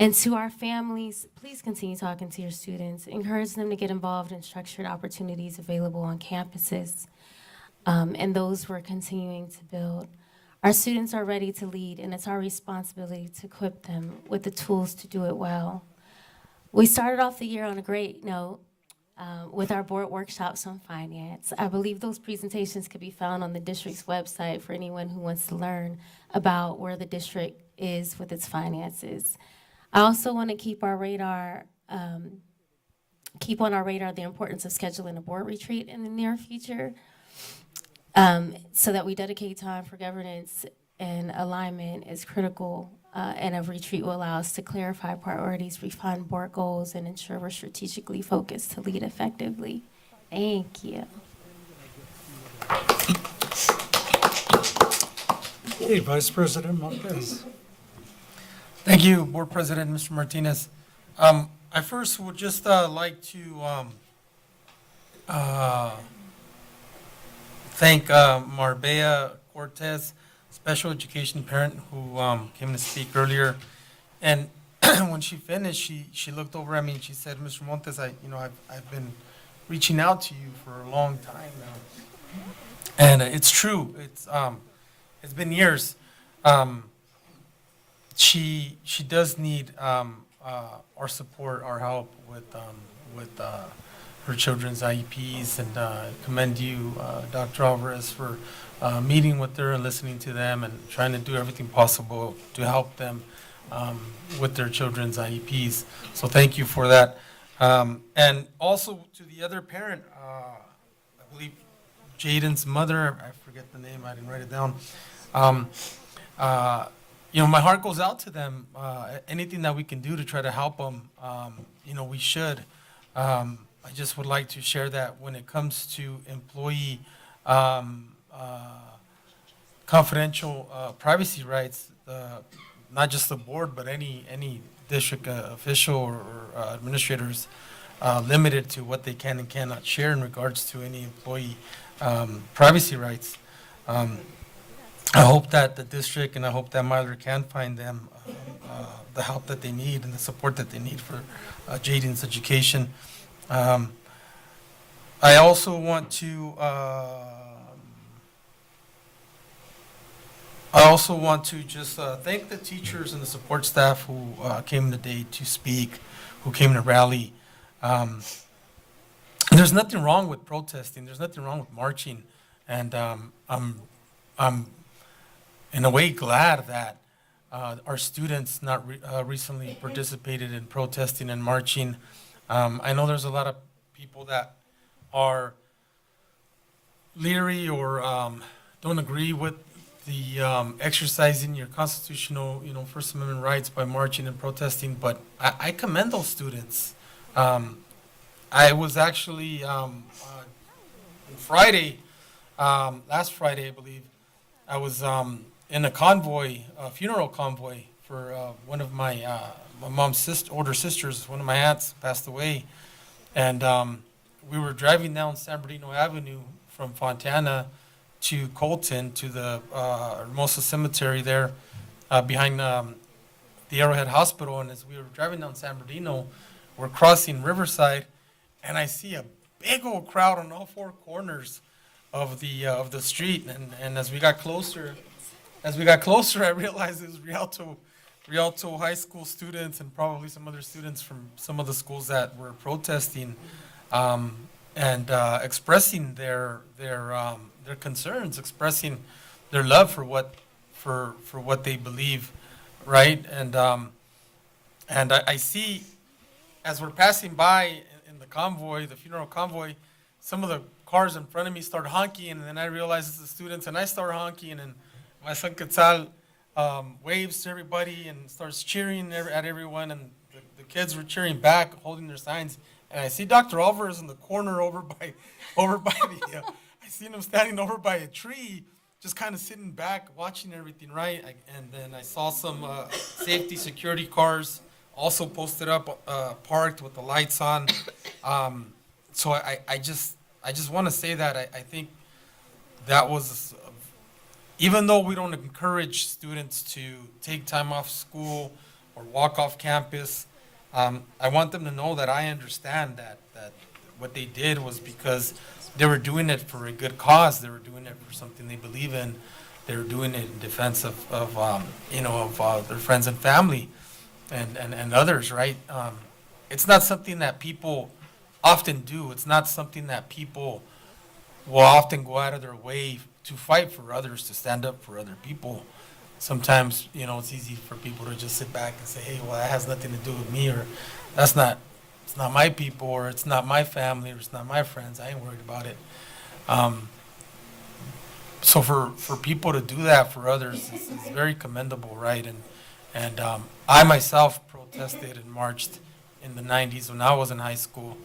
And to our families, please continue talking to your students. Encourage them to get involved in structured opportunities available on campuses, and those we're continuing to build. Our students are ready to lead, and it's our responsibility to equip them with the tools to do it well. We started off the year on a great note with our board workshops on finance. I believe those presentations could be found on the district's website for anyone who wants to learn about where the district is with its finances. I also want to keep on our radar the importance of scheduling a board retreat in the near future, so that we dedicate time for governance and alignment is critical, and a retreat will allow us to clarify priorities, refine board goals, and ensure we're strategically focused to lead effectively. Thank you. Okay, Vice President Montes. Thank you, Board President, Mr. Martinez. I first would just like to thank Marbella Cortez, special education parent who came to speak earlier. And when she finished, she looked over at me and she said, "Mr. Montes, I've been reaching out to you for a long time now." And it's true. It's been years. She does need our support, our help with her children's IEPs, and commend you, Dr. Alvarez, for meeting with her and listening to them and trying to do everything possible to help them with their children's IEPs. So thank you for that. And also to the other parent, I believe Jaden's mother, I forget the name, I didn't write it down. My heart goes out to them. Anything that we can do to try to help them, we should. I just would like to share that when it comes to employee confidential privacy rights, not just the board, but any district official or administrators limited to what they can and cannot share in regards to any employee privacy rights. I hope that the district and I hope that Myler can find them the help that they need and the support that they need for Jaden's education. I also want to just thank the teachers and the support staff who came today to speak, who came to rally. There's nothing wrong with protesting. There's nothing wrong with marching, and I'm in a way glad that our students not recently participated in protesting and marching. I know there's a lot of people that are, leery or don't agree with the exercising your constitutional, First Amendment rights by marching and protesting, but I commend those students. I was actually Friday, last Friday, I believe, I was in a convoy, a funeral convoy for one of my mom's older sisters. One of my aunts passed away, and we were driving down San Bernardino Avenue from Fontana to Colton to the Hermosa Cemetery there behind the Arrowhead Hospital. And as we were driving down San Bernardino, we're crossing Riverside, and I see a big old crowd on all four corners of the street. And as we got closer, I realized it was Rialto High School students and probably some other students from some of the schools that were protesting and expressing their concerns, expressing their love for what they believe, right? And I see as we're passing by in the convoy, the funeral convoy, some of the cars in front of me start honking, and then I realize it's the students, and I start honking, and my son Quetzal waves to everybody and starts cheering at everyone, and the kids were cheering back, holding their signs. And I see Dr. Alvarez in the corner over by the. I seen him standing over by a tree, just kind of sitting back, watching everything, right? And then I saw some safety security cars also posted up, parked with the lights on. So I just want to say that I think that was, even though we don't encourage students to take time off school or walk off campus, I want them to know that I understand that what they did was because they were doing it for a good cause. They were doing it for something they believe in. They were doing it in defense of their friends and family and others, right? It's not something that people often do. It's not something that people will often go out of their way to fight for others, to stand up for other people. Sometimes, it's easy for people to just sit back and say, hey, well, that has nothing to do with me, or it's not my people, or it's not my family, or it's not my friends. I ain't worried about it. So for people to do that for others is very commendable, right? And I myself protested and marched in the 90s when I was in high school.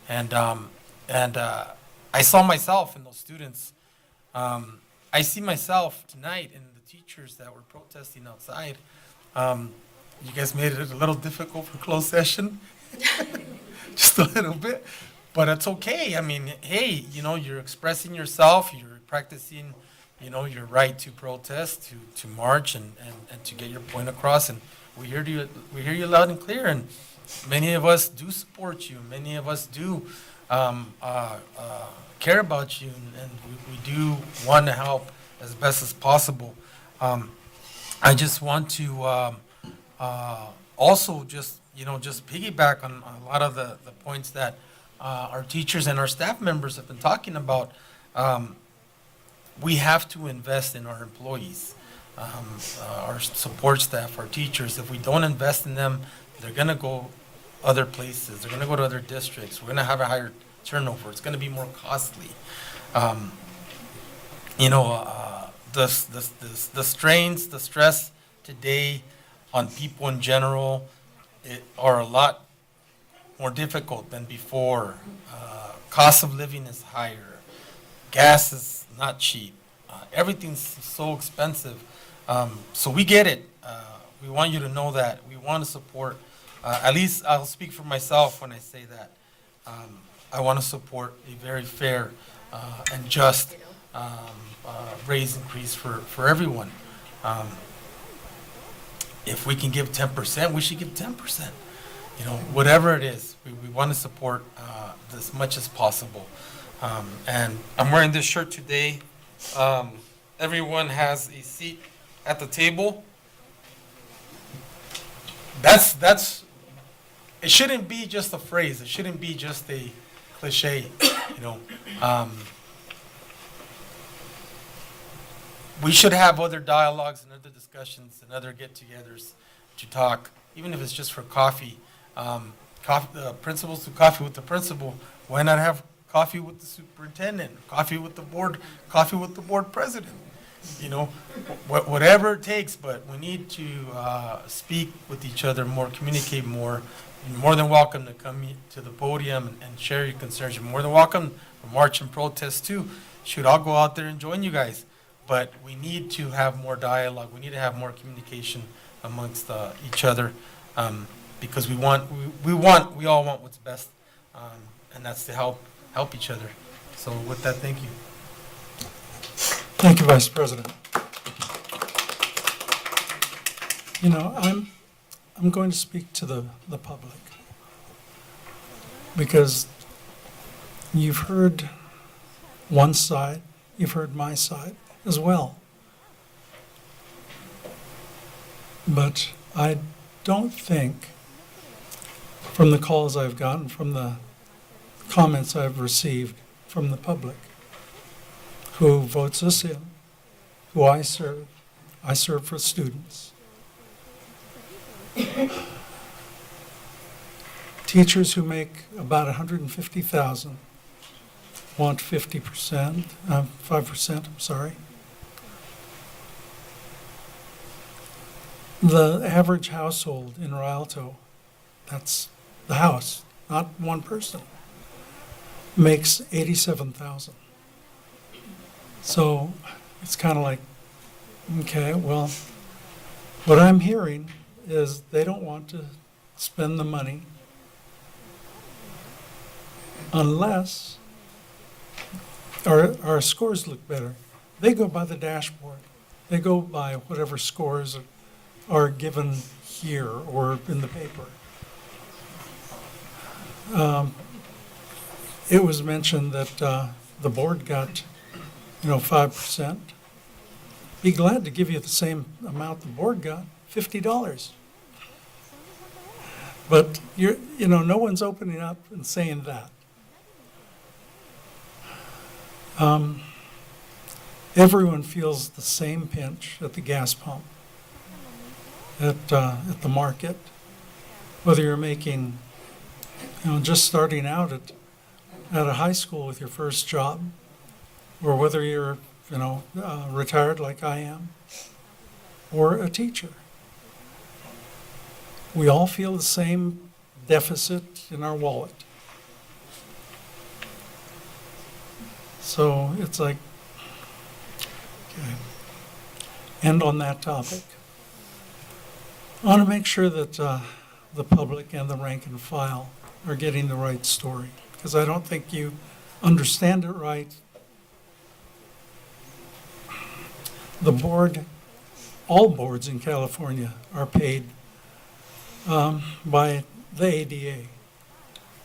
And I saw myself in those students. I see myself tonight in the teachers that were protesting outside. You guys made it a little difficult for closed session, just a little bit, but it's okay. I mean, hey, you're expressing yourself, you're practicing, your right to protest, to march, and to get your point across. And we hear you loud and clear. And many of us do support you. Many of us do care about you, and we do want to help as best as possible. I just want to also just piggyback on a lot of the points that our teachers and our staff members have been talking about. We have to invest in our employees, our support staff, our teachers. If we don't invest in them, they're going to go other places. They're going to go to other districts. We're going to have a higher turnover. It's going to be more costly. The strains, the stress today on people in general are a lot more difficult than before. Cost of living is higher. Gas is not cheap. Everything's so expensive. So we get it. We want you to know that. We want to support. At least I'll speak for myself when I say that. I want to support a very fair and just raise increase for everyone. If we can give 10%, we should give 10%. Whatever it is, we want to support as much as possible. And I'm wearing this shirt today. Everyone has a seat at the table. That's. It shouldn't be just a phrase. It shouldn't be just a cliche. We should have other dialogues and other discussions and other get-togethers to talk, even if it's just for coffee. Principals to coffee with the principal. Why not have coffee with the superintendent, coffee with the board president. You know, whatever it takes, but we need to speak with each other more, communicate more. You're more than welcome to come to the podium and share your concerns. You're more than welcome to march and protest too. Shoot, I'll go out there and join you guys. But we need to have more dialogue. We need to have more communication amongst each other, because we all want what's best, and that's to help each other. So with that, thank you. Thank you, Vice President. You know, I'm going to speak to the public, because you've heard one side, you've heard my side as well. But I don't think, from the calls I've gotten, from the comments I've received from the public, who votes us in, who I serve for students. Teachers who make about $150,000 want 5%, I'm sorry. The average household in Rialto, that's the house, not one person, makes $87,000. So it's kind of like, okay, well, what I'm hearing is they don't want to spend the money unless our scores look better. They go by the dashboard. They go by whatever scores are given here or in the paper. It was mentioned that the board got 5%. Be glad to give you the same amount the board got, $50. But no one's opening up and saying that. Everyone feels the same pinch at the gas pump, at the market, whether you're making, just starting out at a high school with your first job, or whether you're, retired like I am, or a teacher. We all feel the same deficit in our wallet. So it's like, okay. And on that topic, I want to make sure that the public and the rank and file are getting the right story, because I don't think you understand it right. The board, all boards in California are paid by the ADA.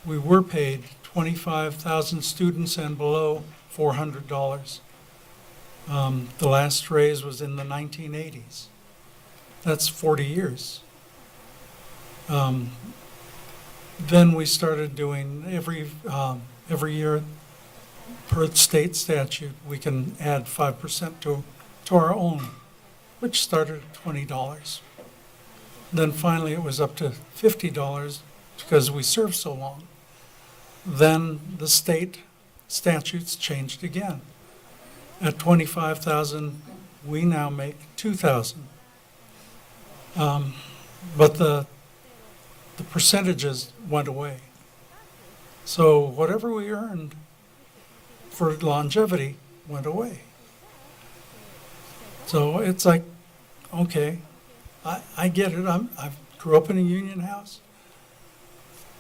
We were paid 25,000 students and below $400. The last raise was in the 1980s. That's 40 years. Then we started doing every year, per state statute, we can add 5% to our own, which started at $20. Then finally it was up to $50 because we served so long. Then the state statutes changed again. At $25,000, we now make $2,000. But the percentages went away. So whatever we earned for longevity went away. So it's like, okay, I get it. I grew up in a union house,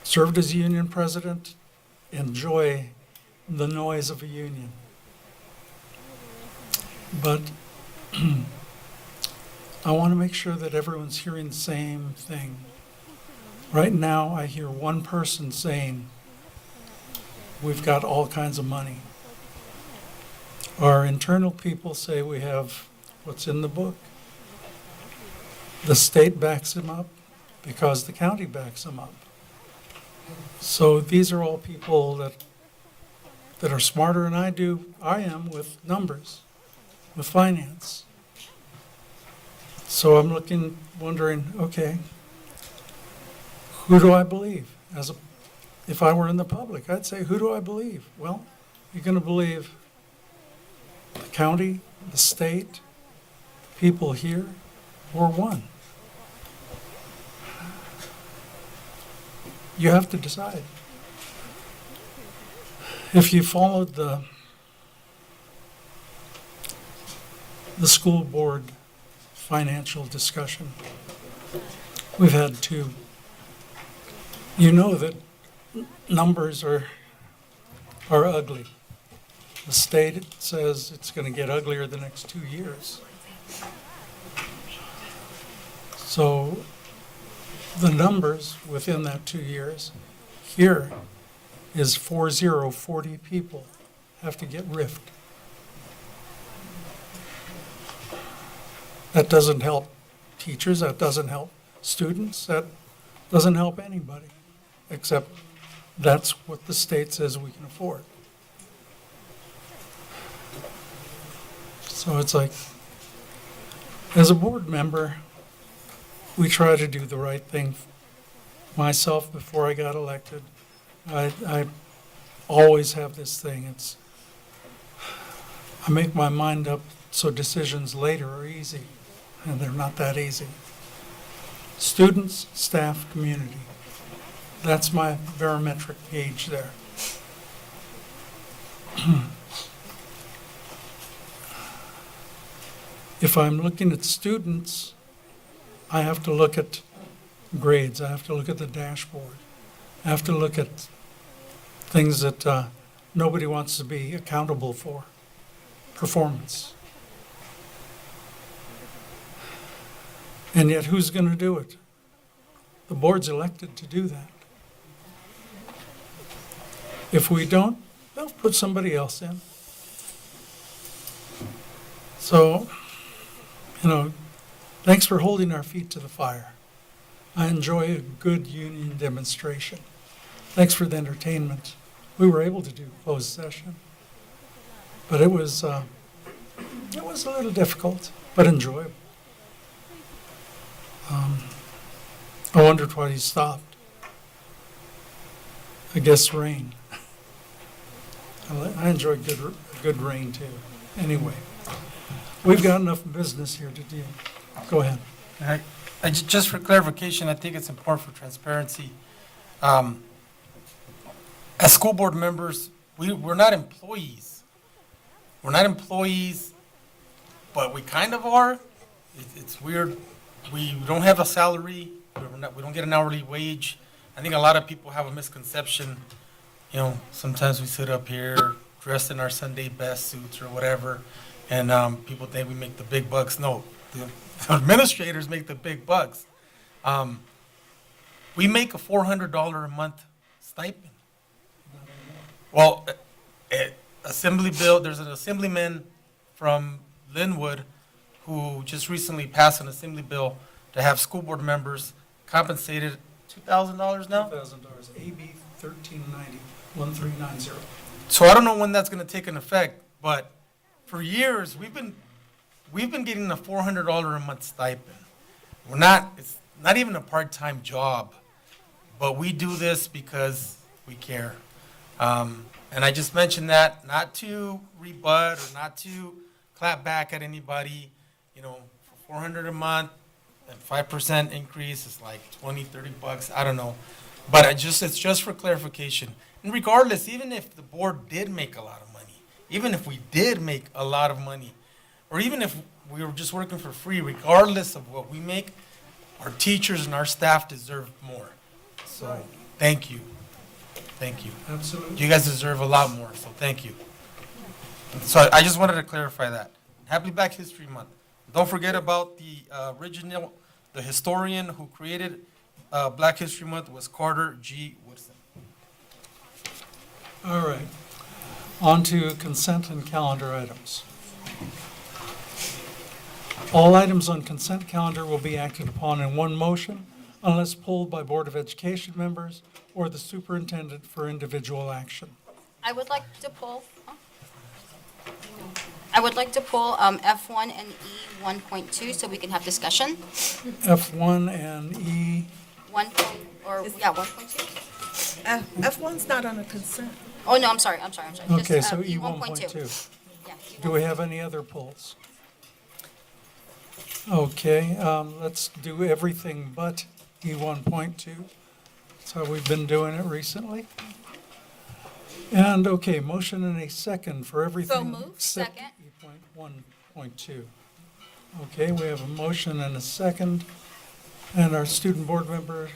served as a union president, enjoy the noise of a union. But I want to make sure that everyone's hearing the same thing. Right now, I hear one person saying, we've got all kinds of money. Our internal people say we have what's in the book. The state backs them up because the county backs them up. So these are all people that are smarter than I am with numbers, with finance. So I'm wondering, okay, who do I believe as if I were in the public, I'd say, who do I believe? Well, you're going to believe the county, the state, the people here, or one. You have to decide. If you followed the school board financial discussion, we've had two. You know that numbers are ugly. The state says it's going to get uglier the next 2 years. So the numbers within that 2 years here is 40 people have to get riffed. That doesn't help teachers, that doesn't help students, that doesn't help anybody, except that's what the state says we can afford. So it's like, as a board member, we try to do the right thing. Myself, before I got elected, I always have this thing. I make my mind up so decisions later are easy, and they're not that easy. Students, staff, community. That's my barometric gauge there. If I'm looking at students, I have to look at grades. I have to look at the dashboard. I have to look at things that nobody wants to be accountable for. Performance. And yet, who's going to do it? The board's elected to do that. If we don't, they'll put somebody else in. So, thanks for holding our feet to the fire. I enjoy a good union demonstration. Thanks for the entertainment. We were able to do closed session, but it was a little difficult, but enjoyable. I wondered why he stopped. I guess rain. I enjoy good rain too. Anyway, we've got enough business here to deal. Go ahead. Just for clarification, I think it's important for transparency. As school board members, we're not employees. We're not employees, but we kind of are. It's weird. We don't have a salary. We don't get an hourly wage. I think a lot of people have a misconception. Sometimes we sit up here dressed in our Sunday best suits or whatever, and people think we make the big bucks. No, the administrators make the big bucks. We make a $400 a month stipend. Well, Assembly bill, there's an assemblyman from Linwood who just recently passed an assembly bill to have school board members compensated $2,000 now? $2,000, AB 1390, 1390. So I don't know when that's going to take an effect, but for years we've been getting a $400 a month stipend. It's not even a part-time job, but we do this because we care. And I just mentioned that not to rebut or not to clap back at anybody. For $400 a month, and 5% increase is like $20-30. I don't know, but it's just for clarification. And regardless, even if the board did make a lot of money, even if we did make a lot of money, or even if we were just working for free, regardless of what we make, our teachers and our staff deserve more. So thank you. Thank you. Absolutely. You guys deserve a lot more, so thank you. So I just wanted to clarify that. Happy Black History Month. Don't forget about the historian who created Black History Month was Carter G. Woodson. All right. On to consent and calendar items. All items on consent calendar will be acted upon in one motion unless pulled by Board of Education members or the superintendent for individual action. I would like to pull F1 and E 1.2 so we can have discussion. F1 and E. 1.2. F1's not on a consent. Oh, no, I'm sorry. Just, Okay, so E E 1.2. 1.2. Yeah, Do we have any other polls? Okay, let's do everything but E 1.2. That's how we've been doing it recently. And, okay, motion and a second for everything moved. except Second. E 1.2. Okay, we have a motion and a second, and our student board member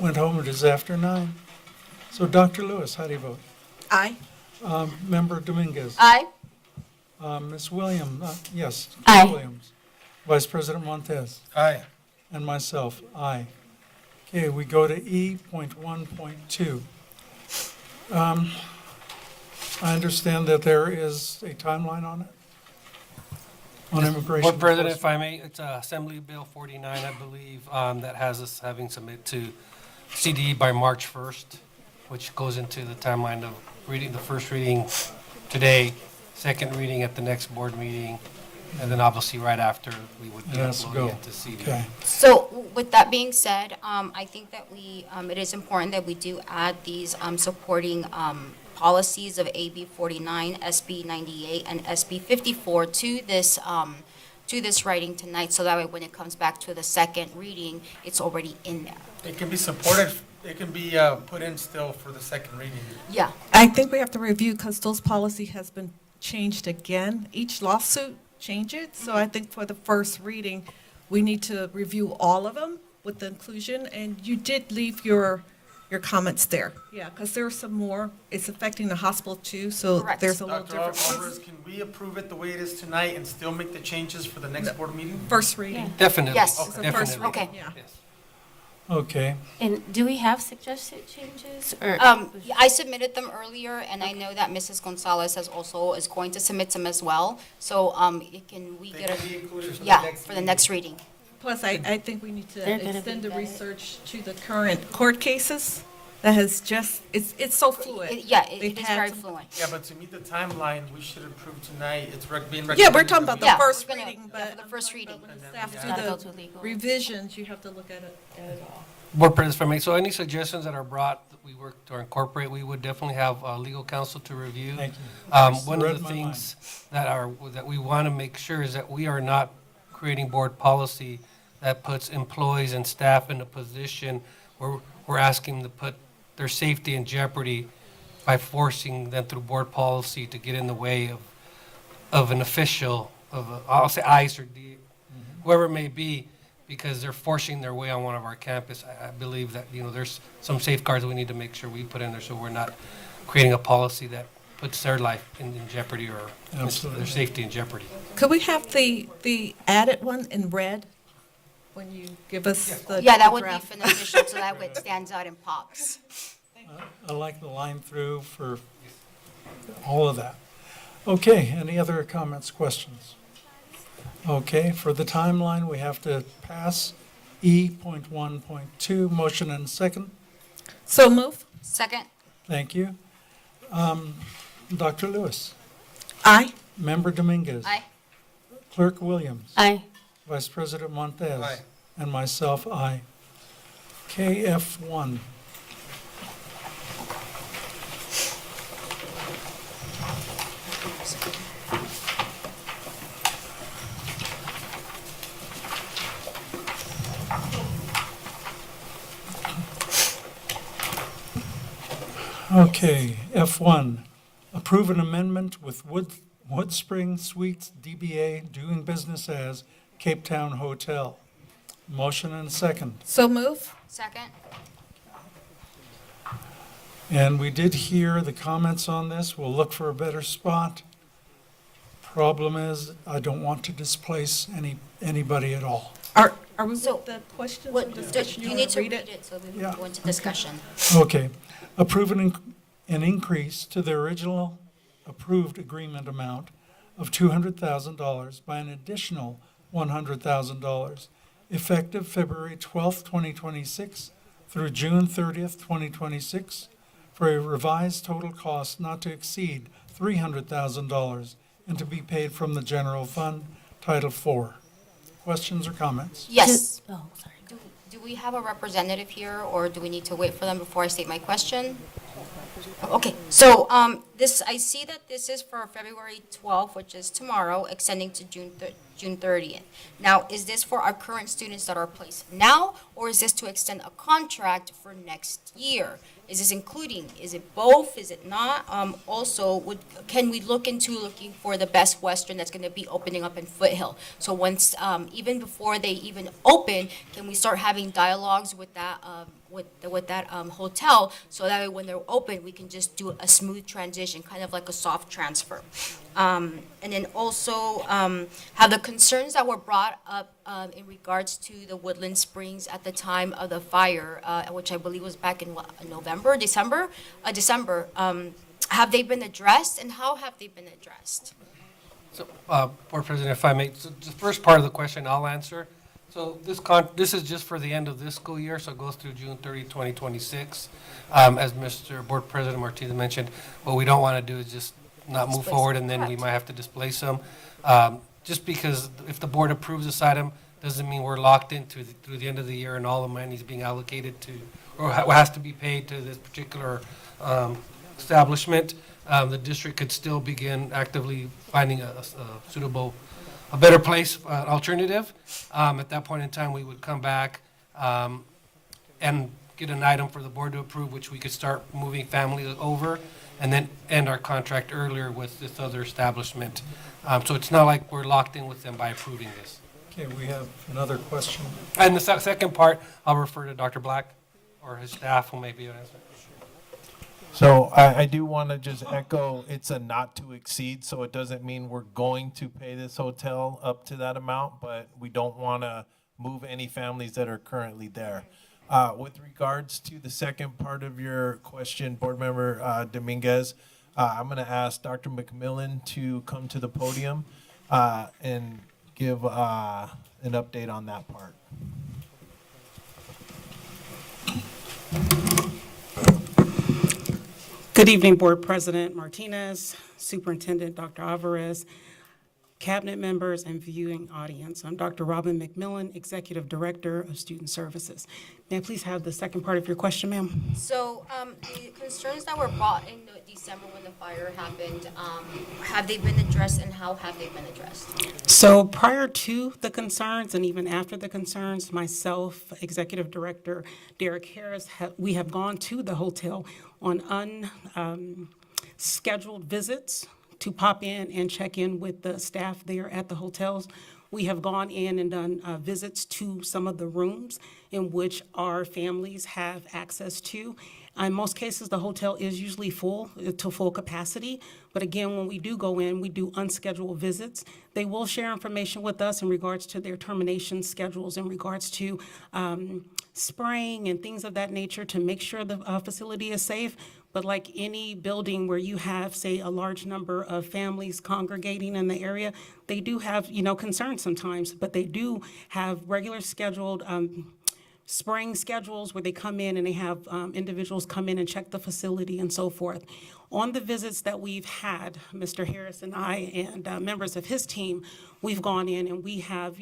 went home. It is after 9. So, Dr. Lewis, how do you vote? Aye. Member Dominguez? Aye. Ms. Williams, yes. Aye. Williams. Vice President Montez? Aye. And myself, aye. Okay, we go to E.1.2. I understand that there is a timeline on it? On immigration? Board President, if I may, it's Assembly Bill 49, I believe, that has us having submit to CDE by March 1st, which goes into the timeline of reading the first reading today, second reading at the next board meeting, and then obviously right after we would be It has to uploading go. it to CDE. Okay. So with that being said, I think that it is important that we do add these supporting policies of AB 49, SB 98, and SB 54 to this writing tonight, so that way when it comes back to the second reading, it's already in there. It can be supported, it can be put in still for the second reading. Yeah. I think we have to review because those policy has been changed again. Each lawsuit change it, so I think for the first reading, we need to review all of them with the inclusion, and you did leave your comments there. Yeah, because there's some more. It's affecting the hospital too, so Correct. there's a little Dr. difference. Alvarez, can we approve it the way it is tonight and still make the changes for the next board meeting? First reading. Definitely. Yes. It's the first Definitely. reading, Okay. yeah. Yes. Okay, And do we have suggested changes or? I submitted them earlier, and I know that Mrs. Gonzalez is going to submit some as well, so we They get can be included for the yeah, next for the meeting. next reading. Plus, I think we need They're to gonna extend be the vetted. research to the current court cases that has just, it's so fluid. Yeah, They've it is had very some- fluent. Yeah, but to meet the timeline, we should approve tonight. It's being recommended. Yeah, we're talking about the Yeah, first we're gonna- reading, yeah, but for the first reading. when And the then staff we do Gotta go the to legal. revisions, you have to look at it all. Board President, if I may, so any suggestions that are brought that we work to incorporate, we would definitely have legal counsel to review. thank you. One Read of the my things that we want to make sure is that we are not creating board policy that puts employees and staff in a position where we're asking them to put their safety in jeopardy by forcing them through board policy to get in the way of an official, I'll say ICE or D, whoever it may be, because they're forcing their way on one of our campus. I believe that, there's some safeguards we need to make sure we put in there so we're not creating a policy that puts their life in jeopardy or Absolutely. their safety in jeopardy. Could we have the added one in red when you give us the Yeah, that would be draft? beneficial, so that way it stands out and pops. I like the line through for all of that. Okay, any other comments, questions? Okay, for the timeline, we have to pass E.1.2, motion and second. So move. Second? Thank you. Dr. Lewis, Aye. Member Dominguez. Aye. Clerk Williams. Aye. Vice President Montez. Aye. And myself, aye. KF1. Okay, F1, approve an amendment with Wood Spring Suites DBA doing business as Cape Town Hotel. Motion and second. So move. Second? And we did hear the comments on this. We'll look for a better spot. Problem is, I don't want to displace anybody at all. Are we So, with the questions What, and do discussion? you wanna need to read it so we Yeah, can go into discussion? Okay, approve an increase to the original approved agreement amount of $200,000 by an additional $100,000, effective February 12th, 2026 through June 30th, 2026, for a revised total cost not to exceed $300,000 and to be paid from the general fund, Title IV. Questions or comments? Yes. Oh, sorry. Do we have a representative here, or do we need to wait for them before I state my question? Okay, so I see that this is for February 12th, which is tomorrow, extending to June 30th. Now, is this for our current students that are placed now, or is this to extend a contract for next year? Is this including, is it both, is it not? Also, can we look into looking for the Best Western that's gonna be opening up in Foothill? So once, even before they even open, can we start having dialogues with that, hotel, so that way when they're open, we can just do a smooth transition, kind of like a soft transfer. And then also, have the concerns that were brought up in regards to the Woodland Springs at the time of the fire, which I believe was back in December, have they been addressed, and how have they been addressed? So, Board President, if I may, so the first part of the question I'll answer. So this is just for the end of this school year, so it goes through June 30, 2026. As Mr. Board President Martinez mentioned, what we don't want to do is just not move forward, and then we might have to displace them. Just because if the board approves this item, doesn't mean we're locked into through the end of the year and all the money is being allocated to, or has to be paid to this particular establishment. The district could still begin actively finding a suitable, a better place, alternative. At that point in time, we would come back and get an item for the board to approve, which we could start moving families over, and then end our contract earlier with this other establishment. So it's not like we're locked in with them by approving this. Okay, we have another question. And the second part, I'll refer to Dr. Black or his staff who may be able to answer. So I do want to just echo, it's a not to exceed, so it doesn't mean we're going to pay this hotel up to that amount, but we don't want to move any families that are currently there. With regards to the second part of your question, Board Member Dominguez, I'm going to ask Dr. McMillan to come to the podium and give an update on that part. Good evening, Board President Martinez, Superintendent Dr. Alvarez, Cabinet members, and viewing audience. I'm Dr. Robin McMillan, Executive Director of Student Services. May I please have the second part of your question, ma'am? So the concerns that were brought in December when the fire happened, have they been addressed, and how have they been addressed? So prior to the concerns and even after the concerns, myself, Executive Director Derek Harris, we have gone to the hotel on unscheduled visits to pop in and check in with the staff there at the hotels. We have gone in and done visits to some of the rooms in which our families have access to. In most cases, the hotel is usually full to full capacity. But again, when we do go in, we do unscheduled visits. They will share information with us in regards to their termination schedules, in regards to spraying and things of that nature to make sure the facility is safe. But like any building where you have, say, a large number of families congregating in the area, they do have, concerns sometimes, but they do have regular scheduled spraying schedules where they come in and they have individuals come in and check the facility and so forth. On the visits that we've had, Mr. Harris and I and members of his team, we've gone in and we have,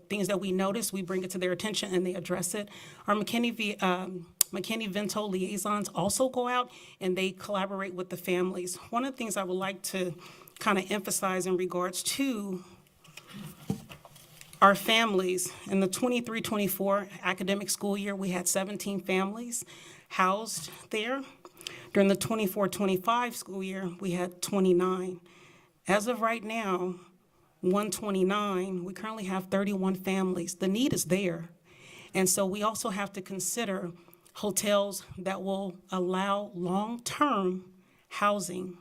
things that we notice, we bring it to their attention and they address it. Our McKinney-Vento liaisons also go out and they collaborate with the families. One of the things I would like to kind of emphasize in regards to our families, in the 23-24 academic school year, we had 17 families housed there. During the 24-25 school year, we had 29. As of right now, 129, we currently have 31 families. The need is there. And so we also have to consider hotels that will allow long-term housing,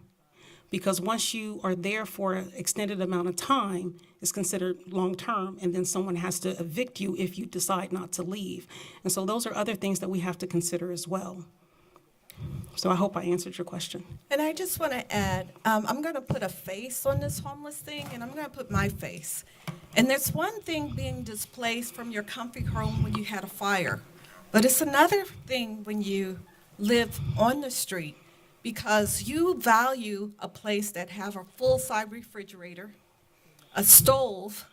because once you are there for an extended amount of time, it's considered long-term, and then someone has to evict you if you decide not to leave. And so those are other things that we have to consider as well. So I hope I answered your question. And I just want to add, I'm going to put a face on this homeless thing, and I'm going to put my face. And there's one thing being displaced from your comfy home when you had a fire, but it's another thing when you live on the street, because you value a place that have a full-size refrigerator, a stove,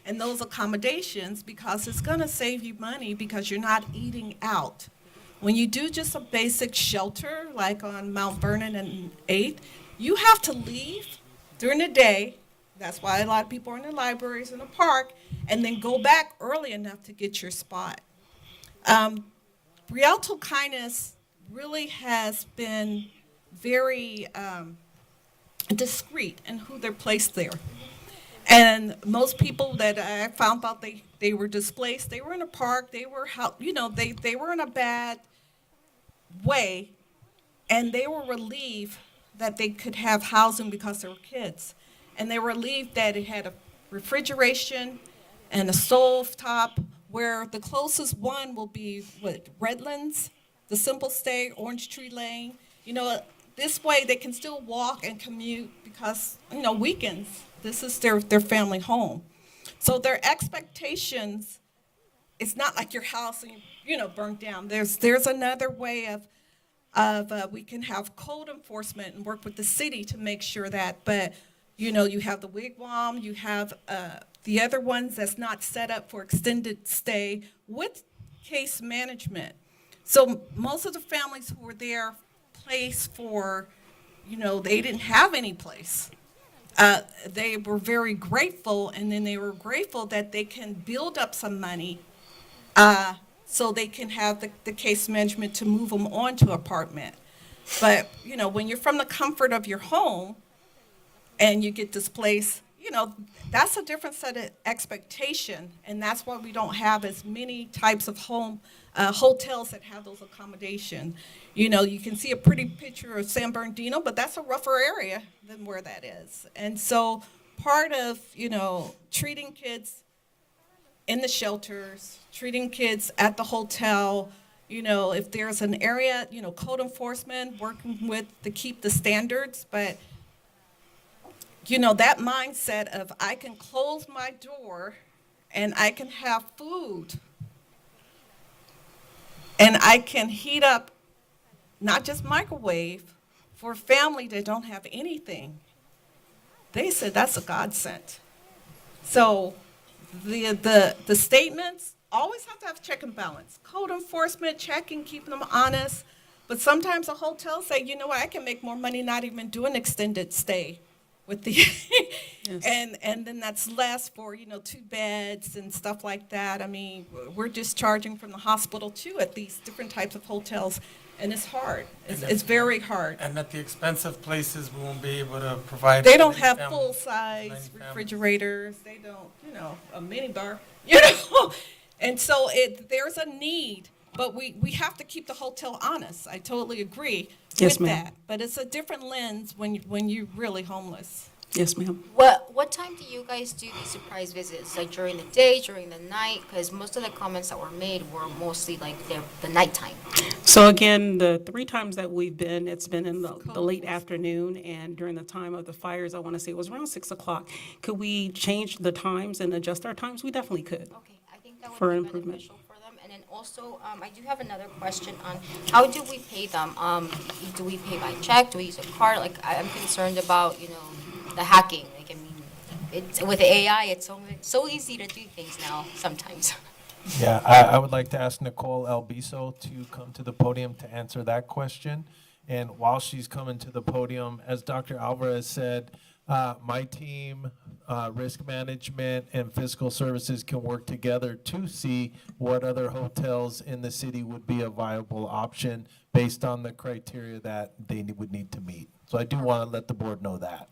and those accommodations because it's going to save you money because you're not eating out. When you do just a basic shelter, like on Mount Vernon and 8th, you have to leave during the day. That's why a lot of people are in the libraries and the park, and then go back early enough to get your spot. Rialto Kindness really has been very discreet in who they're placed there. And most people that I found out they were displaced, they were in a park, they were they were in a bad way, and they were relieved that they could have housing because they were kids. And they were relieved that it had a refrigeration and a stove top, where the closest one will be Redlands, the Simple Stay, Orange Tree Lane. This way they can still walk and commute because, weekends, this is their family home. So their expectations, it's not like your house, burnt down. There's another way of we can have code enforcement and work with the city to make sure that, but you have the wigwam, you have the other ones that's not set up for extended stay with case management. So most of the families who were there placed for, they didn't have any place. They were very grateful, and then they were grateful that they can build up some money so they can have the case management to move them on to apartment. But, when you're from the comfort of your home and you get displaced, that's a different set of expectation, and that's why we don't have as many types of hotels that have those accommodations. You can see a pretty picture of San Bernardino, but that's a rougher area than where that is. And so part of, treating kids in the shelters, treating kids at the hotel, if there's an area, code enforcement, working with to keep the standards, but that mindset of I can close my door and I can have food and I can heat up, not just microwave, for a family that don't have anything. They said that's a godsend. So the statements always have to have check and balance. Code enforcement, checking, keeping them honest. But sometimes a hotel say, what, I can make more money not even doing extended stay with the yes. and then that's less for 2 beds and stuff like that. I mean, we're discharging from the hospital too at these different types of hotels, and it's hard. It's very hard. And at the expensive places, we won't be able to provide. They don't have full size refrigerators. They don't, a mini bar, and so there's a need. But we have to keep the hotel honest. I totally agree Yes, with ma'am. that. But it's a different lens when you're really homeless. Yes, ma'am. What time do you guys do these surprise visits? Like during the day, during the night? Because most of the comments that were made were mostly like the nighttime. So again, the 3 times that we've been, it's been in the late afternoon and during the time of the fires. I want to say it was around 6 o'clock. Could we change the times and adjust our times? We definitely could. Okay, I think that would For be improvement. beneficial for them. And then also, I do have another question on how do we pay them? Do we pay by check? Do we use a card? Like I'm concerned about the hacking. Like I mean, it's with AI, it's so easy to do things now sometimes. Yeah, I would like to ask Nicole Albiso to come to the podium to answer that question. And while she's coming to the podium, as Dr. Alvarez said, my team, risk management and fiscal services can work together to see what other hotels in the city would be a viable option based on the criteria that they would need to meet. So I do want to let the board know that.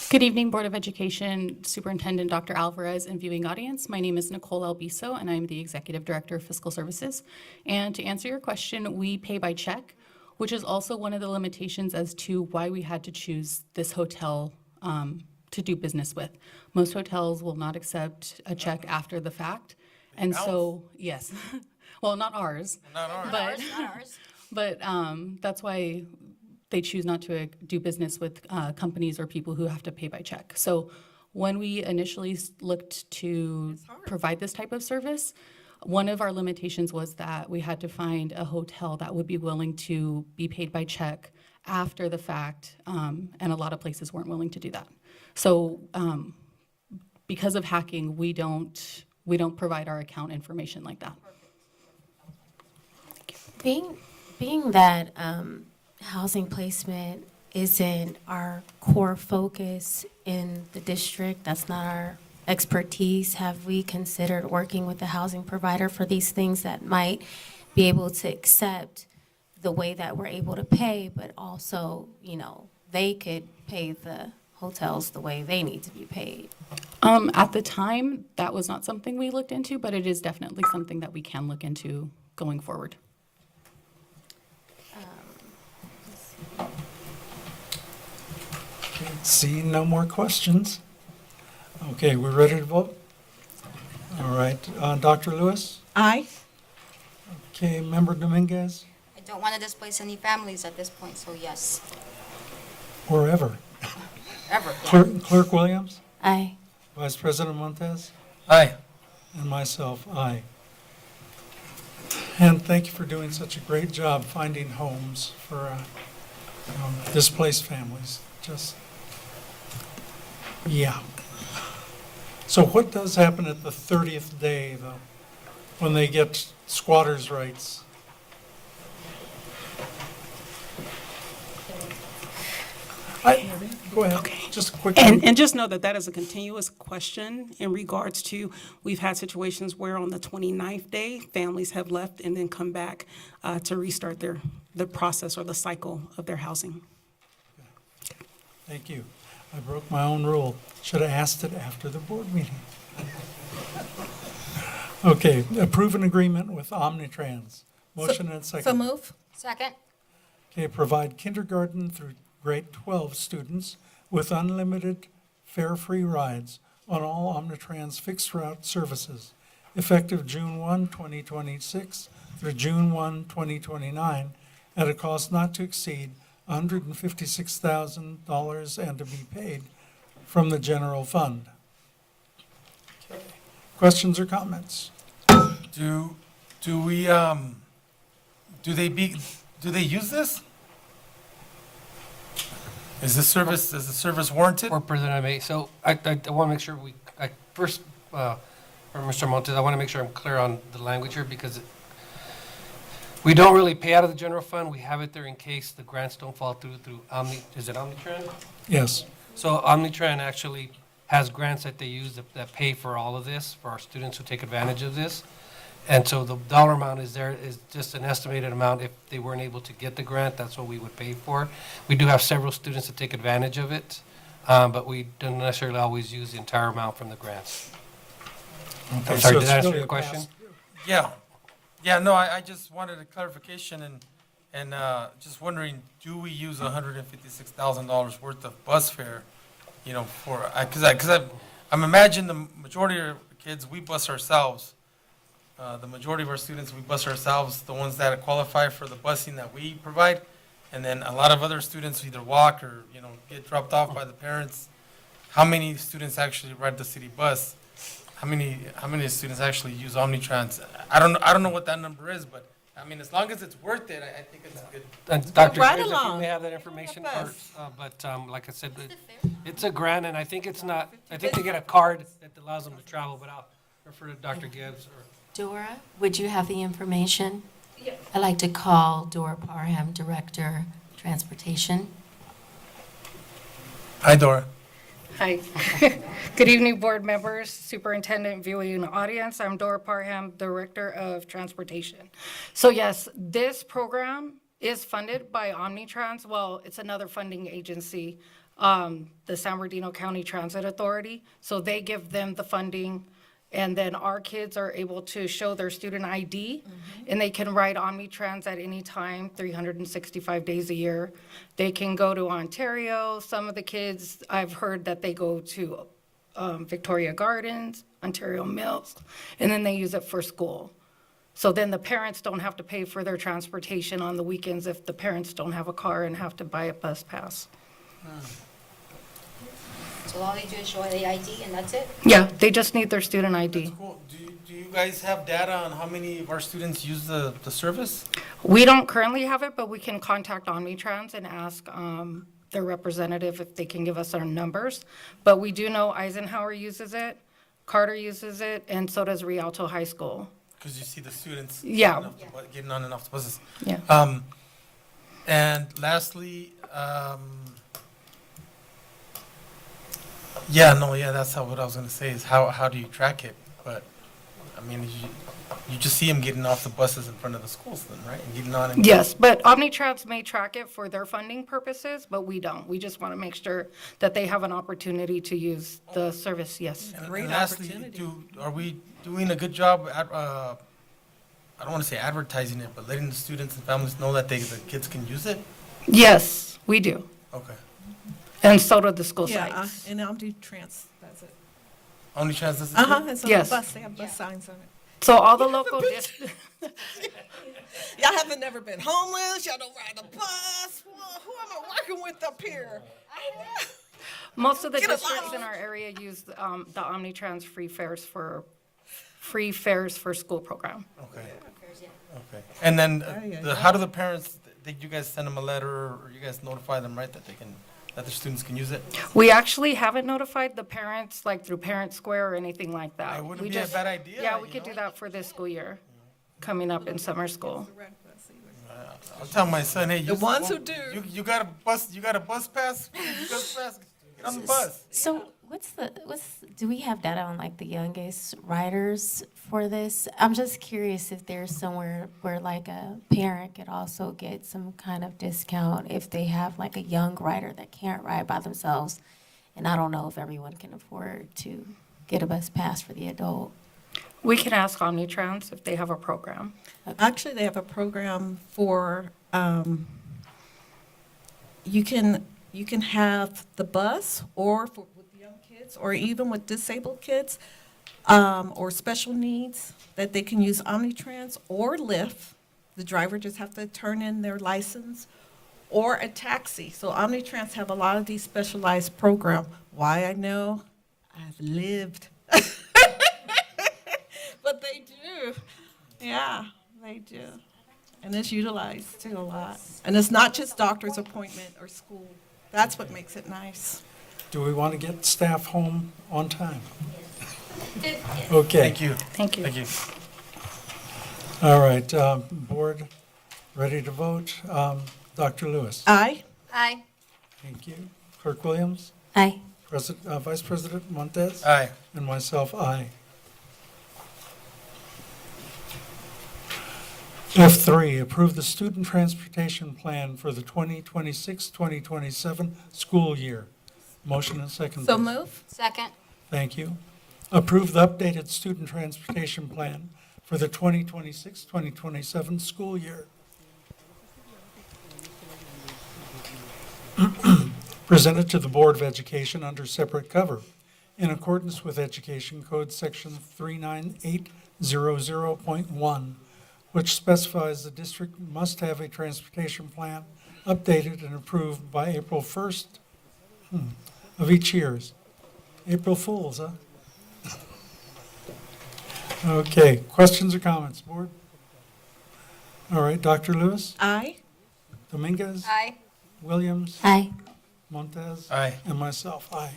Good evening, Board of Education, Superintendent Dr. Alvarez, and viewing audience. My name is Nicole Albiso, and I'm the Executive Director of Fiscal Services. And to answer your question, we pay by check, which is also one of the limitations as to why we had to choose this hotel to do business with. Most hotels will not accept a check after the fact. And so, yes, well, not ours. Not ours. But, Not ours. but that's why they choose not to do business with companies or people who have to pay by check. So when we initially looked to provide this type of service, one of our limitations was that we had to find a hotel that would be willing to be paid by check after the fact, and a lot of places weren't willing to do that. So because of hacking, we don't provide our account information like that. Being that housing placement isn't our core focus in the district, that's not our expertise, have we considered working with the housing provider for these things that might be able to accept the way that we're able to pay, but also, they could pay the hotels the way they need to be paid? At the time, that was not something we looked into, but it is definitely something that we can look into going forward. Seeing no more questions. Okay, we're ready to vote? All right, Dr. Lewis? Aye. Okay, Member Dominguez? I don't want to displace any families at this point, so yes. Or ever? Ever. Yeah. Clerk Williams? Aye. Vice President Montez? Aye. And myself, aye. And thank you for doing such a great job finding homes for displaced families. Just, yeah. So what does happen at the 30th day, though, when they get squatters' rights? Go ahead. Okay. Just a quick. And just know that that is a continuous question in regards to, we've had situations where on the 29th day, families have left and then come back to restart the process or the cycle of their housing. Thank you. I broke my own rule. Should have asked it after the board meeting. Okay, approve an agreement with Omnitrans. Motion and second. So move. Second. Okay, provide kindergarten through grade 12 students with unlimited fare-free rides on all Omnitrans fixed route services, effective June 1, 2026 through June 1, 2029, at a cost not to exceed $156,000 and to be paid from the general fund. Questions or comments? Do we do they use this? Is the service warranted? Or President, I may, so I want to make sure first, for Mr. Montes, I want to make sure I'm clear on the language here, because we don't really pay out of the general fund. We have it there in case the grants don't fall through is it Omnitran? Yes. So Omnitran actually has grants that they use that pay for all of this, for our students who take advantage of this. And so the dollar amount is just an estimated amount. If they weren't able to get the grant, that's what we would pay for. We do have several students that take advantage of it, but we don't necessarily always use the entire amount from the grants. Okay, I'm so sorry, it's did I answer really your a question? pass-through. Yeah, no, I just wanted a clarification and just wondering, do we use $156,000 worth of bus fare, because I'm imagining the majority of kids, we bus ourselves. The majority of our students, we bus ourselves, the ones that qualify for the busing that we provide. And then a lot of other students either walk or, get dropped off by the parents. How many students actually ride the city bus? How many students actually use Omnitrans? I don't know what that number is, but I mean, as long as it's worth it, I think it's good. And Dr. Right Graves, if you along. may have that information, but like I said, it's a grant, and I think I think they get a card that allows them to travel, but I'll refer to Dr. Gibbs or. Dora, would you have the information? Yes. I'd like to call Dora Parham, Director, Transportation. Hi, Dora. Hi. Good evening, board members, superintendent, viewing audience. I'm Dora Parham, Director of Transportation. So yes, this program is funded by Omnitrans. Well, it's another funding agency, the San Bernardino County Transit Authority. So they give them the funding, and then our kids are able to show their student ID, and they can ride Omnitrans at any time, 365 days a year. They can go to Ontario. Some of the kids, I've heard that they go to Victoria Gardens, Ontario Mills, and then they use it for school. So then the parents don't have to pay for their transportation on the weekends if the parents don't have a car and have to buy a bus pass. So all they do is show the ID and that's it? Yeah, they just need their student ID. That's cool. Do you guys have data on how many of our students use the service? We don't currently have it, but we can contact Omnitrans and ask their representative if they can give us our numbers. But we do know Eisenhower uses it, Carter uses it, and so does Rialto High School. Because you see the students Yeah. getting on and off the buses. Yeah. And lastly, that's what I was gonna say is how do you track it? But I mean, you just see them getting off the buses in front of the schools then, right? And getting on and. Yes, but Omnitrans may track it for their funding purposes, but we don't. We just want to make sure that they have an opportunity to use the service, yes. And lastly, are we doing a good job at, I don't want to say advertising it, but letting the students and families know that the kids can use it? Yes, we do. Okay. And so do the school Yeah, sites. and Omnitrans, that's it. Omnitrans does it? Uh-huh, it's on the Yes. bus, they have bus signs on it. So all the local Y'all haven't never been homeless, y'all don't ride a bus. Well, who am I working with up here? Most of the Get a districts life. in our area use the Omnitrans free fares for school program. Okay. Okay. And then how do the parents, did you guys send them a letter or you guys notify them, right, that their students can use it? We actually haven't notified the parents, like through Parent Square or anything like that. It wouldn't We be a just- bad idea, Yeah, we you could know? do that for this school year, coming up in summer school. I'll tell my son, hey, The ones who do. You got a bus pass? Bus pass? Get on the bus. So do we have data on like the youngest riders for this? I'm just curious if there's somewhere where like a parent could also get some kind of discount if they have like a young rider that can't ride by themselves. And I don't know if everyone can afford to get a bus pass for the adult. We can ask Omnitrans if they have a program. Actually, they have a program for, you can have the bus or with young kids or even with disabled kids or special needs that they can use Omnitrans or Lyft. The driver just have to turn in their license or a taxi. So Omnitrans have a lot of these specialized programs. Why I know, I've lived. But they do. Yeah, they do. And it's utilized too a lot. And it's not just doctor's appointment or school. That's what makes it nice. Do we want to get staff home on time? Okay. Thank you. Thank you. Thank you. All right, board, ready to vote? Dr. Lewis? Aye. Aye. Thank you. Clerk Williams? Aye. Vice President Montez? Aye. And myself, aye. F3, approve the student transportation plan for the 2026-2027 school year. Motion and second. So please. move. Second. Thank you. Approve the updated student transportation plan for the 2026-2027 school year. Presented to the Board of Education under separate cover in accordance with Education Code Section 39800.1, which specifies the district must have a transportation plan updated and approved by April 1st of each year. April Fools, huh? Okay, questions or comments, board? All right, Dr. Lewis? Aye. Dominguez? Aye. Williams? Aye. Montez? Aye. And myself, aye.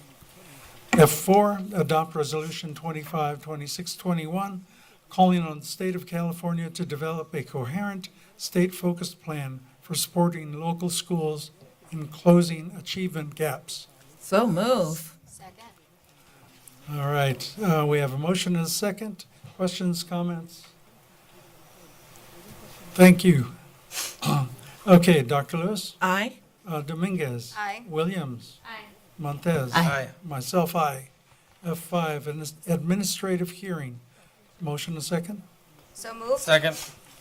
F4, adopt Resolution 252621, calling on the state of California to develop a coherent, state-focused plan for supporting local schools in closing achievement gaps. So move. Second. All right, we have a motion and a second. Questions, comments? Thank you. Okay, Dr. Lewis? Aye. Dominguez? Aye. Williams? Aye. Montez? Aye. Myself, aye. F5, an administrative hearing. Motion and second? So moved. Second.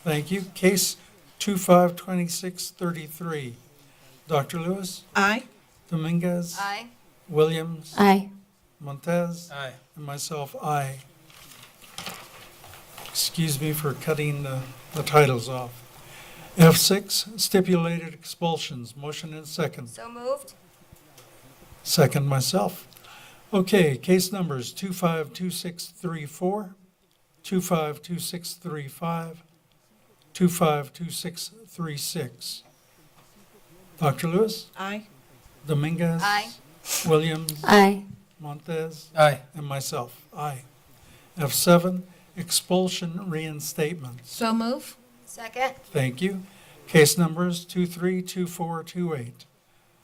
Thank you. Case 252633. Dr. Lewis? Aye. Dominguez? Aye. Williams? Aye. Montez? Aye. And myself, aye. Excuse me for cutting the titles off. F6, stipulated expulsions. Motion and second. So moved. Second myself. Okay, case numbers 252634, 252635, 252636. Dr. Lewis? Aye. Dominguez. Aye. Williams. Aye. Montez. Aye. And myself, aye. F7, expulsion reinstatement. So move. Second. Thank you. Case numbers 232428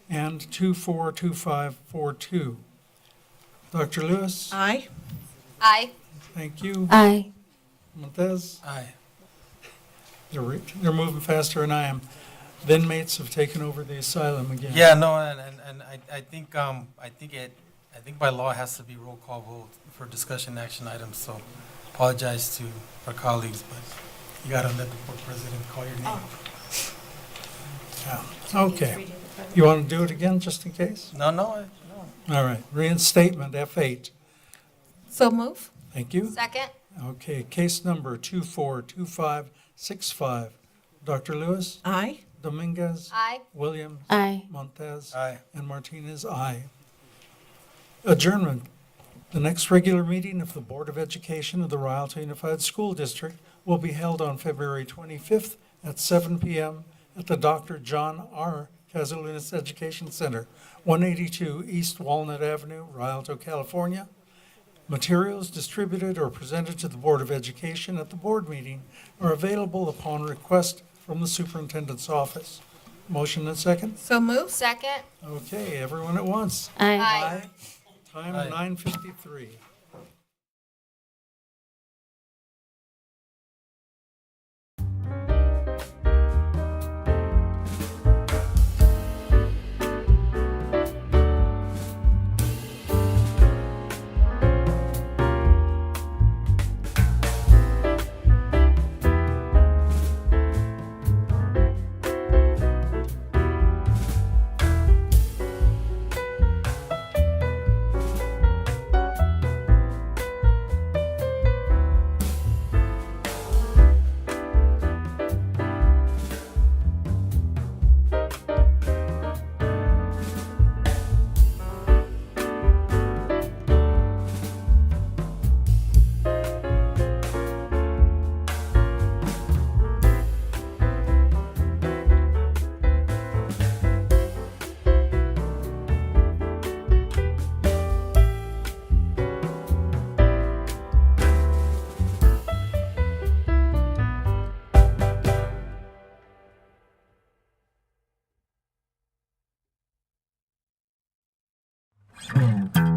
and 242542. Dr. Lewis? Aye. Aye. Thank you. Aye. Montez? Aye. They're moving faster than I am. The inmates have taken over the asylum again. Yeah, no, and I think, I think by law it has to be roll call vote for discussion action items, so apologize to our colleagues, but you gotta let the board president call your name. Yeah. Okay. You want to do it again, just in case? No. All right. Reinstatement, F8. So move. Thank you. Second. Okay, case number 242565. Dr. Lewis? Aye. Dominguez? Aye. Williams? Aye. Montez? Aye. And Martinez, aye. Adjournment. The next regular meeting of the Board of Education of the Rialto Unified School District will be held on February 25th at 7 p.m. at the Dr. John R. Casalunas Education Center, 182 East Walnut Avenue, Rialto, California. Materials distributed or presented to the Board of Education at the board meeting are available upon request from the superintendent's office. Motion and second? So move. Second. Okay, everyone at once. Aye. Time Aye. 9:53. Adjournment.